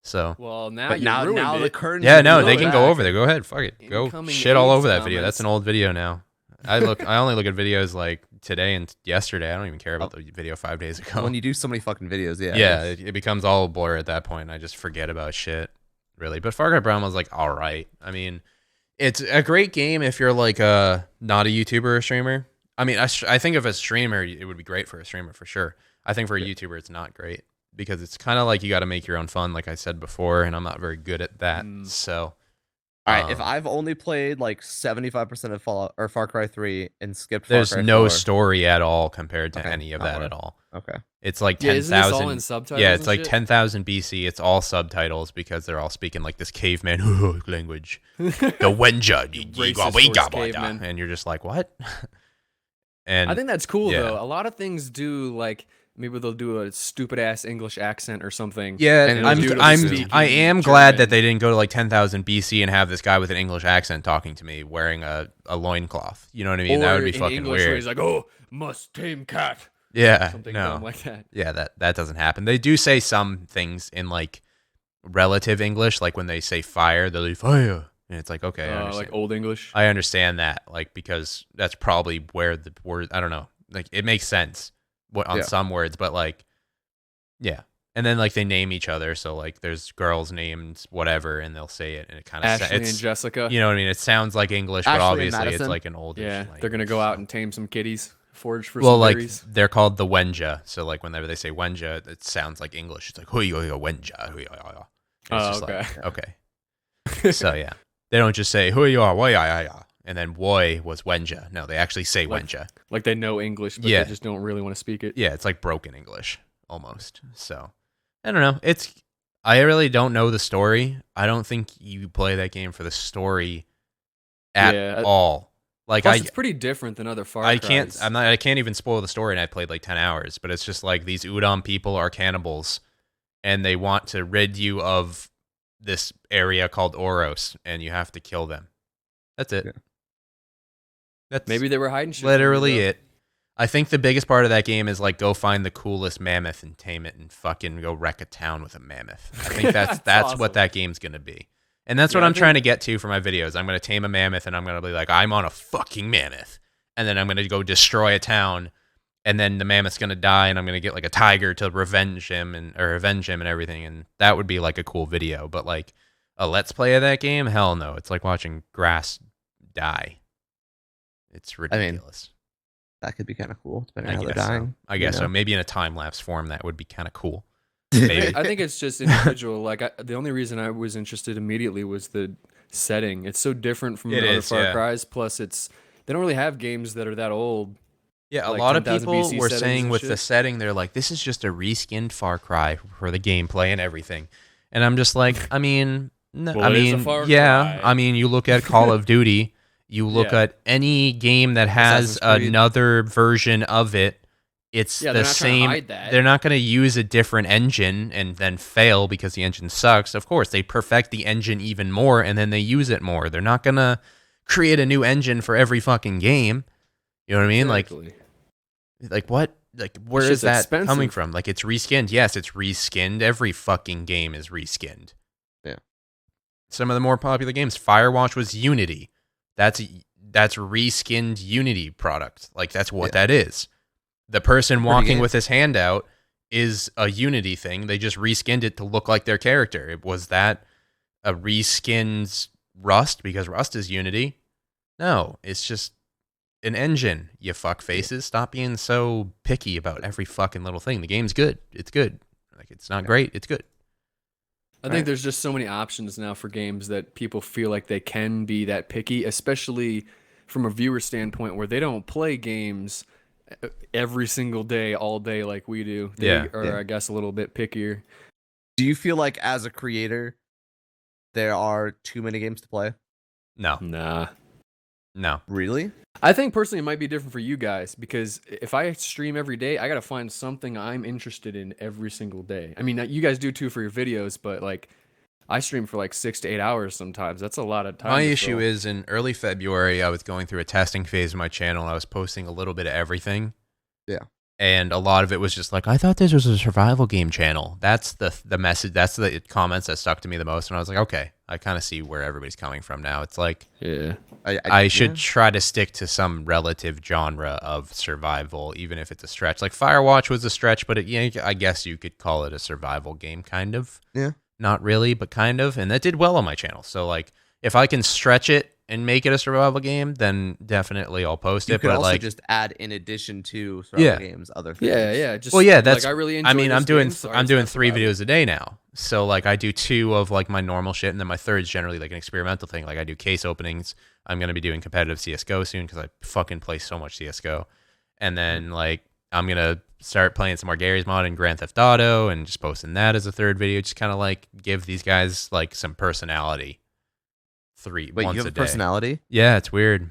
So Well, now But you now ruined the it. curtains. yeah, are no, peeled they can go back. over there. Go ahead, fuck it, go Incoming shit all AIDS over that video. comments. That's an old video now. I only look at videos like today and yesterday. I don't even care about the video 5 days ago. When you do so many fucking videos, yeah. yeah, it becomes all a blur at that point. I just forget about shit, really. But Far Cry Primal was like, all right. I mean, it's a great game if you're like not a YouTuber or streamer. I mean, I think if a streamer, it would be great for a streamer for sure. I think for a YouTuber, it's not great because it's kind of like you got to make your own fun, like I said before, and I'm not very good at that. So, All right, if I've only played like 75% of Fallout or Far Cry 3 and skipped Far there's Cry no 4. story at all compared to Okay, any of not that worth at all. Okay. It's like Yeah, isn't this all 10,000. in subtitles Yeah, it's and like shit? 10,000 BC. It's all subtitles because they're all speaking like this caveman language. The Wenja, Racist towards cavemen. and you're just like, what? And I think that's cool yeah. though. A lot of things do like maybe they'll do a stupid ass English accent or something. Yeah, and I'm- it'll do it I speaking am glad that German. they didn't go to like 10,000 BC and have this guy with an English accent talking to me wearing a loincloth. You know what I mean? Or That would be in fucking English where weird. he's like, "Oh, must tame cat," Yeah, something no. dumb like that. Yeah, that doesn't happen. They do say some things in like relative English, like when they say fire, they'll be fire, and it's like, okay, I understand. Like old English. I understand that, like, because that's probably where the word, I don't know, like it makes sense on some words, but like, yeah. And then like they name each other, so like there's girls named whatever, and they'll say it, and it kind of Ashley and Jessica. you know what I mean? It sounds like English, but Ashley and obviously it's Madison. like an oldish. Yeah, language, they're gonna go out so. and tame some kitties, forage for Well, some like berries. they're called the Wenja, so like whenever they say Wenja, it sounds like English. It's like hui Wenja, hui. It's Oh, just okay. like okay. So yeah, they don't just say hui and then woi was Wenja. No, they actually say Like- Wenja. Like they know English, but Yeah. they just don't really want to speak it. Yeah, it's like broken English almost. So I don't know. I really don't know the story. I don't think you play that game for the story at all. Like Plus, it's pretty different than other Far I Cries. I can't even spoil the story, and I played like 10 hours, but it's just like these Udon people are cannibals, and they want to rid you of this area called Oros, and you have to kill them. That's it. Yeah. That's Maybe they were hiding shit. from you, literally though. it. I think the biggest part of that game is like go find the coolest mammoth and tame it and fucking go wreck a town with a mammoth. I think that's That's what awesome. that game's gonna be. And that's what Yeah, I I'm think- trying to get to for my videos. I'm going to tame a mammoth, and I'm going to be like, I'm on a fucking mammoth. And then I'm going to go destroy a town, and then the mammoth's going to die, and I'm going to get like a tiger to avenge him and everything. And that would be like a cool video. But like a let's play of that game, hell no. It's like watching grass die. It's ridiculous. That could be kind of cool, depending I on how they're guess so. dying. I guess you so. know? Maybe in a time lapse form, that would be kind of cool. Maybe. I think it's just individual. Like the only reason I was interested immediately was the setting. It's so different from It the other is, Far yeah. Cries. Plus, they don't really have games that are that old. Yeah, a like lot of 10,000 people BC were settings saying and with the shit. setting, they're like, this is just a reskinned Far Cry for the gameplay and everything. And I'm just like, I mean, no, Well, it is a Far yeah. Cry. I mean, you look at Call of Duty, you look Yeah. at any game that has Assassin's Creed. another version of it. It's Yeah, the they're not trying to same. hide that. They're not going to use a different engine and then fail because the engine sucks. Of course, they perfect the engine even more and then they use it more. They're not going to create a new engine for every fucking game. You know what I mean? Exactly. Like what? Like where It's is just that expensive. coming from? Like it's reskinned. Yes, it's reskinned. Every fucking game is reskinned. Yeah. Some of the more popular games, Firewatch was Unity. That's reskinned Unity product. Like that's what that is. The person walking game. with his hand out is a Unity thing. They just reskinned it to look like their character. Was that a reskinned Rust because Rust is Unity? No, it's just an engine, you fuck faces. Stop being so picky about every fucking little thing. The game's good. It's good. Like it's not great. It's good. I think there's just so many options now for games that people feel like they can be that picky, especially from a viewer standpoint where they don't play games every single day, all day like we do. They are, I guess, a little bit pickier. Do you feel like as a creator, there are too many games to play? No. Nah. Really? I think personally it might be different for you guys because if I stream every day, I got to find something I'm interested in every single day. I mean, you guys do too for your videos, but like I stream for like 6 to 8 hours sometimes. That's a lot of time. My to issue fill. is in early February, I was going through a testing phase of my channel. I was posting a little bit of everything. Yeah. And a lot of it was just like, I thought this was a survival game channel. That's the message. That's the comments that stuck to me the most. And I was like, okay, I kind of see where everybody's coming from now. It's like, Yeah. I should try to stick to some relative genre of survival, even if it's a stretch. Like Firewatch was a stretch, but I guess you could call it a survival game, kind of. Yeah. Not really, but kind of. And that did well on my channel. So like, if I can stretch it and make it a survival game, then definitely I'll post You it. could But also like, just add in addition to survival games other things. Yeah. Just, well, yeah, that's. like, I really enjoy I mean, this I'm doing game, so I I'm just doing have 3 survival. videos a day now. So like, I do 2 of like my normal shit, and then my third is generally like an experimental thing. Like I do case openings. I'm gonna be doing competitive CS:GO soon because I fucking play so much CS:GO, and then like I'm gonna start playing some more Gary's Mod and Grand Theft Auto, and just posting that as a third video. Just kind of like give these guys like some personality. Wait, Once you have a a day. personality? Yeah, it's weird.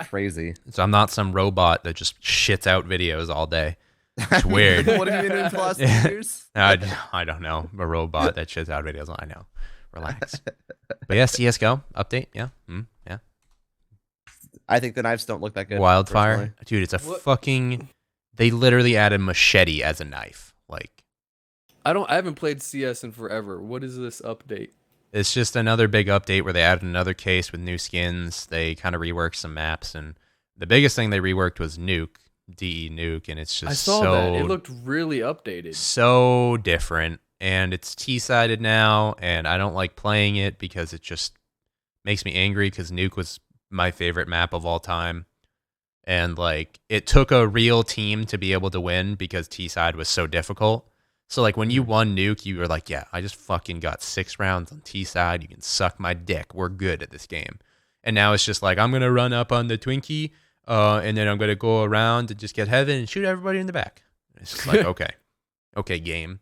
Crazy. So I'm not some robot that just shits out videos all day. It's weird. What have you been doing for the last 2 years? I don't know. A robot that shits out videos. I know. Relax. But yeah, CSGO update. Yeah. Yeah. I think the knives don't look that good. Wildfire. personally. Dude, it's a fucking... They literally added machete as a knife. Like, I haven't played CS in forever. What is this update? it's just another big update where they added another case with new skins. They kind of reworked some maps, and the biggest thing they reworked was Nuke, DE Nuke, and it's just I saw that. It looked really updated. so different, and it's T-sided now, and I don't like playing it because it just makes me angry because Nuke was my favorite map of all time. And like, it took a real team to be able to win because T-side was so difficult. So like, when you won Nuke, you were like, yeah, I just fucking got 6 rounds on T-side. You can suck my dick. We're good at this game. And now it's just like, I'm going to run up on the Twinkie, and then I'm going to go around and just get heaven and shoot everybody in the back. It's just like, okay, game.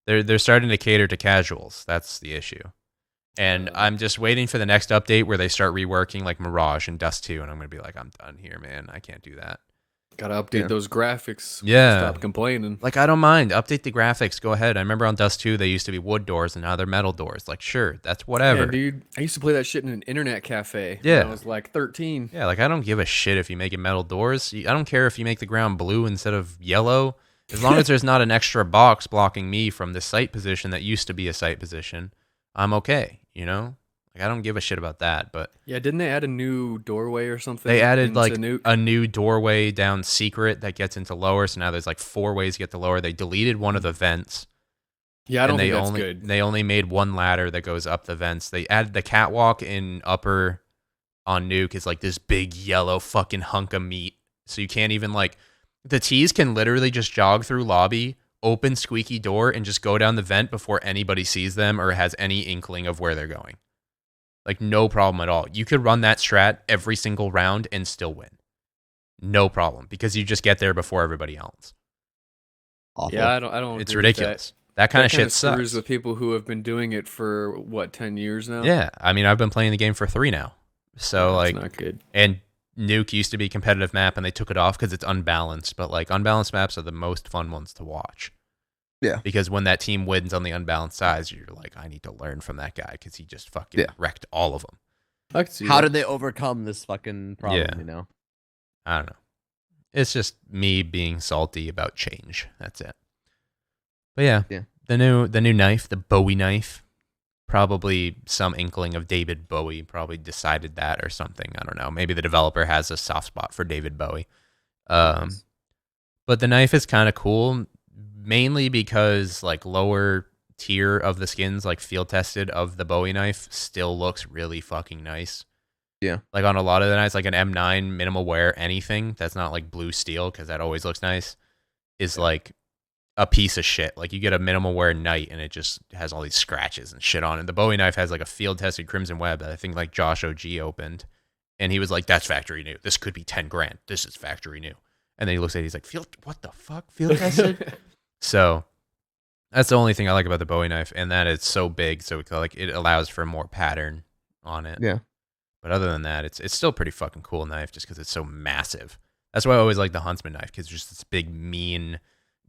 They're starting to cater to casuals. That's the issue. And I'm just waiting for the next update where they start reworking like Mirage and Dust 2, and I'm going to be like, I'm done here, man. I can't do that. Gotta update those graphics. Yeah. Stop complaining. Like, I don't mind. Update the graphics. Go ahead. I remember on Dust 2, they used to be wood doors, and now they're metal doors. Like, sure, that's whatever. Yeah, dude. I used to play that shit in an internet cafe Yeah. when I was like 13. Yeah, like, I don't give a shit if you make it metal doors. I don't care if you make the ground blue instead of yellow. As long as there's not an extra box blocking me from the sight position that used to be a sight position, I'm okay, you know? Like, I don't give a shit about that, but... Yeah, didn't they add a new doorway or something? They added, into like, Nuke? a new doorway down secret that gets into lower, so now there's, like, 4 ways to get to lower. They deleted one of the vents. Yeah, I don't think they that's only, good. They only made one ladder that goes up the vents. They added the catwalk in upper on Nuke is, like, this big yellow fucking hunk of meat. So you can't even, like... The T's can literally just jog through lobby, open squeaky door, and just go down the vent before anybody sees them or has any inkling of where they're going. Like, no problem at all. You could run that strat every single round and still win. No problem, because you just get there before everybody else. Awful. Yeah, I don't. It's agree with ridiculous. That kind of kinda shit sucks. screws with people who have been doing it for what 10 years now. Yeah, I mean, I've been playing the game for 3 now. So, That's like, not good. and Nuke used to be a competitive map, and they took it off because it's unbalanced. But, like, unbalanced maps are the most fun ones to watch. Yeah. Because when that team wins on the unbalanced sides, you're like, I need to learn from that guy because he just fucking wrecked all of them. I can see How that. did they overcome this fucking problem, Yeah. you know? I don't know. It's just me being salty about change. That's it. But yeah. The new knife, the Bowie knife, probably some inkling of David Bowie probably decided that or something. I don't know. Maybe the developer has a soft spot for David Bowie. But the knife is kind of cool, mainly because like lower tier of the skins, like field tested of the Bowie knife, still looks really fucking nice. Yeah. Like on a lot of the knives, like an M9 minimal wear anything that's not like blue steel, because that always looks nice, is like a piece of shit. Like you get a minimal wear Knight and it just has all these scratches and shit on it. The Bowie knife has like a field tested Crimson Web that I think like Josh OG opened, and he was like, "That's factory new. This could be 10 grand. This is factory new." And then he looks at it, he's like, what the fuck? Field tested? So that's the only thing I like about the Bowie knife, and that it's so big, so it allows for more pattern on it. Yeah. But other than that, it's still a pretty fucking cool knife just because it's so massive. That's why I always like the Huntsman knife, because it's just this big, mean,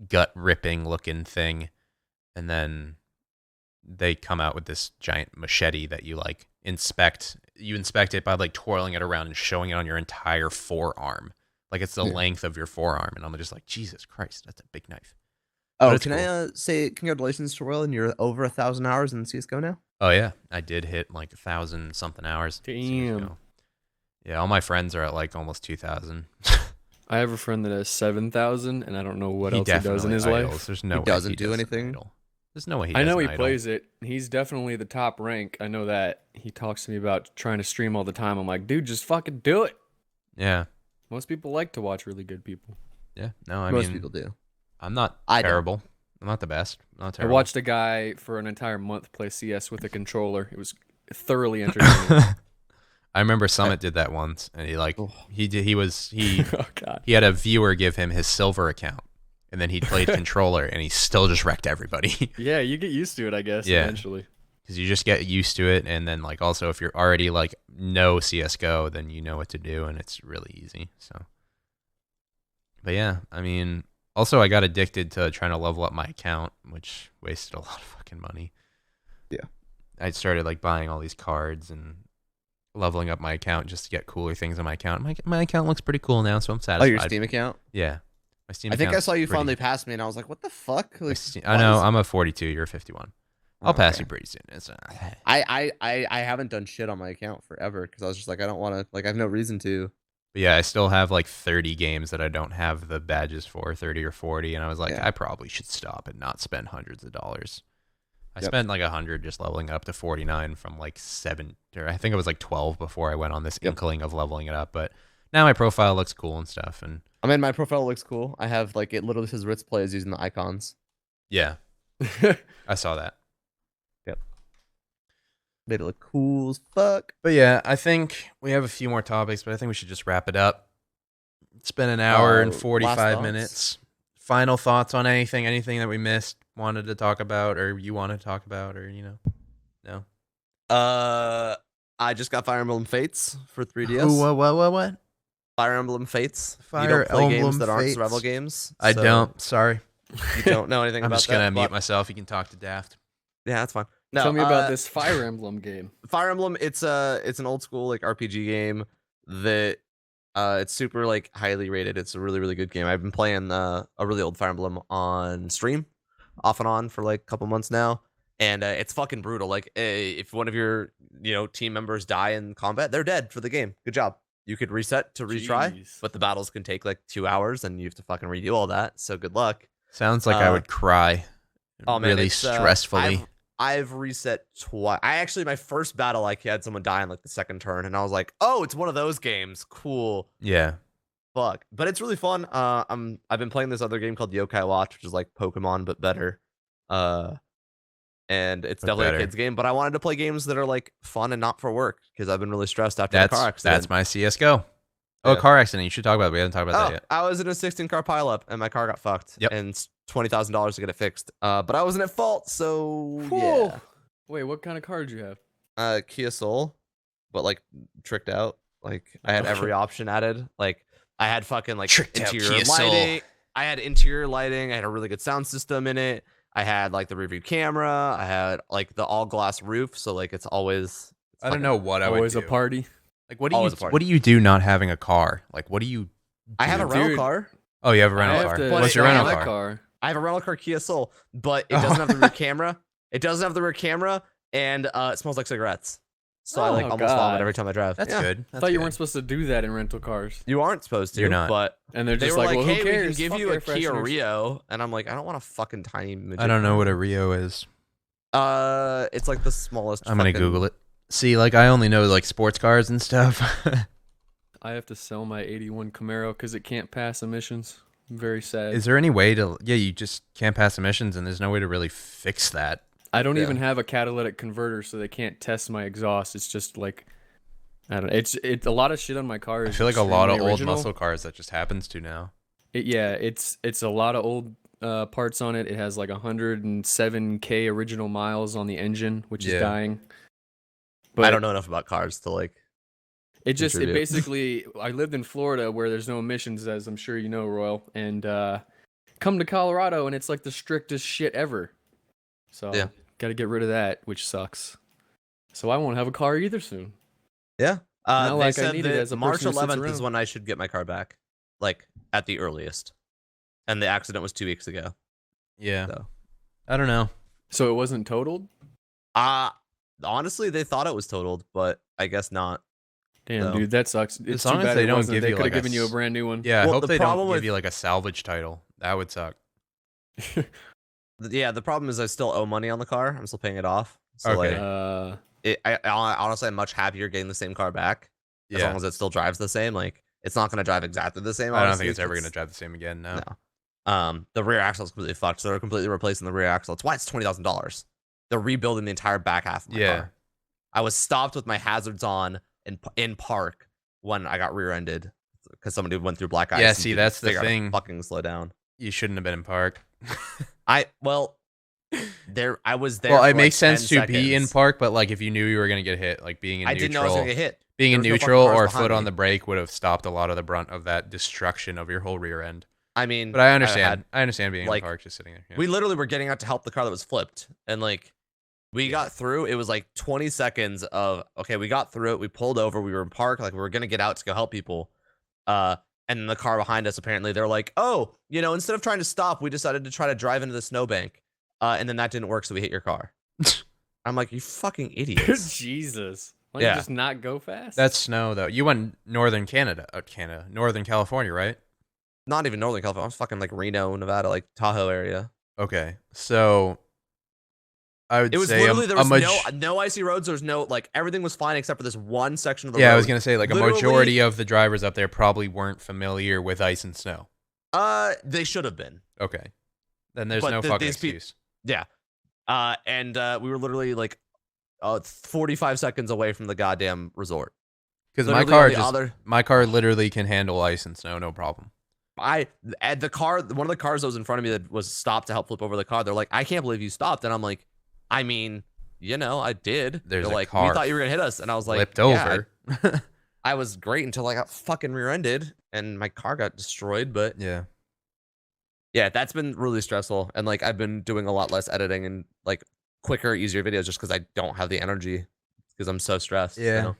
gut-ripping looking thing. And then they come out with this giant machete that you like inspect. You inspect it by like twirling it around and showing it on your entire forearm. Like it's the length of your forearm. And I'm just like, Jesus Christ, that's a big knife. Oh, can I say congratulations to Royal, and you're over 1,000 hours in CSGO now? Oh yeah, I did hit like 1,000 something hours. Damn. Yeah, all my friends are at like almost 2,000. I have a friend that has 7,000, and I don't know what else he does in definitely his idles. life. There's no He way doesn't he do doesn't anything? idle. There's no way he I know he doesn't idle. plays it. He's definitely the top rank. I know that. He talks to me about trying to stream all the time. I'm like, dude, just fucking do it. Yeah. Most people like to watch really good people. Yeah. No, I Most mean, people do. I'm not I don't. terrible. I'm not the best. I'm not I terrible. watched a guy for an entire month play CS with a controller. It was thoroughly entertaining. I remember Summit did that once, and he like Oh. Oh god. he had a viewer give him his silver account, and then he played controller, and he still just wrecked everybody. Yeah, you get used to it, I guess, Yeah. eventually. because you just get used to it, and then like also if you're already like know CS:GO, then you know what to do, and it's really easy. So, but yeah, I mean, also I got addicted to trying to level up my account, which wasted a lot of fucking money. Yeah, I started like buying all these cards and leveling up my account just to get cooler things on my account. My account looks pretty cool now, so I'm satisfied. Oh, your Steam account? Yeah, my Steam. I think I saw you pretty... finally pass me, and I was like, "What the fuck?" Like, I know I'm a 42. You're a 51. I'll pass you pretty soon. It's, I haven't done shit on my account forever because I was just like, I don't want to. Like, I have no reason to. But yeah, I still have like 30 games that I don't have the badges for, 30 or 40, and I was like, I probably should stop and not spend hundreds of dollars. I spent like 100 just leveling up to 49 from like 7, or I think it was like 12 before I went on this inkling of leveling it up. But now my profile looks cool and stuff. And I mean, my profile looks cool. I have like it literally says Ritz plays using the icons. Yeah, I saw that. Yep, made it look cool as fuck. But yeah, I think we have a few more topics, but I think we should just wrap it up. It's been an hour and 45 minutes. Final thoughts on anything that we missed, wanted to talk about, or you want to talk about, or no. I just got Fire Emblem Fates for 3DS. What? Fire Emblem Fates. Fire you don't play Emblem games that aren't Fates. survival games. I so don't. Sorry. You don't know anything I'm about just that. gonna mute myself. You can talk to Daft. Yeah, that's fine. No, Tell me about this Fire Emblem game. Fire Emblem, it's an old school like RPG game that it's super like highly rated. It's a really, really good game. I've been playing a really old Fire Emblem on stream off and on for like a couple months now, and it's fucking brutal. Like if one of your team members die in combat, they're dead for the game. Good job. You could reset to retry, Jeez. but the battles can take like 2 hours and you have to fucking redo all that. So good luck. Sounds like I would cry. Oh man, really it's, stressfully. I've reset twice. My first battle, like, had someone die in like the second turn, and I was like, "Oh, it's one of those games. Cool." Yeah. Fuck, but it's really fun. I've been playing this other game called Yokai Watch, which is like Pokemon but better. And it's definitely a kids game. But I wanted to play games that are like fun and not for work because I've been really stressed after the car accident. That's my CS:GO. Oh, car accident. You should talk about it. We haven't talked about that yet. I was in a 16-car pileup and my car got fucked. Yep. And it's $20,000 to get it fixed. But I wasn't at fault, so Whoa. yeah. Wait, what kind of car did you have? Kia Soul, but like tricked out. Like I had every option added. Like I had fucking like Tricked out interior Kia Soul. lighting. I had interior lighting. I had a really good sound system in it. I had like the rear view camera. I had like the all glass roof, so like it's always. I don't know what I would do. Always a party. Like what do you do not having a car? Like what do you? I have a rental car. Oh, you have a rental car. What's your rental car? I have a rental car Kia Soul, but it doesn't have the rear camera. It doesn't have the rear camera, and it smells like cigarettes. So I like almost vomit every time I drive. That's good. I thought you weren't supposed to do that in rental cars. You aren't supposed to. You're not. But and they're they just were like, well, hey, who cares? we can give Fuck you a air Kia fresheners. Rio, and I'm like, I don't want a fucking tiny. I don't know what a Rio is. It's like the smallest. I'm gonna Google it. See, like I only know like sports cars and stuff. I have to sell my '81 Camaro because it can't pass emissions. I'm very sad. Is there any way to? Yeah, you just can't pass emissions, and there's no way to really fix that. I don't even have a catalytic converter, so they can't test my exhaust. It's just like, I don't know. It's a lot of shit on my car. I feel like a lot of original. old muscle cars that just happens to now. It's a lot of old parts on it. It has like 107K original miles on the engine, which is dying. But I don't know enough about cars to like. It basically. I lived in Florida where there's no emissions, as I'm sure you know, Royal, and come to Colorado and it's like the strictest shit ever. So got to get rid of that, which sucks. So I won't have a car either soon. Yeah. Not they like I said need it that as a March person who sits 11th is around. when I should get my car back, like at the earliest. And the accident was 2 weeks ago. Yeah. So. I don't know. So it wasn't totaled? Honestly, they thought it was totaled, but I guess not. Damn, dude, that sucks. It's as long too as bad they it don't wasn't. give They you could have like given you a brand new one. Yeah, I Well, hope the they don't problem give you like a salvage title. That would suck. Yeah, the problem is I still owe money on the car. I'm still paying it off. So Okay. I honestly I'm much happier getting the same car back. As long as it still drives the same. Like it's not gonna drive exactly the same. I don't think it's ever gonna drive the same again. No. The rear axle is completely fucked, so they're completely replacing the rear axle. It's why it's $20,000. They're rebuilding the entire back half of my car. I was stopped with my hazards on in park when I got rear-ended because somebody went through black ice. Yeah, see, that's the thing. Fucking slow down. You shouldn't have been in park. I was there. Well, for it makes like 10 sense to be in seconds. park, but like if you knew you were gonna get hit, like being in I neutral, didn't know I was gonna get hit. being in There was no fucking neutral cars or behind foot on me. the brake would have stopped a lot of the brunt of that destruction of your whole rear end. I mean, But I understand. I understand being in like, the park, just sitting there. Yeah. we literally were getting out to help the car that was flipped, and like we got through. It was like 20 seconds of okay, we got through it. We pulled over. We were in park, like we were gonna get out to go help people. And the car behind us, apparently, they're like, oh, instead of trying to stop, we decided to try to drive into the snowbank, and then that didn't work, so we hit your car. I'm like, you fucking idiots. Jesus. Why Yeah. you just not go fast? That's snow though. You went northern Northern California, right? Not even Northern California. I was fucking like Reno, Nevada, like Tahoe area. Okay, so I would It was say literally there was no icy roads. There was no like everything was fine except for this one section of the road. I was gonna say like a Literally- majority of the drivers up there probably weren't familiar with ice and snow. They should have been. Okay, then there's But no the- fucking these peop- excuse. Yeah. And we were literally like 45 seconds away from the goddamn resort. Because my Literally car on the other- my car literally can handle ice and snow, no problem. One of the cars that was in front of me that was stopped to help flip over the car. They're like, I can't believe you stopped. And I'm like, I mean, I did. There's They're a like, car we thought you were gonna hit us, and I was like, Flipped yeah, over. I was great until I got fucking rear-ended and my car got destroyed. But Yeah. yeah, that's been really stressful. And like, I've been doing a lot less editing and like quicker, easier videos just because I don't have the energy because I'm so stressed. Yeah.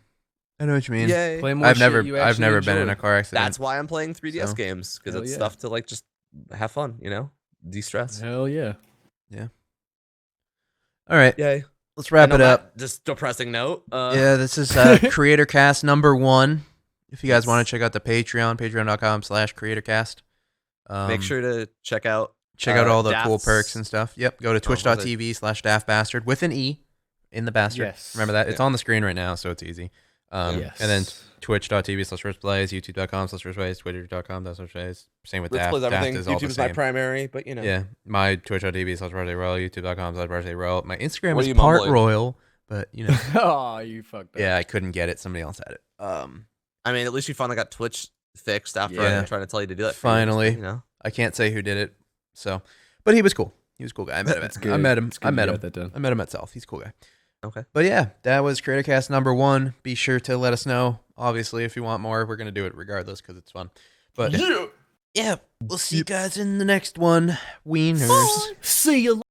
I know what you mean. Yay. Play more I've shit never you I've actually never been in enjoy. a car accident. That's why I'm playing 3DS So, games because hell it's yeah. stuff to like just have fun, de-stress. Hell yeah. All right. Yay. Let's wrap And it on up. that just depressing note. Yeah, this is Creatorcast number 1. If you guys want to check out the Patreon, patreon.com/Creatorcast. Make sure to check out all the cool Daft's- perks and stuff. Yep. Go to was it? twitch.tv/daftbastard with an E in the bastard. Yes. Remember that? It's Yeah. on the screen right now, so it's easy. Yes. And then twitch.tv/firstplays, youtube.com/firstplays, twitter.com/firstplays. Same with Ritz Daft. plays Daft everything. is all YouTube the is my same. primary, but Yeah, my twitch.tv/royal, youtube.com/royal. My Instagram What is are you mumbling? Partiallyroyal, but Oh, you fucked up. yeah, I couldn't get it. Somebody else had it. I mean, at least you finally got Twitch fixed after Yeah. I'm trying to tell you to do it. Finally. I can't say who did it. So, but he was cool. He was a cool guy. I met him. It's I good. met him. It's good I you met got him. that done. I met him at South. He's a cool guy. Okay. But yeah, that was Creatorcast number 1. Be sure to let us know. Obviously, if you want more, we're gonna do it regardless because it's fun. But yeah, we'll see you guys in the next one. Wieners. See you